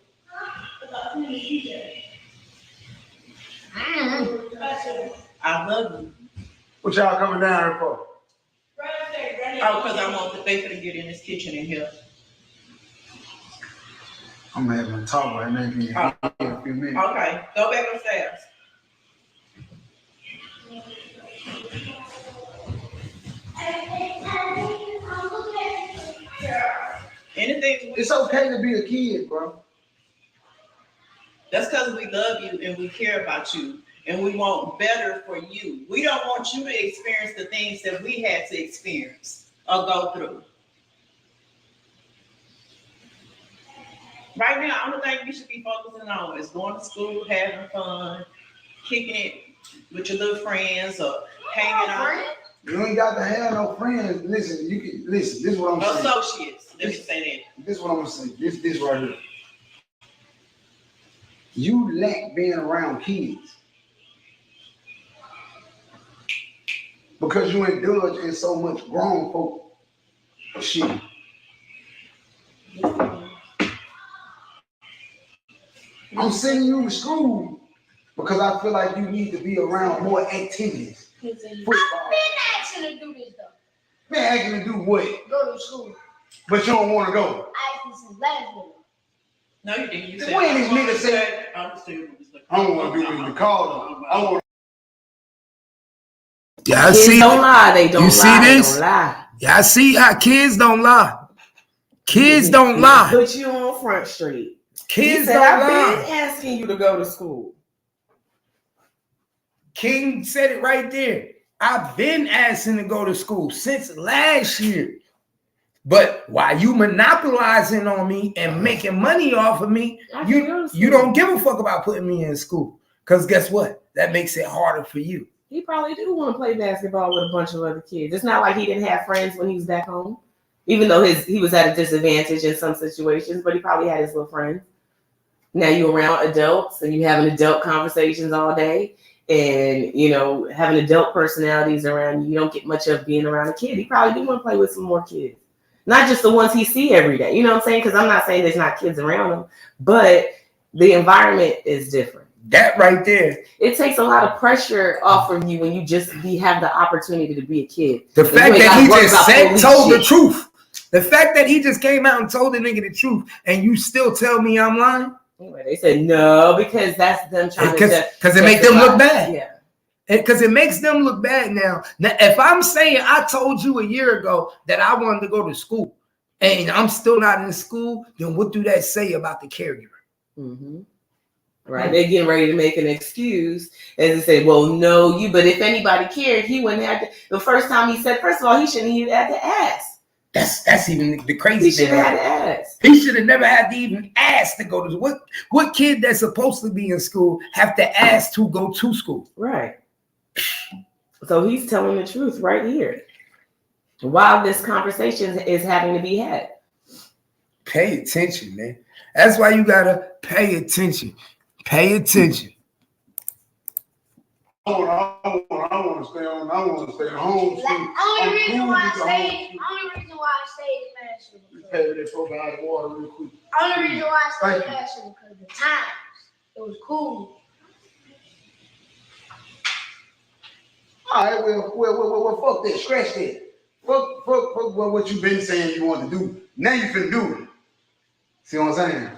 I love you. What y'all coming down here for? Oh, because I want the baker to get in this kitchen in here. I'm having a talk right now. Give me a few minutes. Okay, go back upstairs. Anything. It's okay to be a kid, bro. That's because we love you and we care about you and we want better for you. We don't want you to experience the things that we had to experience or go through. Right now, the only thing you should be focusing on is going to school, having fun, kicking it with your little friends or hanging out. You ain't got to have no friends. Listen, you can listen. This is what I'm saying. Associates. Let me say that. This is what I'm gonna say. This right here. You lack being around kids because you indulge in so much grown folk shit. I'm sending you to school because I feel like you need to be around more activities. Football. I've been asking to do this though. Man, asking to do what? Go to school. But you don't want to go. I asked you since last year. No, you didn't. You said, When these niggas say, I don't want to do this to call them. I want. Yeah, I Kids see. don't lie. They don't You lie. see They this? don't lie. Yeah, I see how kids don't lie. Kids don't lie. Put you on Front Street. Kids He said, don't I've lie. been asking you to go to school. King said it right there. I've been asking to go to school since last year. But while you monopolizing on me and making money off of me, you don't give a fuck about putting me in school. Because guess what? That makes it harder for you. He probably do want to play basketball with a bunch of other kids. It's not like he didn't have friends when he was back home. Even though he was at a disadvantage in some situations, but he probably had his little friends. Now you're around adults and you having adult conversations all day and, you know, having adult personalities around you. You don't get much of being around a kid. He probably do want to play with some more kids. Not just the ones he see every day. You know what I'm saying? Because I'm not saying there's not kids around him, but the environment is different. That right there. It takes a lot of pressure off of you when you just have the opportunity to be a kid. The fact that he just told the truth. The fact that he just came out and told the nigga the truth and you still tell me I'm lying? Anyway, they said no because that's them trying to because it makes them look bad. Yeah. Because it makes them look bad now. Now, if I'm saying I told you a year ago that I wanted to go to school and I'm still not in school, then what do that say about the caregiver? Mm-hmm. Right, they're getting ready to make an excuse as they say, well, no, but if anybody cared, he wouldn't have to. The first time he said, first of all, he shouldn't even have to ask. That's even the crazy He thing. should have had to ask. He should have never had to even ask to go to school. What kid that's supposed to be in school have to ask to go to school? Right. So he's telling the truth right here. While this conversation is having to be had. Pay attention, man. That's why you gotta pay attention. Pay attention. I want to stay on. I want to stay at home. Only reason why I stayed last year. Pay that $4 water real quick. Only reason why I stayed last year because the times. It was cool. All right, well, fuck that. Scratch that. Fuck what you been saying you want to do. Now you finna do it. See what I'm saying?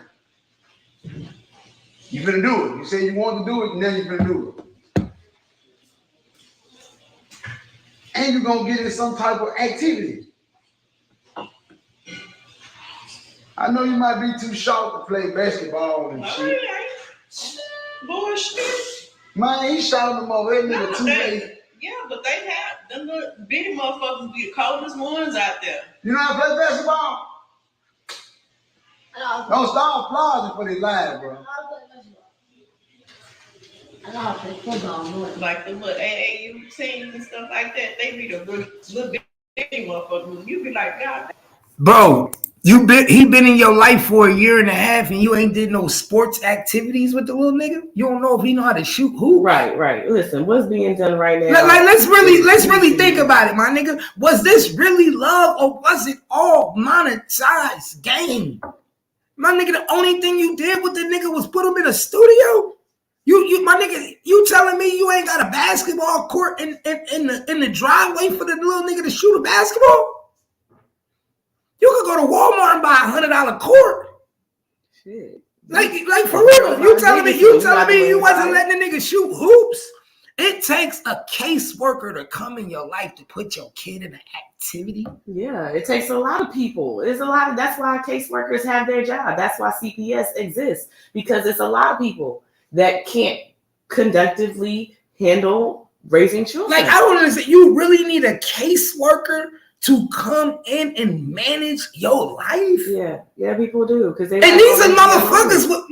You finna do it. You say you want to do it, now you finna do it. And you're gonna get in some type of activity. I know you might be too short to play basketball and shit. Bullshit. Man, he shot them over that nigga 2-8. Yeah, but they have them little bitty motherfuckers be the coldest ones out there. You know how to play basketball? Don't start applauding for this live, bro. I know how to play football. Like the little AAU teams and stuff like that, they be the little bitty motherfuckers. You be like, God. Bro, he been in your life for a year and a half and you ain't did no sports activities with the little nigga? You don't know if he know how to shoot hoop? Right. Listen, what's being done right now? Let's really think about it, my nigga. Was this really love or was it all monetized game? My nigga, the only thing you did with the nigga was put him in a studio? My nigga, you telling me you ain't got a basketball court in the driveway for the little nigga to shoot a basketball? You could go to Walmart and buy $100 court. Shit. Like for real. You telling me you wasn't letting the nigga shoot hoops? It takes a caseworker to come in your life to put your kid in an activity. Yeah, it takes a lot of people. That's why caseworkers have their job. That's why CPS exists, because it's a lot of people that can't conductively handle raising children. Like, I don't understand. You really need a caseworker to come in and manage your life? Yeah, people do. And these are motherfuckers with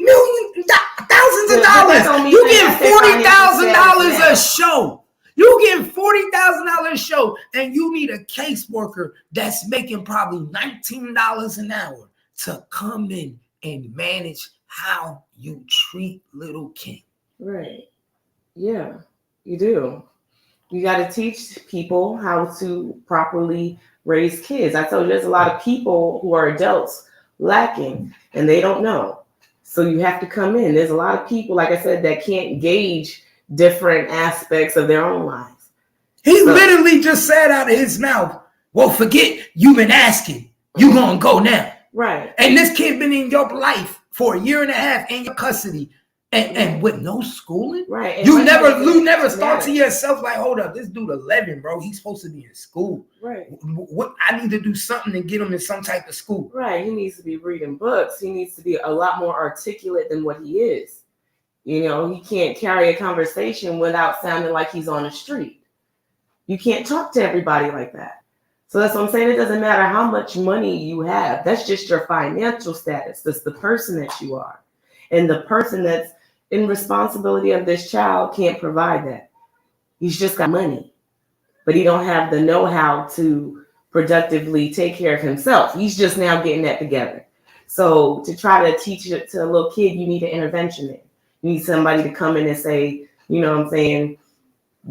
thousands of dollars. You get $40,000 a show. You get $40,000 a show, and you need a caseworker that's making probably $19 an hour to come in and manage how you treat little King. Right. Yeah, you do. You got to teach people how to properly raise kids. I told you there's a lot of people who are adults lacking and they don't know. So you have to come in. There's a lot of people, like I said, that can't gauge different aspects of their own lives. He literally just said out of his mouth, well, forget you've been asking. You gonna go now. Right. And this kid been in your life for a year and a half in your custody. And with no schooling, right? And you never thought to yourself like, hold up, this dude 11, bro. He's supposed to be in school. Right. What I need to do something to get him in some type of school. Right. He needs to be reading books. He needs to be a lot more articulate than what he is. You know, he can't carry a conversation without sounding like he's on the street. You can't talk to everybody like that. So that's what I'm saying. It doesn't matter how much money you have. That's just your financial status. That's the person that you are. And the person that's in responsibility of this child can't provide that. He's just got money, but he don't have the know-how to productively take care of himself. He's just now getting that together. So to try to teach it to a little kid, you need an intervention there. You need somebody to come in and say, you know what I'm saying?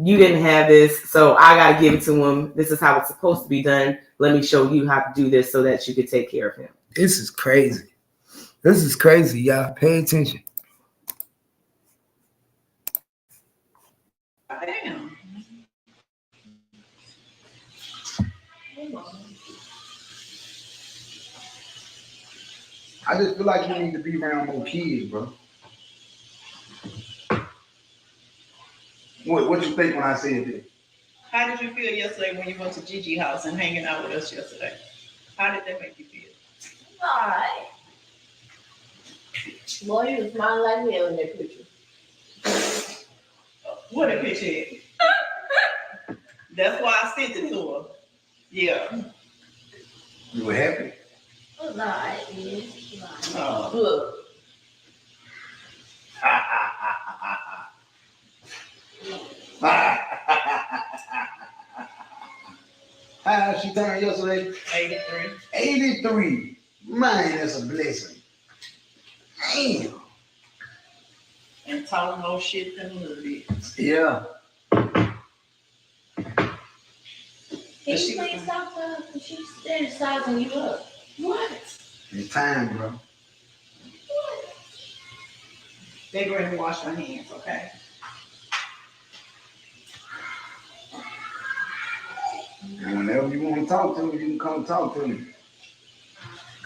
You didn't have this, so I got to give it to him. This is how it's supposed to be done. Let me show you how to do this so that you can take care of him. This is crazy. This is crazy, y'all. Pay attention. Damn. I just feel like you need to be around more kids, bro. What you think when I said that? How did you feel yesterday when you went to Gigi's house and hanging out with us yesterday? How did that make you feel? All right. Boy, you was smiling like hell in that picture. What a picture. That's why I sent it to her. Yeah. You were happy? It was all right, man. Oh. Look. How she turned yesterday? 83. 83. Man, that's a blessing. Damn. And talking more shit than a little bit. Yeah. Can you please stop her? Because she's still sizing you up. What? It's time, bro. They go ahead and wash their hands, okay? And whenever you want to talk to me, you can come talk to me.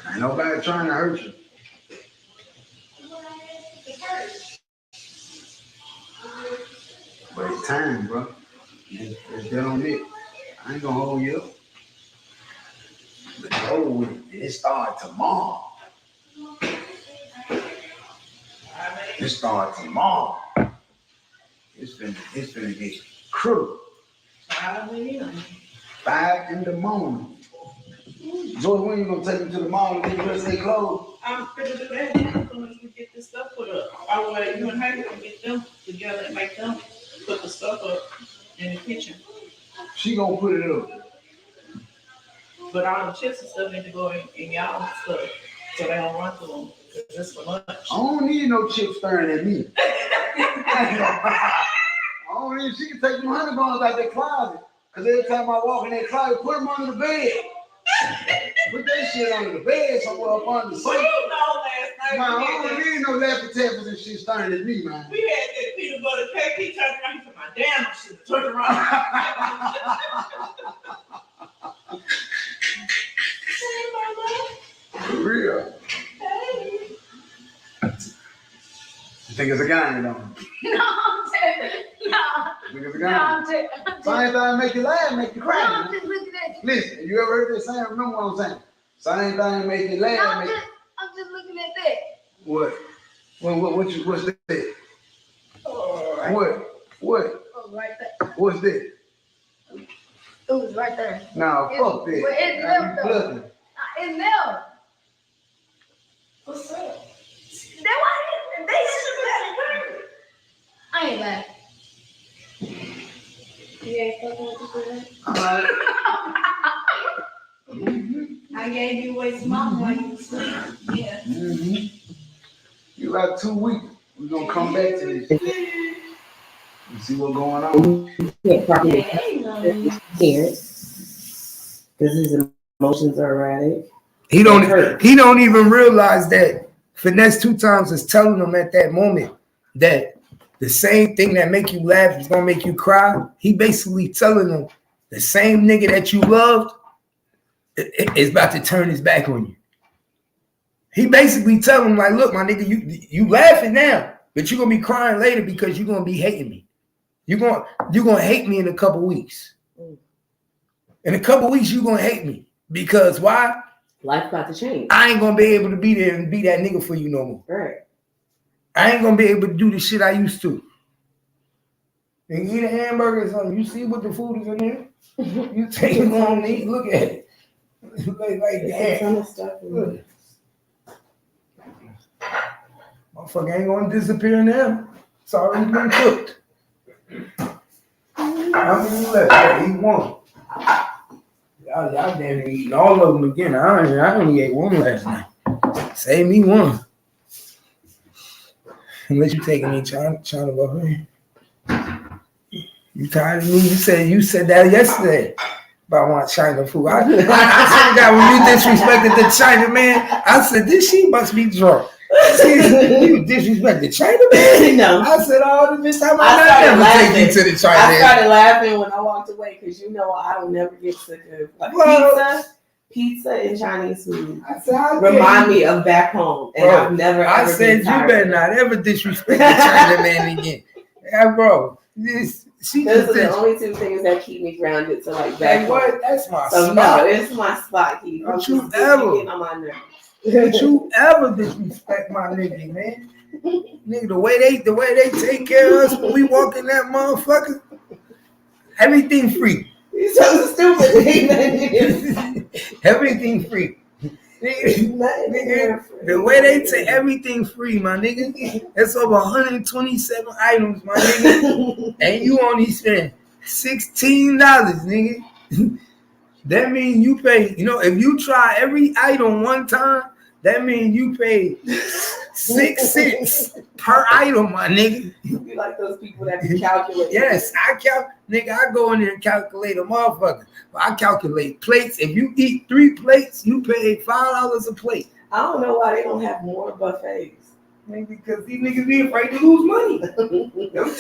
Ain't nobody trying to hurt you. But it's time, bro. It's done on it. I ain't gonna hold you up. But it's over with. It start tomorrow. It start tomorrow. It's finna get critical. 5 in the morning. Joy, when you gonna take them to the mall and get the rest of their clothes? I'm finna do that now as soon as we get this stuff put up. I will let you and Haley can get them together and make them put the stuff up in the kitchen. She gonna put it up. But all the chips and stuff need to go in y'all's stuff so they don't run through them. This for lunch. I don't need no chips staring at me. I don't need, she can take them honey buns out their closet. Cause every time I walk in that closet, put them under the bed. Put that shit under the bed somewhere up under the Well, sink. you know last night Man, I we don't had need no Laffy Taffys and shit staring at me, man. that peanut butter cake. He turned around, he said, my damn, I should have turned around. Hey, my love. For real. Hey. You think it's a game, don't you? No, I'm saying, no, You think it's a no, game? I'm saying, Same thing make you laugh, make you no, cry. I'm Man. just looking at you. Listen, you ever heard this saying? Remember what I'm saying? Same thing make you No, laugh, I'm make just looking at that. what? What's that? Oh, right. What? Oh, right there. What's that? It was right there. Nah, fuck that. But it's Nah, left you though. bluffing. It's left. What's up? That why they should have. I ain't laughing. You ain't fucking with the Alright. I gave you away some mom while you was sleeping. Yeah. Mm-hmm. You got 2 weeks. We're gonna come back to this and see what's going on. Can't properly Hey, no. parents because his emotions are erratic. He don't even realize that Finesse 2 Times is telling him at that moment that the same thing that make you laugh is gonna make you cry. He basically telling him the same nigga that you loved is about to turn his back on you. He basically telling him like, look, my nigga, you laughing now, but you're gonna be crying later because you're gonna be hating me. You're gonna hate me in a couple weeks. In a couple weeks, you're gonna hate me because why? Life got to change. I ain't gonna be able to be there and be that nigga for you no more. Right. I ain't gonna be able to do the shit I used to. And eat a hamburger or something. You see what the food is in there? You take it home and eat. Look at it. like It's a ton damn. of stuff. Look. Motherfucker ain't gonna disappear now. It's already been cooked. How many left? Eat one. Y'all damn near eating all of them again. I only ate one last night. Save me one. Unless you taking me China buffet. You tired of me? You said that yesterday about my China food. I said that when you disrespected the China man, I said this she must be drunk. You disrespected China man? No. I said all this time I I started never laughing. take you to the China I man. started laughing when I walked away because you know I don't never get sick of like pizza and Chinese food. I said, Remind me of back home, and Bro, I've never. I ever said been you tired better of it. not ever disrespect the China man again. Yeah, bro. She Those just are the did. only two things that keep me grounded to like back Hey, home. what? That's my So spot. no, it's my spot, Keith. Don't I'm you just ever. getting on my nerves. Don't you ever disrespect my nigga, man. Nigga, the way they take care of us when we walk in that motherfucker, everything free. You're so stupid. Everything free. Nigga, the way they take everything free, my nigga. It's over 127 items, my nigga. And you only spend $16, nigga. That means you pay, if you try every item one time, that means you pay 6 cents per item, my nigga. You be like those people that be calculating. Yes, nigga, I go in there and calculate a motherfucker. I calculate plates. If you eat 3 plates, you pay $5 a plate. I don't know why they don't have more buffets. Because these niggas be afraid to lose money.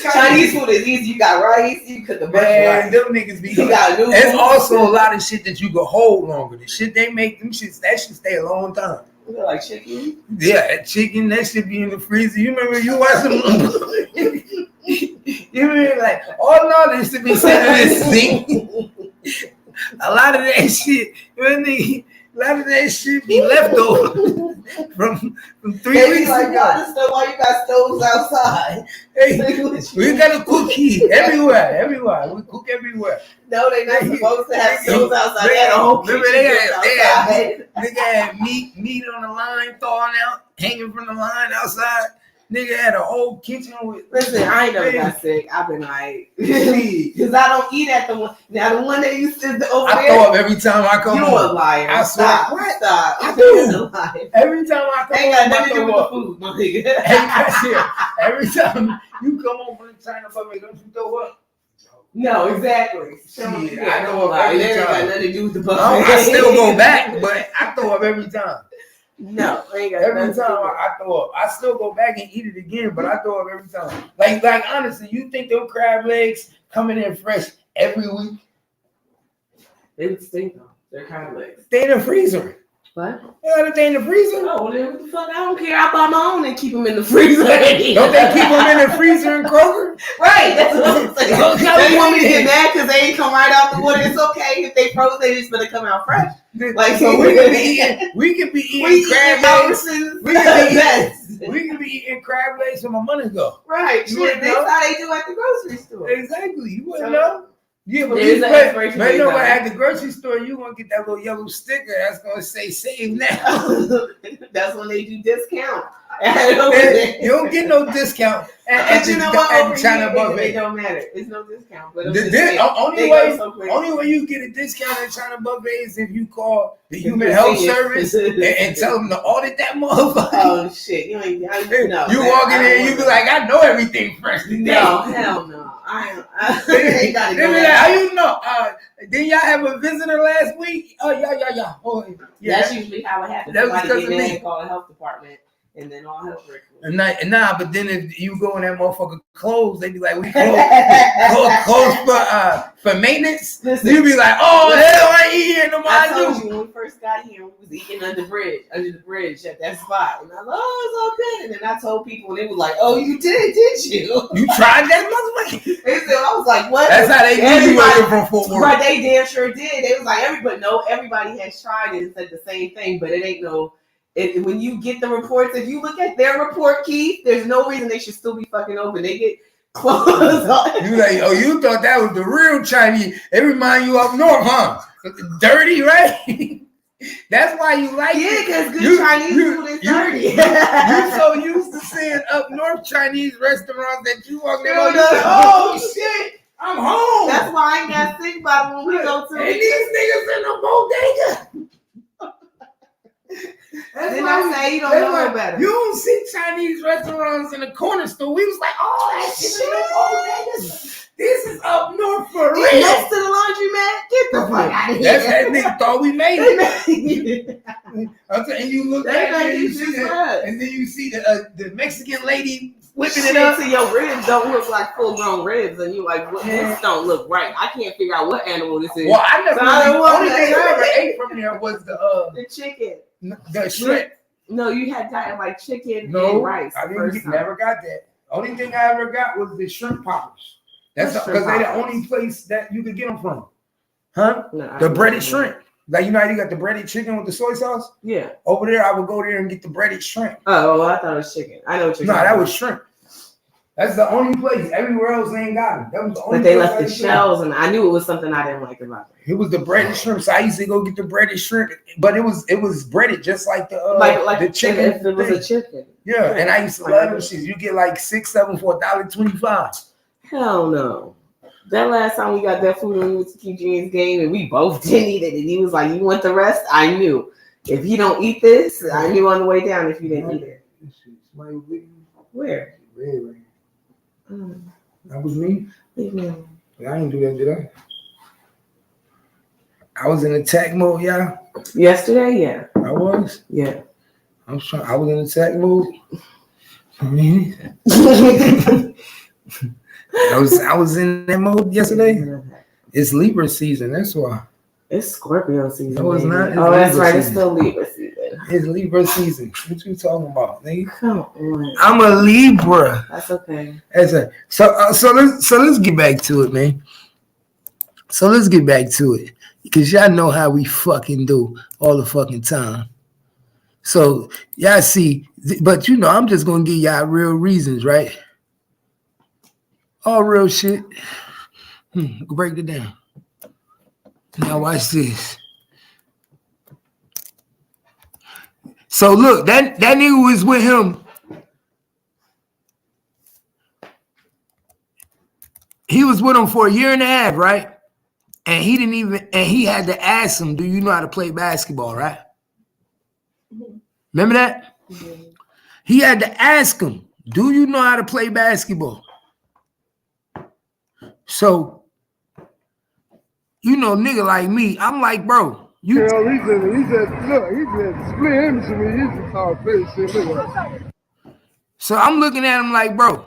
Chinese food is easy. You got rice, you cook a bunch of Man, rice. them niggas be. You got noodles. There's also a lot of shit that you can hold longer. The shit they make, them shits, that should stay a long time. You got like chicken. Yeah, that chicken, that should be in the freezer. You remember you watched them? You remember like, oh no, this should be sitting in this sink. A lot of that shit, a lot of that shit be left over from 3 weeks like, ago. I understand why you got stoves outside. Hey, we gotta cook here everywhere. We cook everywhere. No, they not supposed to have stoves outside. They had a whole Remember kitchen they had meat on the line thawing out, hanging from the line outside. Nigga had a whole kitchen with. Listen, I ain't never got sick. I've been like, because I don't eat at the one. Now the one that you sit over I there. throw up every time I come You home. a liar. I swear. Stop. Stop. I do. Lying. Every time I come Ain't home, got I nothing to do throw with the up. food, my nigga. Every time you come home from the China buffet, don't you throw up? No, exactly. Shit, I throw don't up lie. every That ain't got time. nothing to do with the buffet. I still go back, but I throw up every time. No, I ain't got Every nothing to time do with it. I throw up, I still go back and eat it again, but I throw up every time. Like honestly, you think them crab legs coming in fresh every week? They would stink though. They're kind of legs. They in the freezer. What? They in the freezer. Oh, then what the fuck? I don't care. I buy my own and keep them in the freezer. Don't they keep them in the freezer in Kroger? Right, that's what I'm saying. Okay. They want me to get mad because they ain't come right out the water. It's okay if they froze. They just gonna come out fresh. Like So we could be eating crab legs. We could be eating crab legs where my money go. Right, You shit. wouldn't That's know. how they do at the grocery store. Exactly. You wouldn't So- know. Yeah, but There's an expiration date no, on but it. at the grocery store, you gonna get that little yellow sticker that's gonna say "Save now." That's when they do discount. You don't get no discount at But you know what? the Over China here, it buffet. don't matter. It's no discount. But I'm The just di- saying, only they way go so quick. only way you get a discount at China buffet is if you call the If Human you're Health senior. Service and tell them to audit that motherfucker. Oh shit! You ain't. No, You walk in there, you be like, I know everything fresh today. no, hell no. I ain't got to They go be like, that. how you know? Didn't y'all have a visitor last week? Oh yeah. Oh, yeah. That's usually how it happens. That was Somebody because get of mad me. and call the health department, and then all hell breaks loose. Nah, but then if you go in that motherfucker closed, they be like, we closed for maintenance. Listen. You be like, oh hell, I ain't eating no I told more. you when we first got here, we was eating under the bridge at that spot. And I was like, oh, it's all good. And then I told people, and they was like, oh, you did you? You tried that motherfucker? They said, I was like, what? That's how they knew you wasn't from Fort Worth. But they damn sure did. They was like, everybody has tried it and said the same thing, but it ain't no. When you get the reports, if you look at their report, Keith, there's no reason they should still be fucking open. They get closed. You like, oh, you thought that was the real Chinese. It remind you up north, huh? Dirty, right? That's why you like Yeah, it. because good You- Chinese you- food is you- dirty. You're so used to seeing up north Chinese restaurants that you walk there, You're you like, like, oh shit, I'm home. That's why I ain't got sick about it when we go to. And these niggas in the bodega. Then I say you don't that's know why no better. You don't see Chinese restaurants in the corner store. We was like, oh, that shit in the bodegas. This is up north for real. Next to the laundromat, get the fuck out of here. That's that nigga thought we made it. They I'm saying, you look They at it think and you it's see just that, us. and then you see the Mexican lady whipping Shit it up. to your ribs don't look like full grown ribs, and you like, what, this don't look right. I can't figure out what animal this is. Well, I never. So I don't The want only that. thing I ever ate from there was the chicken. shrimp. No, you had gotten like chicken No, and rice. I the first didn't time. never got that. Only thing I ever got was the shrimp poppers. That's What's because shrimp they're the poppers? only place that you could get them from. Huh? No, I The don't breaded know. shrimp. Like, you know how you got the breaded chicken with the soy sauce? Yeah. Over there, I would go there and get the breaded shrimp. Oh, well, I thought it was chicken. I know what you're No, talking that about. was shrimp. That's the only place. Everywhere else they ain't got it. That was the only But they place left I the ate shells, and I knew it was something I didn't like about it. It was the breaded shrimp. So I used to go get the breaded shrimp, but it was breaded just like the Like the chicken. if it was a thing. chicken. Yeah, and I used to love them shits. You get like 6, 7 for $1.25. Hell no. That last time we got that food when we went to Keith game, and we both didn't eat it, and he was like, "You want the rest?" I knew. If you don't eat this, I knew on the way down if you didn't eat it. Where? That was me. Leave me alone. I didn't do that, did I? I was in attack mode, y'all. Yesterday, yeah. I was. Yeah. I was in attack mode. I was in that mode yesterday. It's Libra season, that's why. It's Scorpio season. No, it's baby. not. It's Oh, that's Libra right. It's season. still Libra season. It's Libra season. What you talking about, nigga? Come on. I'm a Libra. That's okay. So let's get back to it, man. So let's get back to it. Because y'all know how we fucking do all the fucking time. So y'all see, but you know, I'm just gonna give y'all real reasons, right? All real shit. Break it down. Now watch this. So look, that nigga was with him. He was with him for a year and a half, right? And he had to ask him, do you know how to play basketball, right? Remember that? Mm-hmm. He had to ask him, do you know how to play basketball? So, you know, nigga like me, I'm like, bro, you. He said, split image to me. He just started playing shit. Look at that. So I'm looking at him like, bro,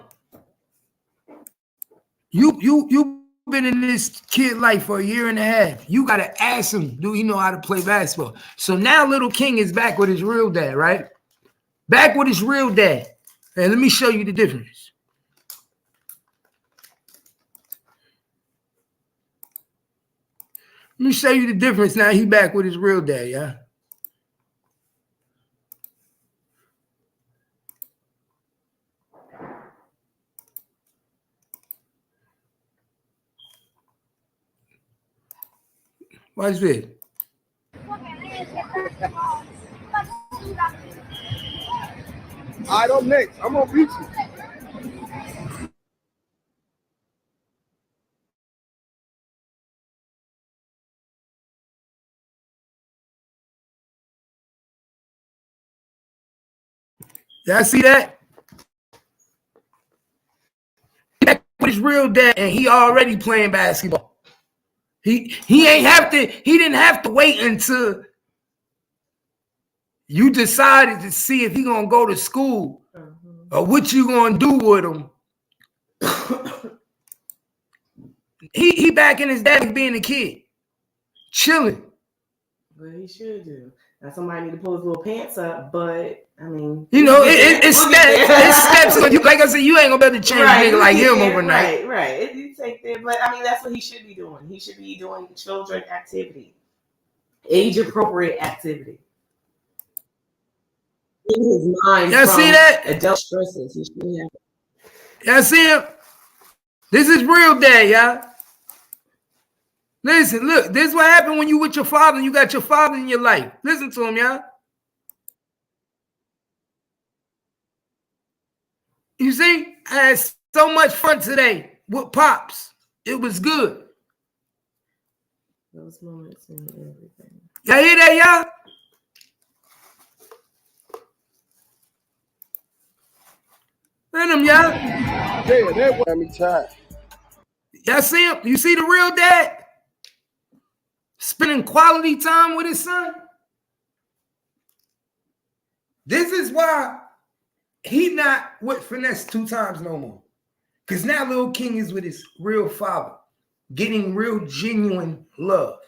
you been in this kid life for a year and a half. You gotta ask him, do he know how to play basketball? So now little King is back with his real dad, right? Back with his real dad. And let me show you the difference. Let me show you the difference. Now he back with his real dad, yeah. Watch this. All right, I'm next. I'm gonna beat you. Y'all see that? Back with his real dad, and he already playing basketball. He didn't have to wait until you decided to see if he gonna go to school or what you gonna do with him. he back in his dad being a kid, chilling. But he should do. Now somebody need to pull his little pants up, but I mean, You know, it's steps. Like I said, you ain't gonna be able to change a nigga like him overnight. Right. You take that, but I mean, that's what he should be doing. He should be doing children activity, age appropriate activity. In his mind, Y'all see that? Adult stresses. He should have. Y'all see him? This is real dad, y'all. Listen, look, this is what happened when you with your father and you got your father in your life. Listen to him, y'all. You see, I had so much fun today with Pops. It was good. Those moments and everything. Y'all hear that, y'all? Let him, y'all. Yeah, that got me tired. Y'all see him? You see the real dad? Spending quality time with his son? This is why he not with Finesse 2 times no more. Because now Lil King is with his real father, getting real genuine love.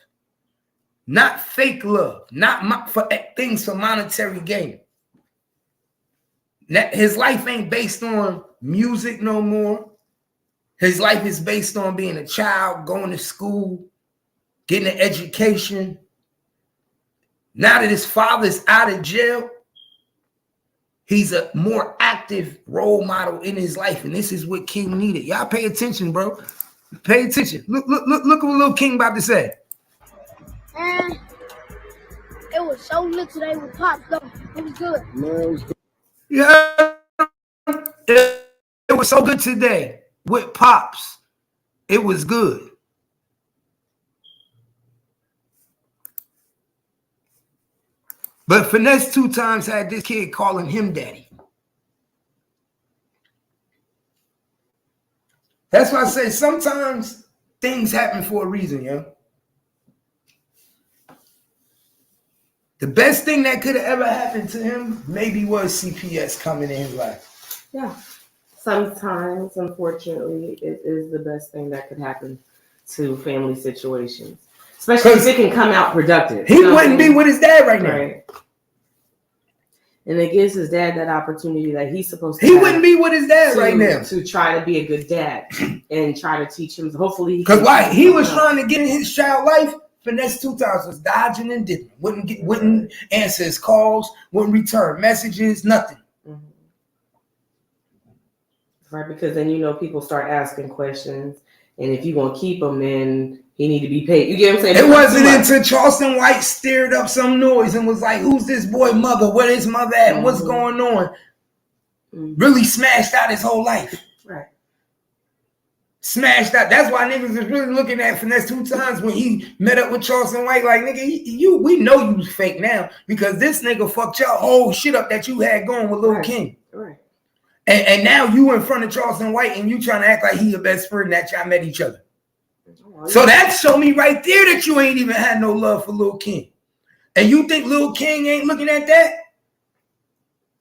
Not fake love, not for things for monetary gain. Now, his life ain't based on music no more. His life is based on being a child, going to school, getting an education. Now that his father's out of jail, he's a more active role model in his life, and this is what King needed. Y'all pay attention, bro. Pay attention. Look what Lil King about to say. And it was so lit today with Pop, though. It was good. Man, it was good. Yeah, it was so good today with Pops. It was good. But Finesse 2 times had this kid calling him daddy. That's why I say sometimes things happen for a reason, yo. The best thing that could have ever happened to him maybe was CPS coming in his life. Yeah. Sometimes, unfortunately, it is the best thing that could happen to family situations, especially if it can come out productive. He wouldn't be with his dad right now. Right. And it gives his dad that opportunity that he's supposed to. He wouldn't be with his dad right now to try to be a good dad and try to teach him. Hopefully, because why he was trying to get in his child life. Finesse 2000 was dodging and dipping. Wouldn't answer his calls. Wouldn't return messages. Nothing. Mm-hmm. Right, because then people start asking questions, and if you gonna keep him, then he need to be paid. You get what I'm saying? It wasn't until Charleston White stirred up some noise and was like, "Who's this boy mother? Where his mother at? Mm-hmm. What's going on?" Mm-hmm. Really smashed out his whole life. Right. Smashed out. That's why niggas is really looking at Finesse 2 times when he met up with Charleston White. Like, nigga, we know you fake now because this nigga fucked your whole shit up that you had going with Lil King. Right. And now you in front of Charleston White and you trying to act like he your best friend that y'all met each other. So that show me right there that you ain't even had no love for Lil King. And you think Lil King ain't looking at that?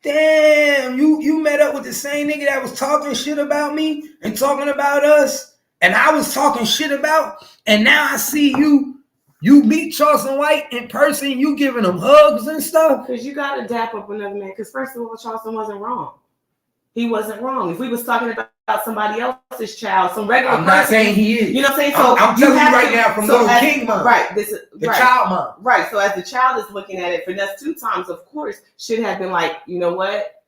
Damn, you met up with the same nigga that was talking shit about me and talking about us. And I was talking shit about. And now I see you meet Charleston White in person, you giving him hugs and stuff. Because you got to dap up another man. Because first of all, Charleston wasn't wrong. He wasn't wrong. If we was talking about somebody else's child, some regular I'm not saying he is. You know what I'm saying? So I'm telling you right now from Lil King mom. Right. This is the child mom. Right. So as the child is looking at it, Finesse 2 times, of course, should have been like, you know what?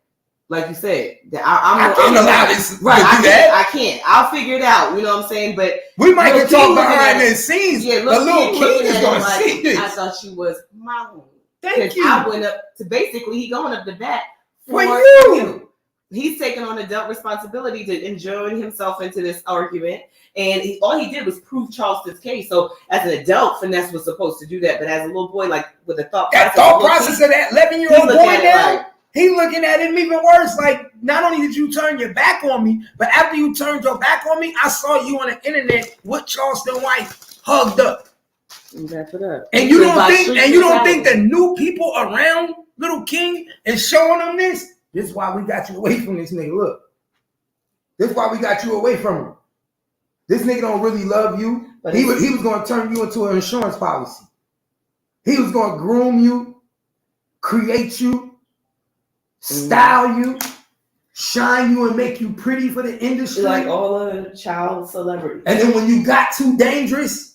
Like you said, I can't allow this. Right. I can't. I'll figure it out. You know what I'm saying? But we might get talk behind the scenes. Yeah, but Lil King is going to see this. I thought she was my home. Thank you. I went up to basically he going up the bat for you. He's taking on adult responsibility to enjoying himself into this argument. And all he did was prove Charleston's case. So as an adult, Finesse was supposed to do that. But as a little boy, like with the thought process of that 11-year-old boy now, he looking at him even worse. Like, not only did you turn your back on me, but after you turned your back on me, I saw you on the internet with Charleston White hugged up. And wrap it up. And you don't think the new people around Lil King is showing them this? This is why we got you away from this nigga. Look. This is why we got you away from him. This nigga don't really love you. But he was going to turn you into an insurance policy. He was going to groom you, create you, style you, shine you, and make you pretty for the industry. Like all the child celebrities. And then when you got too dangerous,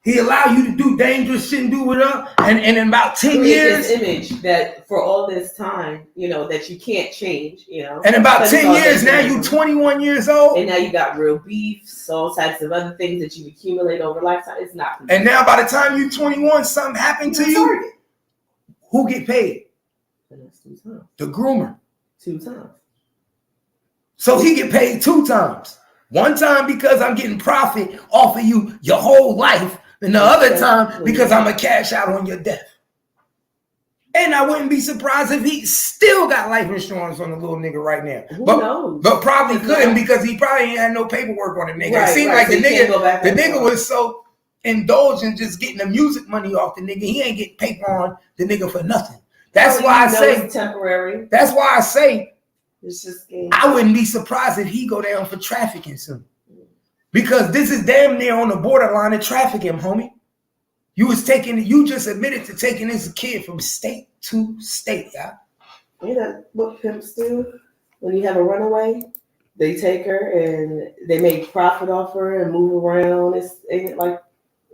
he allowed you to do dangerous shit and do it up. And in about 10 years. This image that for all this time, that you can't change, And about 10 years, now you 21 years old. And now you got real beefs, all types of other things that you accumulate over lifetime. It's not. And now by the time you 21, something happened to you. Who get paid? The groomer. 2 times. So he get paid 2 times. 1 time because I'm getting profit off of you your whole life. And the other time, because I'm going to cash out on your death. And I wouldn't be surprised if he still got life insurance on the little nigga right now. Who knows? But probably couldn't because he probably ain't had no paperwork on the nigga. It seemed like the nigga was so indulged in just getting the music money off the nigga. He ain't getting paper on the nigga for nothing. That's why I say it's temporary. That's why I say it's just I wouldn't be surprised if he go down for trafficking soon. Because this is damn near on the borderline of trafficking, homie. You just admitted to taking this kid from state to state, yeah. You know what pimps do? When you have a runaway, they take her and they make profit off her and move around. Ain't it like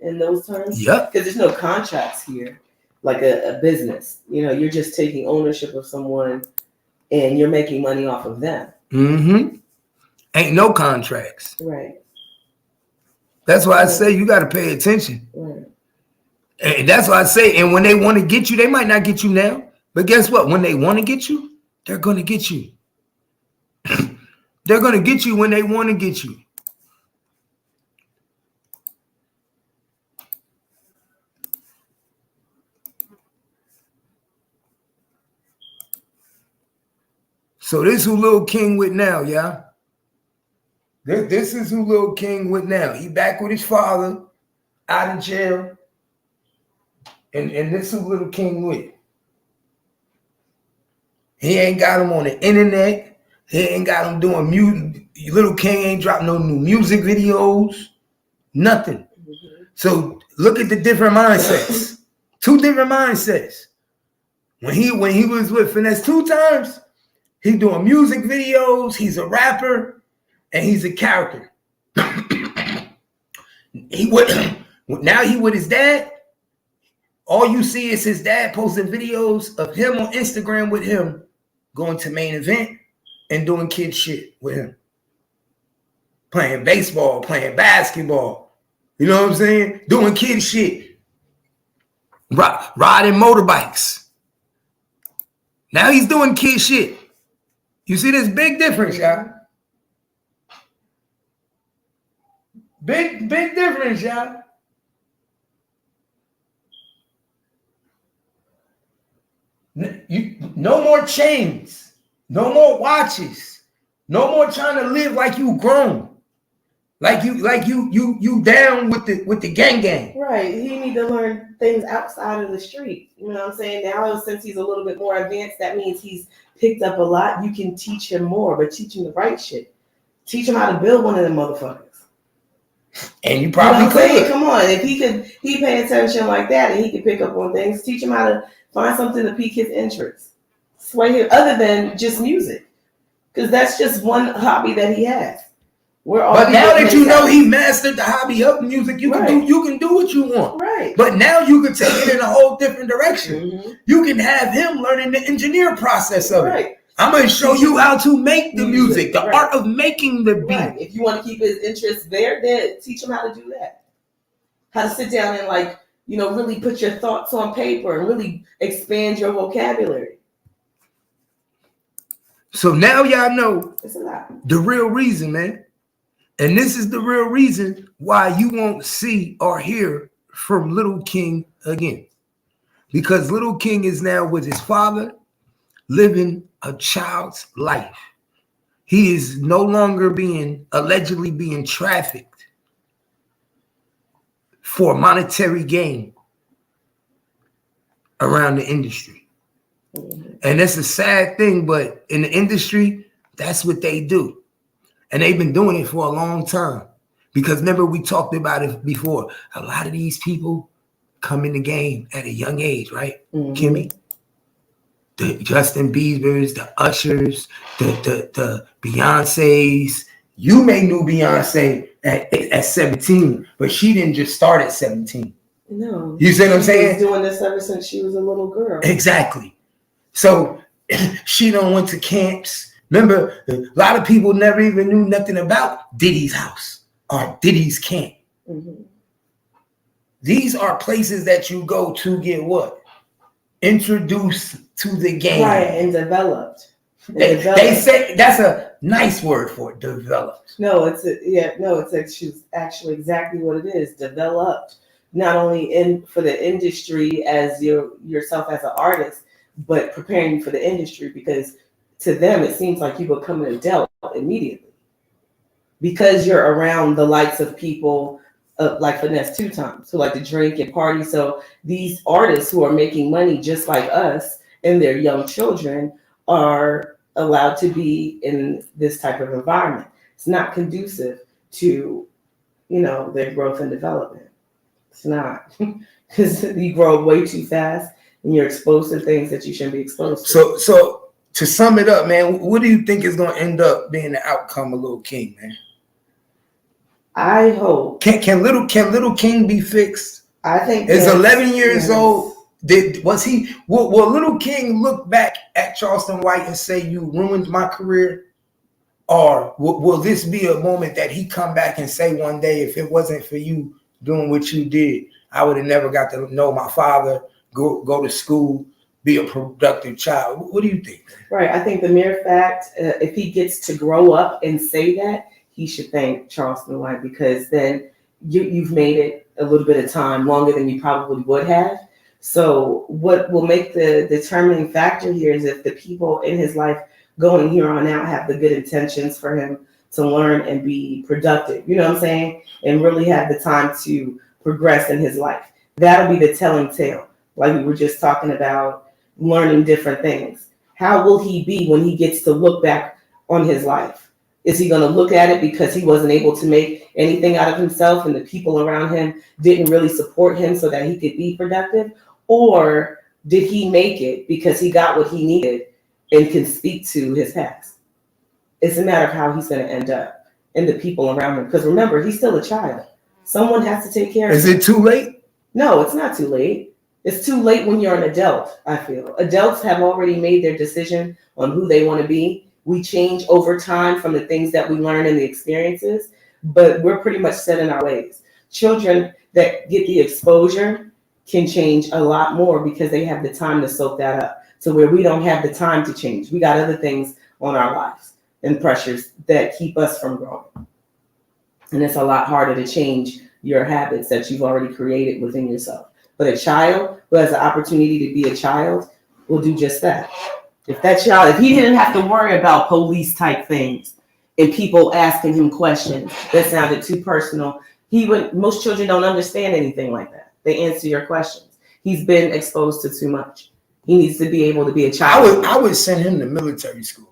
in those terms? Yep. Because there's no contracts here, like a business. You're just taking ownership of someone and you're making money off of them. Mm-hmm. Ain't no contracts. Right. That's why I say you got to pay attention. Right. And that's why I say, and when they want to get you, they might not get you now. But guess what? When they want to get you, they're going to get you. They're going to get you when they want to get you. So this who Lil King with now, yeah? This is who Lil King with now. He back with his father, out of jail. And this who Lil King with. He ain't got him on the internet. He ain't got him doing music. Little King ain't dropping no new music videos. Nothing. So look at the different mindsets. Two different mindsets. When he was with Finesse 2 Times, he doing music videos. He's a rapper, and he's a character. Now he with his dad. All you see is his dad posting videos of him on Instagram with him going to main event and doing kid shit with him. Playing baseball, playing basketball. You know what I'm saying? Doing kid shit. Riding motorbikes. Now he's doing kid shit. You see this big difference, y'all? Big difference, y'all. No more chains. No more watches. No more trying to live like you grown. Like you down with the gang. Right. He need to learn things outside of the street. You know what I'm saying? Now, since he's a little bit more advanced, that means he's picked up a lot. You can teach him more, but teach him the right shit. Teach him how to build one of them motherfuckers. And you probably could. Come on. If he pay attention like that and he could pick up on things, teach him how to find something to pique his interest. Sway him other than just music. Because that's just one hobby that he has. But now that you know he mastered the hobby of music, you can do what you want. Right. But now you can take it in a whole different direction. Mm-hmm. You can have him learning the engineer process of it. I'm going to show you how to make the music, the art of making the beat. Right. If you want to keep his interest there, then teach him how to do that. How to sit down and really put your thoughts on paper and really expand your vocabulary. So now y'all know it's a lot. The real reason, man. And this is the real reason why you won't see or hear from Little King again. Because Little King is now with his father, living a child's life. He is no longer allegedly being trafficked for monetary gain around the industry. Mm-hmm. And that's a sad thing, but in the industry, that's what they do. And they've been doing it for a long time. Because remember, we talked about it before. A lot of these people come in the game at a young age, right? Mm-hmm. Kimmy? The Justin Biebers, the Ushers, the Beyoncés. You may knew Beyonce at 17, but she didn't just start at 17. No. You see what I'm saying? She was doing this ever since she was a little girl. Exactly. So she done went to camps. Remember, a lot of people never even knew nothing about Diddy's house or Diddy's camp. Mm-hmm. These are places that you go to get what? Introduced to the game. Right, and developed. They say that's a nice word for it, developed. No, it's actually exactly what it is, developed. Not only for the industry as yourself as an artist, but preparing you for the industry, because to them it seems like you become an adult immediately. Because you're around the likes of people like Finesse 2 Times, who like to drink and party. So these artists who are making money just like us and their young children are allowed to be in this type of environment. It's not conducive to, their growth and development. It's not, because you grow way too fast and you're exposed to things that you shouldn't be exposed to. So to sum it up, man, what do you think is going to end up being the outcome of Little King, man? I hope. Can Little King be fixed? I think is 11 years old. Will Little King look back at Charleston White and say, you ruined my career? Or will this be a moment that he come back and say one day, if it wasn't for you doing what you did, I would have never got to know my father, go to school, be a productive child? What do you think? Right. I think the mere fact, if he gets to grow up and say that, he should thank Charleston White, because then you've made it a little bit of time, longer than you probably would have. So what will make the determining factor here is if the people in his life going here on out have the good intentions for him to learn and be productive, you know what I'm saying? And really have the time to progress in his life. That'll be the telling tale. Like we were just talking about, learning different things. How will he be when he gets to look back on his life? Is he going to look at it because he wasn't able to make anything out of himself and the people around him didn't really support him so that he could be productive? Or did he make it because he got what he needed and can speak to his past? It's a matter of how he's going to end up and the people around him. Because remember, he's still a child. Someone has to take care of him. Is it too late? No, it's not too late. It's too late when you're an adult, I feel. Adults have already made their decision on who they want to be. We change over time from the things that we learn and the experiences, but we're pretty much set in our ways. Children that get the exposure can change a lot more because they have the time to soak that up, to where we don't have the time to change. We got other things on our lives and pressures that keep us from growing. And it's a lot harder to change your habits that you've already created within yourself. But a child who has the opportunity to be a child will do just that. If that child, if he didn't have to worry about police type things and people asking him questions that sounded too personal, most children don't understand anything like that. They answer your questions. He's been exposed to too much. He needs to be able to be a child. I would send him to military school.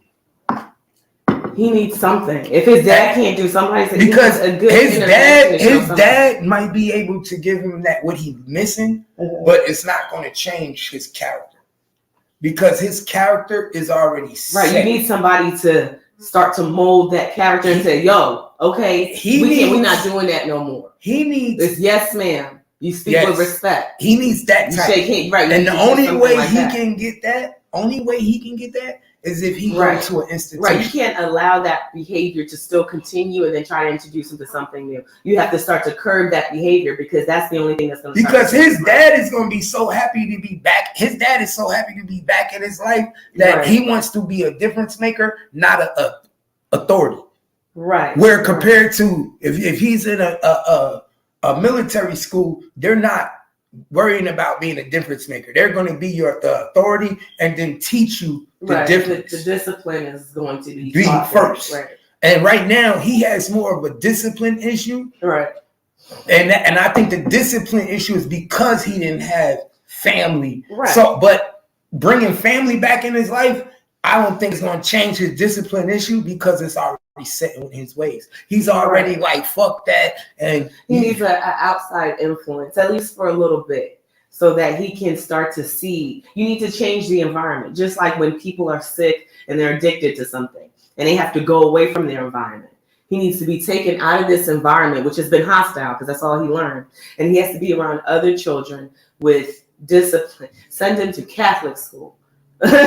He needs something. If his dad can't do something, because his dad might be able to give him that what he's missing, but it's not going to change his character because his character is already set. Right. You need somebody to start to mold that character and say, "Yo, okay, we're not doing that no more." He needs it's yes, ma'am. You speak with respect. He needs that type. Shake hands, right? And the only way he can get that, is if he goes to an institution. Right. You can't allow that behavior to still continue and then try to introduce him to something new. You have to start to curb that behavior because that's the only thing that's going to. Because his dad is going to be so happy to be back. His dad is so happy to be back in his life that he wants to be a difference maker, not a authority. Right. Where compared to if he's in a military school, they're not worrying about being a difference maker. They're going to be your authority and then teach you the difference. The discipline is going to be first. Right. And right now he has more of a discipline issue. Right. And I think the discipline issue is because he didn't have family. Right. So, but bringing family back in his life, I don't think it's going to change his discipline issue because it's already set in his ways. He's already like, fuck that. And he needs an outside influence, at least for a little bit, so that he can start to see. You need to change the environment. Just like when people are sick and they're addicted to something and they have to go away from their environment. He needs to be taken out of this environment, which has been hostile because that's all he learned. And he has to be around other children with discipline. Send him to Catholic school. What's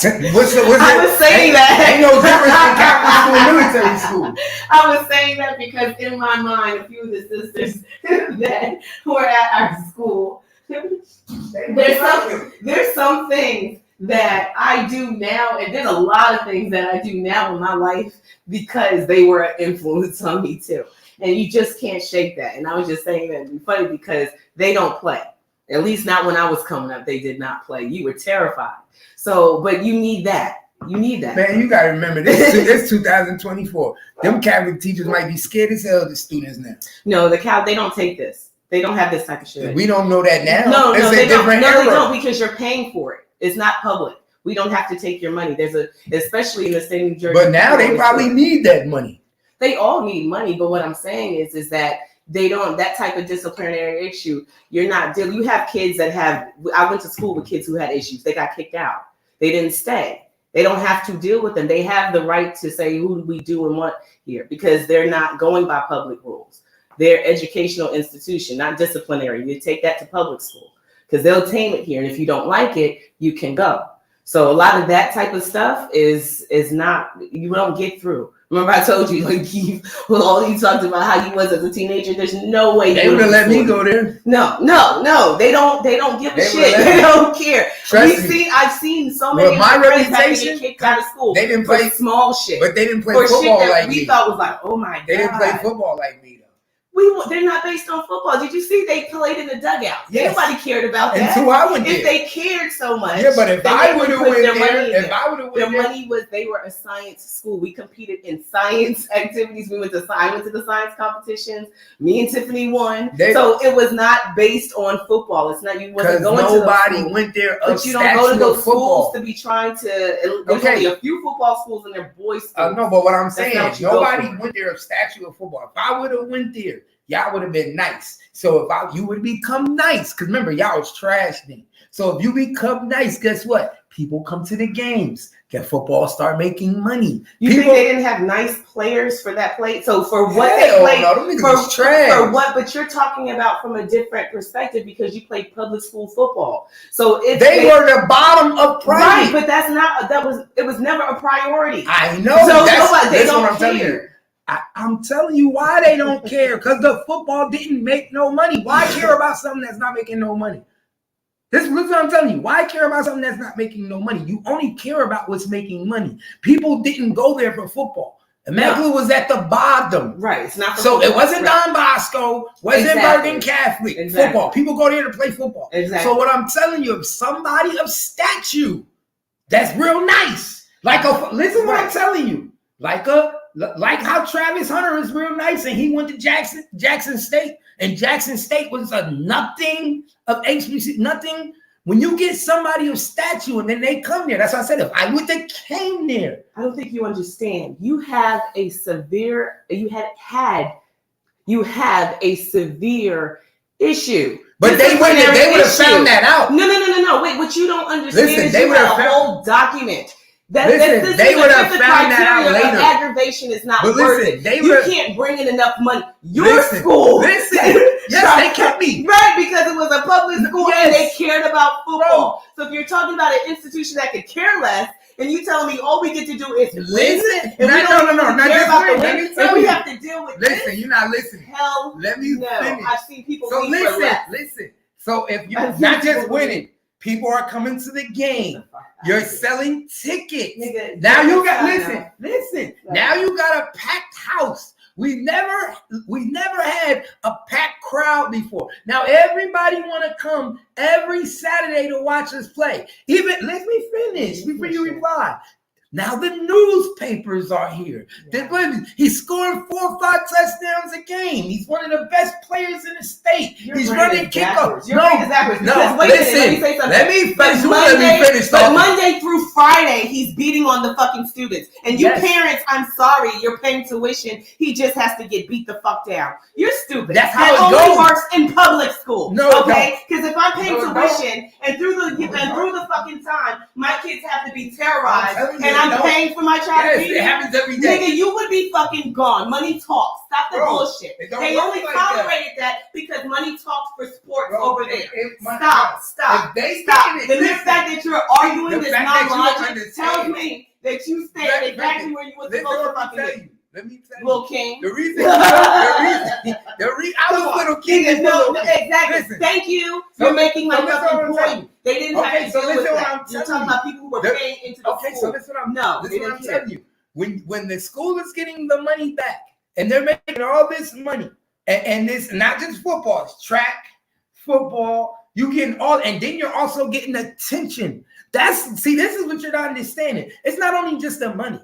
I was saying that. Ain't no difference in Catholic school and military school. I was saying that because in my mind, a few of the sisters that who are at our school, there's some things that I do now, and there's a lot of things that I do now in my life because they were an influence on me too. And you just can't shake that. And I was just saying that it'd be funny because they don't play. At least not when I was coming up, they did not play. You were terrified. So, but you need that. You need that. Man, you got to remember, this 2024. Them Catholic teachers might be scared as hell of the students now. No, they don't take this. They don't have this type of shit. We don't know that now. No, they don't. They don't because you're paying for it. It's not public. We don't have to take your money. Especially in the state of New Jersey. But now they probably need that money. They all need money. But what I'm saying is that they don't, that type of disciplinary issue, you have kids I went to school with kids who had issues. They got kicked out. They didn't stay. They don't have to deal with them. They have the right to say who we do and what here because they're not going by public rules. They're educational institution, not disciplinary. You take that to public school because they'll tame it here. And if you don't like it, you can go. So a lot of that type of stuff is not, you don't get through. Remember I told you, like, you talked about how you was as a teenager. There's no way they would have let me go there. No. They don't give a shit. They don't care. I've seen so many my friends that reputation, get kicked out of school. They didn't play small shit. But they didn't play for football shit that like we me. thought was like, oh my god. They didn't play football like me though. They're not based on football. Did you see they played in the dugout? Yes. Nobody cared about that. Until I went If there. they cared so much, Yeah, but if then I they would have put went their there, money in if I would have their went there, money was they were a science school. We competed in science activities. I went to the science competitions. Me and Tiffany won. So it was not based on football. It's not you wasn't because going to nobody those went there. but you don't go to those schools to be trying to. There's only a few football schools and they're boys schools. No, but what I'm That's saying, not what you nobody go for. went there of statue of football. If I would have went there, y'all would have been nice. So if you would become nice, because remember, y'all was trash then. So if you become nice, guess what? People come to the games. Get football, start making money. You think they didn't have nice players for that play? So for what they played, for what? But you're talking about from a different perspective because you played public school football. So if they were the bottom of private, right? But that's not. It was never a priority. I know. So that's what I'm telling you. I'm telling you why they don't care, because the football didn't make no money. Why care about something that's not making no money? This is what I'm telling you. Why care about something that's not making no money? You only care about what's making money. People didn't go there for football. Immaculate was at the bottom. Right. It's not. So it wasn't Don Bosco, wasn't Bergen Catholic. Exactly. Football. People go there to play football. Exactly. So what I'm telling you, if somebody of statue that's real nice, listen what I'm telling you, like how Travis Hunter is real nice and he went to Jackson State, and Jackson State was a nothing of HBC, nothing. When you get somebody of statue and then they come there, that's what I said. If I would have came there, I don't think you understand. You have a severe issue. But they would have found that out. No. Wait, what you don't understand is you have a whole document. They would have found that out later. Aggravation is not worth it. You can't bring in enough money. Your school. Yes, they kept me. Right, because it was a public school and they cared about football. So if you're talking about an institution that could care less, and you telling me all we get to do is listen, and we don't care about the win, and we have to deal with this. Listen, you're not listening. Hell, let me finish. I've seen people. So listen. So if you're not just winning, people are coming to the game. You're selling tickets. Nigga, now you got listen. Now you got a packed house. We never had a packed crowd before. Now everybody want to come every Saturday to watch us play. Even let me finish before you reply. Now the newspapers are here. Yeah. He's scoring 4 or 5 touchdowns a game. He's one of the best players in the state. He's running kickoffs. No, listen. Let me finish. But Monday through Friday, he's beating on the fucking students. And you parents, I'm sorry, you're paying tuition. He just has to get beat the fuck down. You're stupid. That's how it only works in public school. No, okay? Because if I'm paying tuition and through the fucking time, my kids have to be terrorized, and I'm paying for my child to be it happens every day. Nigga, you would be fucking gone. Money talks. Stop the bullshit. They only tolerated that because money talks for sports over there. Stop. The mere fact that you're arguing this non-logic tells me that you stand exactly where you were supposed to fucking be. Let me tell you, Little King. The reason I was little King. No, exactly. Listen, thank you. You're making my fucking point. They didn't have to deal with that. You're talking about people who were paying into the school. So this is what I'm telling you. When the school is getting the money back and they're making all this money, and this not just football, it's track, football, you getting all, and then you're also getting attention. This is what you're not understanding. It's not only just the money.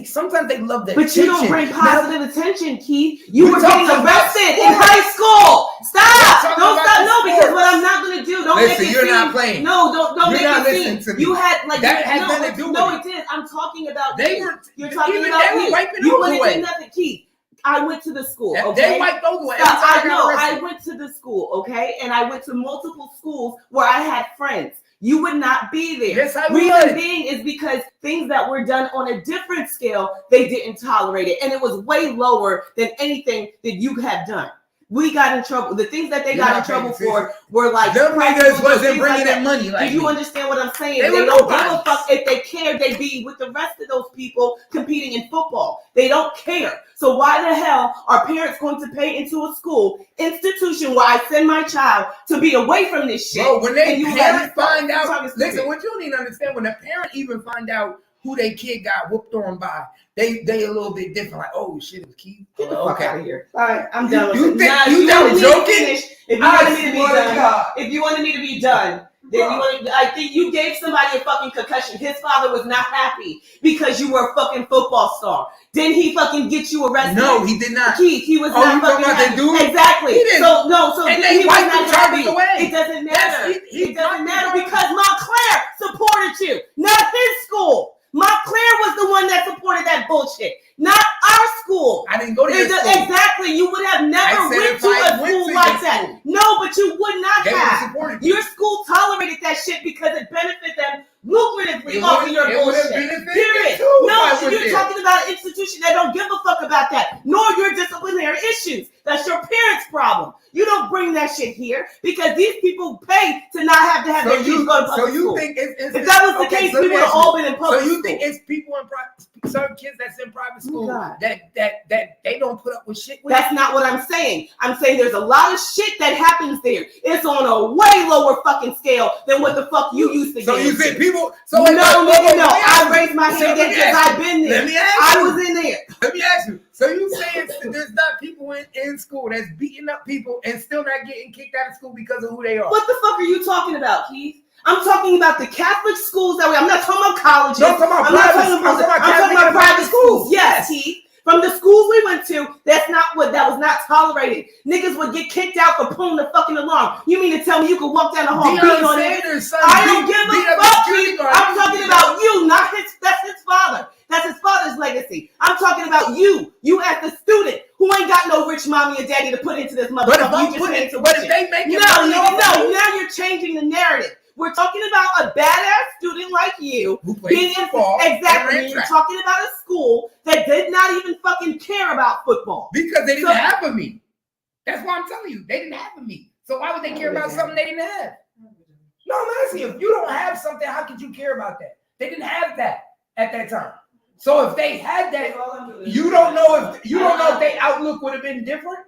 Sometimes they love that. But you don't bring positive attention, Keith. You were getting arrested in high school. Stop! Don't stop. No, because what I'm not gonna do. Don't make it you're seem. Not playing. No, don't make not it seem. You had like that has nothing to do with no, it did. I'm talking about they were. You're talking even about they were wiping you. You away. wouldn't do nothing, Keith. I went to the school. Okay, they wiped those away. I went to the school. Okay, and I went to multiple schools where I had friends. You would not be there. Yes, I would. Reason being is because things that were done on a different scale, they didn't tolerate it. And it was way lower than anything that you have done. We got in trouble. The things that they got in trouble for were like them niggas wasn't bringing in money. Do you understand what I'm saying? They don't give a fuck. If they cared, they'd be with the rest of those people competing in football. They don't care. So why the hell are parents going to pay into a school institution where I send my child to be away from this shit? Bro, when they parent find out, listen, what you need to understand, when the parent even find out who they kid got whooped on by, they a little bit different. Like, oh shit, it's Keith. Get the fuck out of here. All right, I'm done with You it. think Nah, you wanted me to joking? finish, if you wanted me to be done, if you wanted me to be done, then I think you gave somebody a fucking concussion. His father was not happy because you were a fucking football star. Didn't he fucking get you arrested? No, he did not. Keith, he was Oh, not you talking fucking about happy. that dude? Exactly. He didn't. So And then they he was wiped not the charges happy. away. It doesn't matter. Yes, he it doesn't matter knocked it because Montclair supported you, not his school. Montclair was the one that supported that bullshit, not our school. I didn't go to your school. Exactly. You would have never went to a school like that. No, but you would not have. Your school tolerated that shit because it benefited them lucratively off of your bullshit. Period. No, you're talking about an institution that don't give a fuck about that, nor your disciplinary issues. That's your parents' problem. You don't bring that shit here because these people pay to not have to have their kids go to public school. Think it's if that was the case, we would have all been in public school. So you think it's people in some kids that's in private school God. that they don't put up with shit with? That's not what I'm saying. I'm saying there's a lot of shit that happens there. It's on a way lower fucking scale than what the fuck you used to get. So you think people? So no. I raised my hand because I've been there. Let me ask you. I was in there. Let me ask you. So you saying there's not people in school that's beating up people and still not getting kicked out of school because of who they are? What the fuck are you talking about, Keith? I'm talking about the Catholic schools that way. I'm not talking about colleges. No, I'm talking about private schools. Yes, Keith. From the schools we went to, that was not tolerated. Niggas would get kicked out for pulling the fucking alarm. You mean to tell me you could walk down the hall beating on it? I don't give a fuck, Keith. I'm talking about you, not his. That's his father. That's his father's legacy. I'm talking about you. You as the student who ain't got no rich mommy and daddy to put into this motherfucker. But if they make it no, now you're changing the narrative. We're talking about a badass student like you who plays football. Exactly. You're talking about a school that did not even fucking care about football. Because they didn't have a me. That's why I'm telling you. They didn't have a me. So why would they care about something they didn't have? No, I'm asking you. If you don't have something, how could you care about that? They didn't have that at that time. So if they had that, you don't know if their outlook would have been different.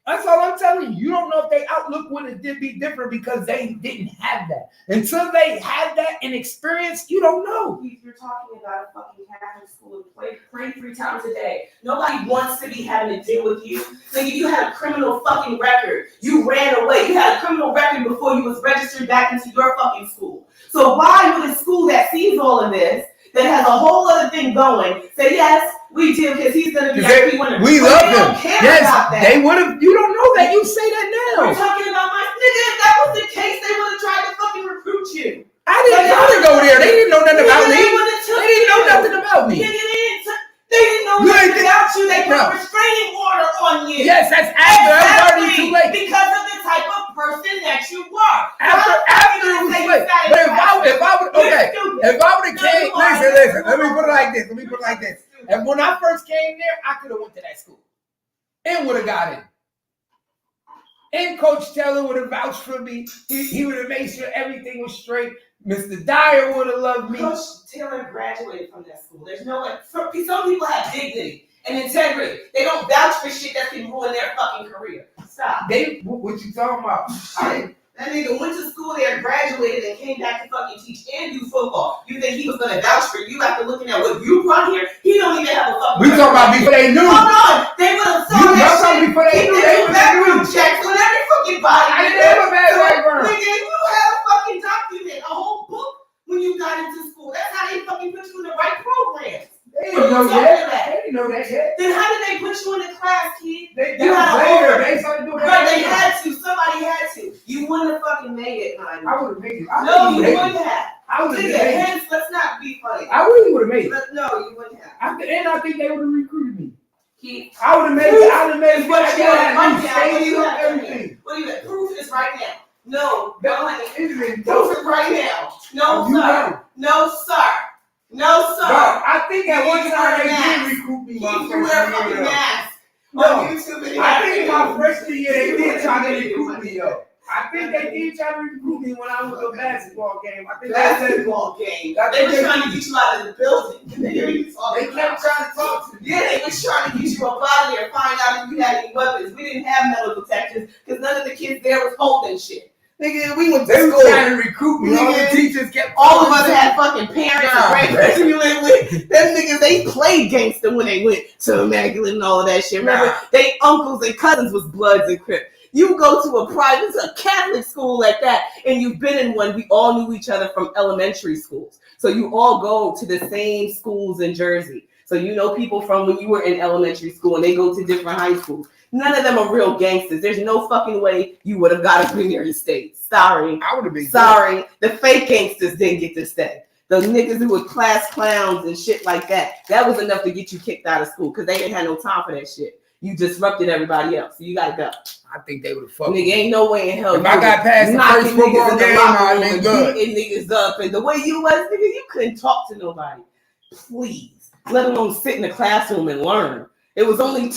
That's all I'm telling you. You don't know if their outlook would be different because they didn't have that. Until they had that and experience, you don't know. You're talking about a fucking Catholic school and pray 3 times a day. Nobody wants to be having to deal with you. Nigga, you had a criminal fucking record. You ran away. You had a criminal record before you was registered back into your fucking school. So why would a school that sees all of this, that has a whole other thing going, say, yes, we do, because he's going to be our key winner. We love him. Yes, about that. they would have. You don't know that. You say that now. We're talking about my nigga. If that was the case, they would have tried to fucking recruit you. I didn't go there. They didn't know nothing about me. They didn't know nothing about me. They didn't know nothing about you. They put a restraining order on you. Yes, that's after. That's already too late. Because of the type of person that you were. After it was late. But if I would have came, listen. Let me put it like this. And when I first came there, I could have went to that school and would have got in. And Coach Taylor would have vouched for me. He would have made sure everything was straight. Mr. Dyer would have loved me. Coach Taylor graduated from that school. There's no like. Some people have dignity and integrity. They don't vouch for shit that can ruin their fucking career. Stop. What you talking about? That nigga went to school there, graduated, and came back to fucking teach and do football. You think he was gonna vouch for you after looking at what you brought here? He don't even have a fucking. We talking about before they knew. Hold on, they would have saw that shit. Before they knew. They background checks on every fucking body. I didn't have a bad background. Nigga, you had a fucking document, a whole book when you got into school. That's how they fucking put you in the right programs. They didn't know that. They didn't know that yet. Then how did they put you in the class, kid? They started doing that. They had to. Somebody had to. You wouldn't have fucking made it, man. I would have made it. No, you wouldn't have. I would have made it. Hence, let's not be funny. I really would have made it. No, you wouldn't have. And I think they would have recruited me. Keith, I would have made it. I would have made it. What you have Everything. What do you have? Proof is right now. No, Proof proof is right now. No, you sir. know. No, sir. No, sir. No, I think at one time they did recruit me. You wear a fucking mask. No, on YouTube and I think my freshman year they did try to recruit me, though. I think they did try to recruit me when I was a basketball game. I think basketball game. They were trying to get you out of the building. They kept trying to talk to me. Yeah, they was trying to get you up out of there, find out if you had any weapons. We didn't have metal detectors because none of the kids there was holding shit. Nigga, we went to They was school. trying to recruit me. All the Nigga, teachers kept. All of us had fucking parents Nah, and grandparents we lived with. Them niggas, they played gangster when they went to Immaculate and all of that shit. Remember, Nah. they uncles and cousins was Bloods and Crips. You go to a Catholic school like that, and you've been in one. We all knew each other from elementary schools. So you all go to the same schools in Jersey. So you know people from when you were in elementary school, and they go to different high schools. None of them are real gangsters. There's no fucking way you would have got up in your state. Sorry. I would have been. Sorry. The fake gangsters didn't get to stay. Those niggas who were class clowns and shit like that. That was enough to get you kicked out of school because they didn't have no time for that shit. You disrupted everybody else. So you gotta go. I think they would have fucked. Nigga, ain't no way in hell. If I got past the first football game, I'd been good. Beating niggas up, and the way you was, nigga, you couldn't talk to nobody. Please, let alone sit in the classroom and learn. It was only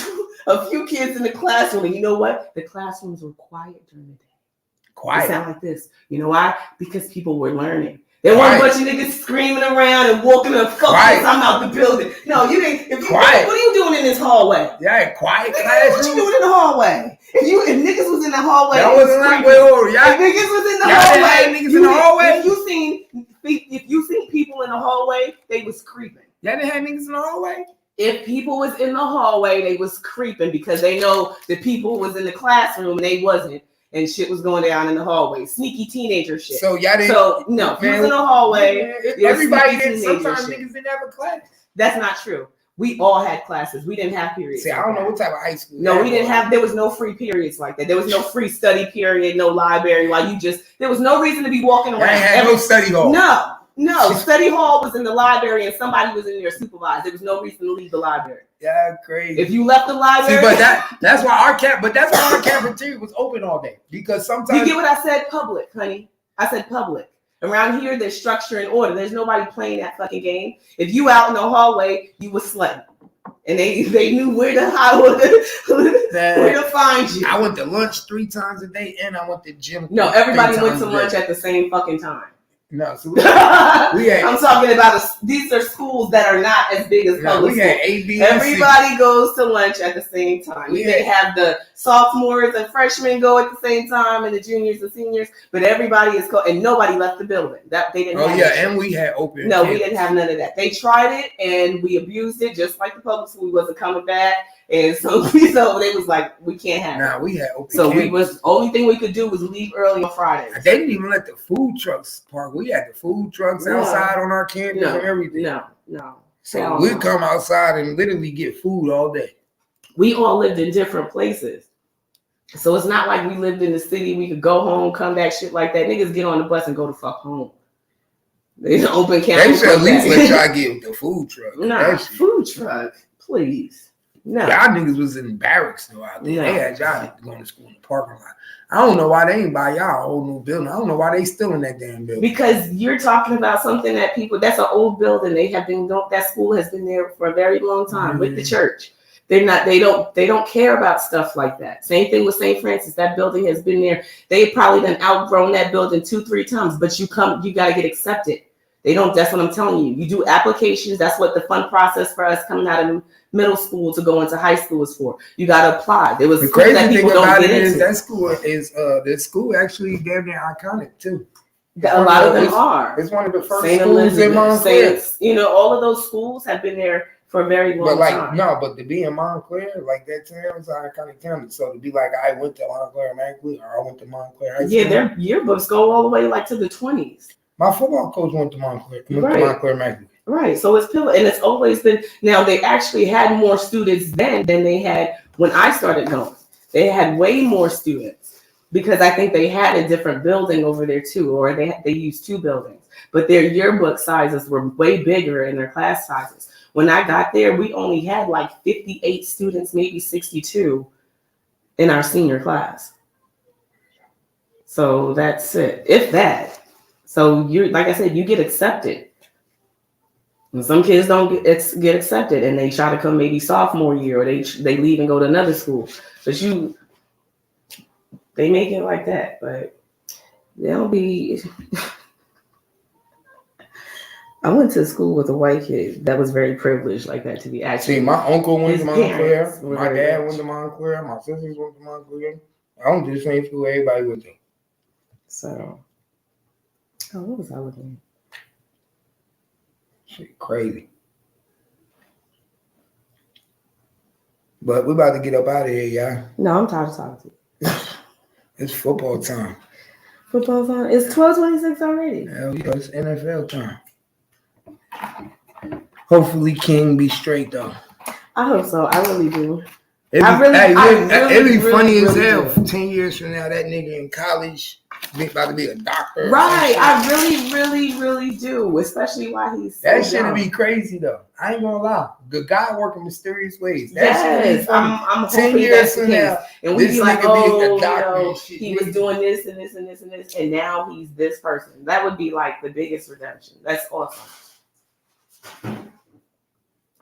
a few kids in the classroom, and you know what? The classrooms were quiet during the day. Quiet. It sound like this. You know why? Because people were learning. There weren't a bunch of niggas screaming around and walking the fuck I'm out the building. No, you didn't. If you, what are you doing in this hallway? Yeah, quiet classroom. What you doing in the hallway? If niggas was in the hallway, that wasn't like way over. Y'all niggas was in the hallway. Niggas in the hallway. If you seen people in the hallway, they was creeping. Y'all didn't have niggas in the hallway. If people was in the hallway, they was creeping because they know the people was in the classroom and they wasn't. And shit was going down in the hallway. Sneaky teenager shit. So y'all didn't. So no, he was in the hallway. Everybody did. Sometimes niggas didn't have a class. That's not true. We all had classes. We didn't have periods. See, I don't know what type of high school. No, we didn't have. There was no free periods like that. There was no free study period. No library. There was no reason to be walking around. I ain't had no study hall. No. Study hall was in the library, and somebody was in there supervised. There was no reason to leave the library. Yeah, crazy. If you left the library, see, but that's why our cafeteria was open all day because sometimes you get what I said. Public, honey. I said public. Around here, there's structure and order. There's nobody playing that fucking game. If you out in the hallway, you was slaying. And they knew where to find you. I went to lunch 3 times a day, and I went to gym. No, everybody went to lunch at the same fucking time. No, so I'm talking about these are schools that are not as big as public schools. Everybody goes to lunch at the same time. They have the sophomores and freshmen go at the same time, and the juniors and seniors. But everybody is and nobody left the building. That they didn't. And we had open. No, we didn't have none of that. They tried it and we abused it, just like the public school. We wasn't coming back. And so they was like, we can't have it. Nah, we had open. So only thing we could do was leave early on Fridays. They didn't even let the food trucks park. We had the food trucks outside on our campus and everything. No. So we come outside and literally get food all day. We all lived in different places. So it's not like we lived in the city. We could go home, come back, shit like that. Niggas get on the bus and go the fuck home. They open campus. They should at least let y'all get the food truck. Nah, food truck, please. No. Y'all niggas was in barracks though out there. No. They had y'all going to school in the parking lot. I don't know why they ain't buy y'all a whole new building. I don't know why they still in that damn building. Because you're talking about something that that's an old building. That school has been there for a very long time with the church. They don't care about stuff like that. Same thing with St. Francis. That building has been there. They probably done outgrown that building 2-3 times, but you got to get accepted. That's what I'm telling you. You do applications. That's what the fun process for us coming out of middle school to go into high school is for. You got to apply. There was the crazy thing about it is that school actually damn near iconic too. A lot of them are. It's one of the first schools in Montclair. All of those schools have been there for a very long time. But to be in Montclair, like that town is an iconic town. So to be like, I went to Montclair or I went to Montclair High School. Yeah, their yearbooks go all the way like to the 20s. My football coach went to Montclair. Montclair Mackley. Right. So it's and it's always been. Now they actually had more students then than they had when I started going. They had way more students because I think they had a different building over there too, or they used 2 buildings. But their yearbook sizes were way bigger in their class sizes. When I got there, we only had like 58 students, maybe 62 in our senior class. So that's it, if that. So like I said, you get accepted. And some kids don't get accepted, and they try to come maybe sophomore year, or they leave and go to another school. But they make it like that. But they'll be. I went to school with a white kid that was very privileged like that to be actually. See, my uncle went to Montclair. My dad went to Montclair. My sisters went to Montclair. I went to the same school everybody went to. So, what was I looking Shit crazy. But we're about to get up out of here, y'all. at? No, I'm tired of talking to you. It's football time. Football time? It's 12:26 already. Hell yeah, it's NFL time. Hopefully King be straight though. I hope so. I really do. It'd be funny as hell. do. 10 years from now, that nigga in college about to be a doctor. Right. I really do. Especially while he's so that shit young. would be crazy though. I ain't gonna lie. The guy working mysterious ways. That Yes, I'm 10 hoping years that's the from case. now, And we this be like, nigga be a oh, doctor and shit. he was doing this and this and this and this, and now he's this person. That would be like the biggest redemption. That's awesome.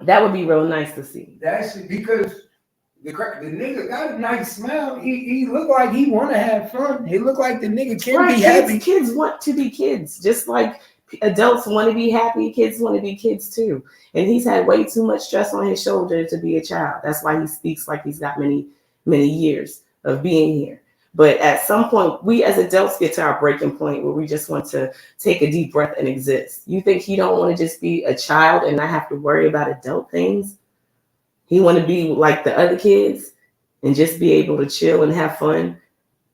That would be real nice to see. That shit, because the nigga got a nice smile. He look like he want to have fun. He look like the nigga can be happy. Kids want to be kids, just like adults want to be happy. Kids want to be kids too. And he's had way too much stress on his shoulder to be a child. That's why he speaks like he's got many years of being here. But at some point, we as adults get to our breaking point where we just want to take a deep breath and exist. You think he don't want to just be a child and not have to worry about adult things? He want to be like the other kids and just be able to chill and have fun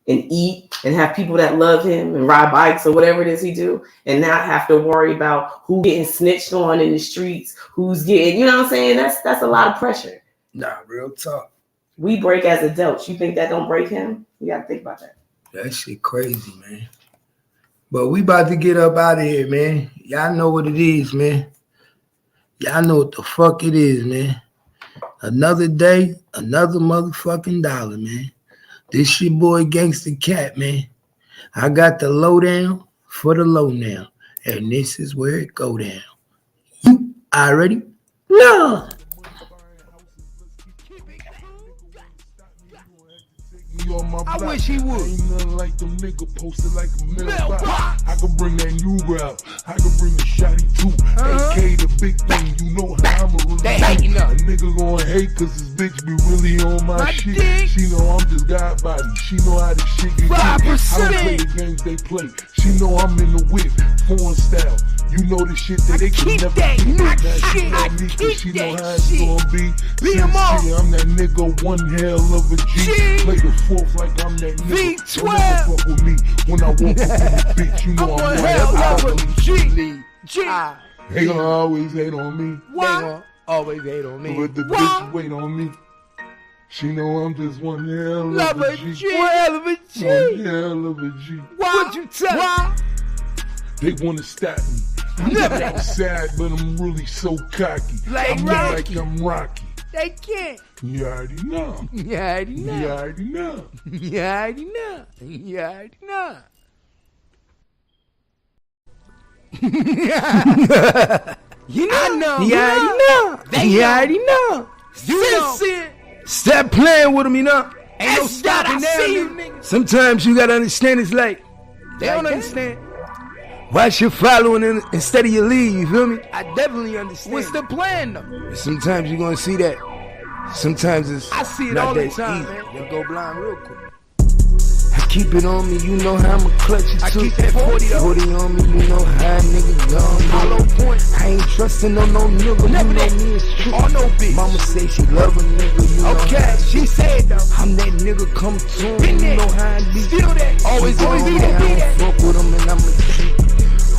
and eat and have people that love him and ride bikes or whatever it is he do, and not have to worry about who getting snitched on in the streets, who's getting, you know what I'm saying? That's a lot of pressure. Nah, real talk. We break as adults. You think that don't break him? You got to think about that. That shit crazy, man. But we about to get up out of here, man. Y'all know what it is, man. Y'all know what the fuck it is, man. Another day, another motherfucking dollar, man. This your boy Gangsta Cat, man. I got the lowdown for the low now. And this is where it go down. You already know. I wish he would. Ain't nothing like them nigga posted like a mailbox. I can bring that new out. I can bring a shotty too. AK the big thing, you know how I'm a really. They hating up. A nigga gonna hate cause his bitch be really on my shit. dick. She know I'm just God body. She know how this shit get 5%. I don't play the games they play. She know I'm in the whip, foreign style. You know the shit that they can never that do. knock That shit. shit I on me keep cause she know that how it's shit. gonna be. Beat 'em up. Sincere, I'm that nigga, one hell of a G. G. Play the fourth like I'm that nigga. V12. Don't ever fuck with me when I walk up in the bitch. You know I'm one right hell up of a the G. G. They gonna always hate on me. They gonna always hate on me. But the What? bitch wait on me. She know I'm just one hell Love of a a G. G. One hell of a G. One hell of a G. What you tell me? They wanna stop me. I'm Never. outside, but I'm really so cocky. Like I'm Rocky. like I'm Rocky. They can't. You already know. You already You know. already know. You already know. You already know. You know. I know. You already know. You already know. You know. Stop playing with them, you know. Ain't no stopping them. Sometimes you gotta understand it's like they don't understand. Why you following in, instead of your lead, you feel me? I definitely understand. What's the plan though? Sometimes you're gonna see that. Sometimes it's I see it not all the time, easy. Man. You'll go blind real quick. I keep it on me, you know how I'ma clutch it too. I keep that 40 on me, you know how a nigga gone. Hollow point. I ain't trusting on no nigga, never you know me it's true. Or no bitch. Mama say she love a nigga, you know. Okay, she said though. I'm that nigga come to him, you know how I be. Still that. Always be that. I don't fuck with him and I'm a G.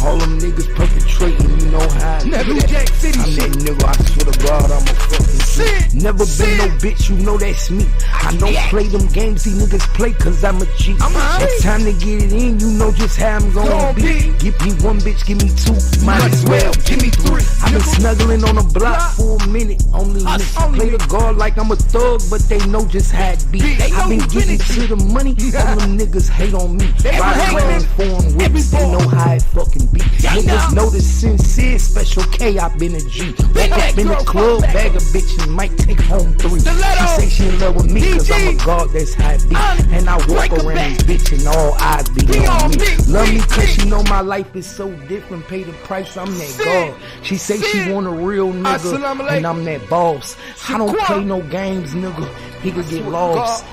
All them niggas perpetrating, you know how I do Never that. Jack City I'm shit. that nigga, I swear to God, I'm a fucking shit. Never been no bitch, you know that's me. I don't play them games, these niggas play cause I'm a G. It's time to get it in, you know just how I'm gonna be. Give me one bitch, give me two, might as well give me three. I've been snuggling on the block for a minute, only niggas play the guard like I'm a thug, but they know just how it be. I've been getting to the money, all them niggas hate on me. Ride around foreign whips, they know how it fucking be. Niggas know the sincere, special K, I been a G. Walk up in the club, bag a bitch and might take home 3. She say she in love with me cause I'm a god, that's how it be. And I walk around this bitch and all eyes be on me. Love me cause she know my life is so different, pay the price, I'm that god. She say she want a real nigga and I'm that boss. I don't play no games, nigga, he could get lost.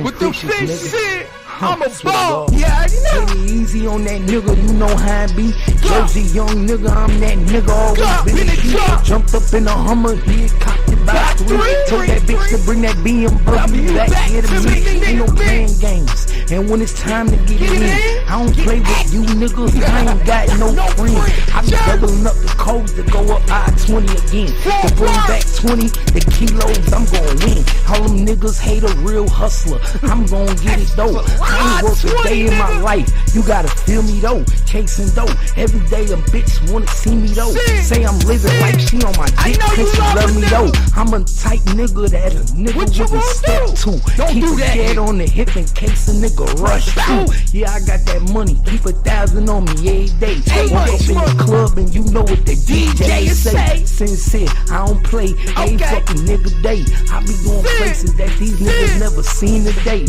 With them fishes, nigga. I'm a ball. Yeah, take it easy on that nigga, you know how I be. Jersey young nigga, I'm that nigga, always been a kid. Jumped up in a Hummer, did copped it by 3. Told that bitch to bring that BMW back here to me. Ain't no playing games, and when it's time to get it in, I don't play with you niggas, I ain't got no friends. I be doubling up the codes to go up I-20 again. To bring back 20, the kilos, I'm gon' win. All them niggas hate a real hustler, I'm gon' get it though. I ain't worked a day in my life, you gotta feel me though. Chasing dough, every day a bitch wanna see me though. Say I'm living like she on my dick, cause she love me though. I'm a type nigga that a nigga wouldn't step to. Keep a head on the hip in case a nigga rush through. Yeah, I got that money, keep 1,000 on me every day. Walk up in the club and you know what the DJ say. Sincere, I don't play, ain't fucking nigga day. I be going places that these niggas never seen today.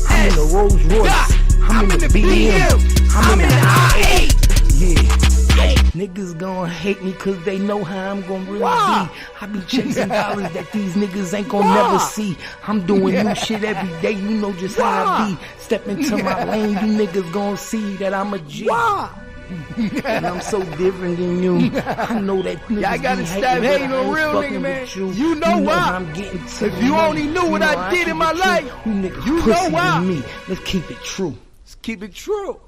I'm in a Rolls Royce, I'm in the BM, I'm in the I8. Yeah, niggas gon' hate me cause they know how I'm gon' really be. I be chasing dollars that these niggas ain't gon' never see. I'm doing new shit every day, you know just how I be. Step into my lane, you niggas gon' see that I'm a G. And I'm so different than you. I know that niggas I gotta stop hating on real nigga, man. You know why? I'm getting to if you only knew what I did in my life, you niggas you pussy know why. than me. Let's keep it true. Let's keep it true.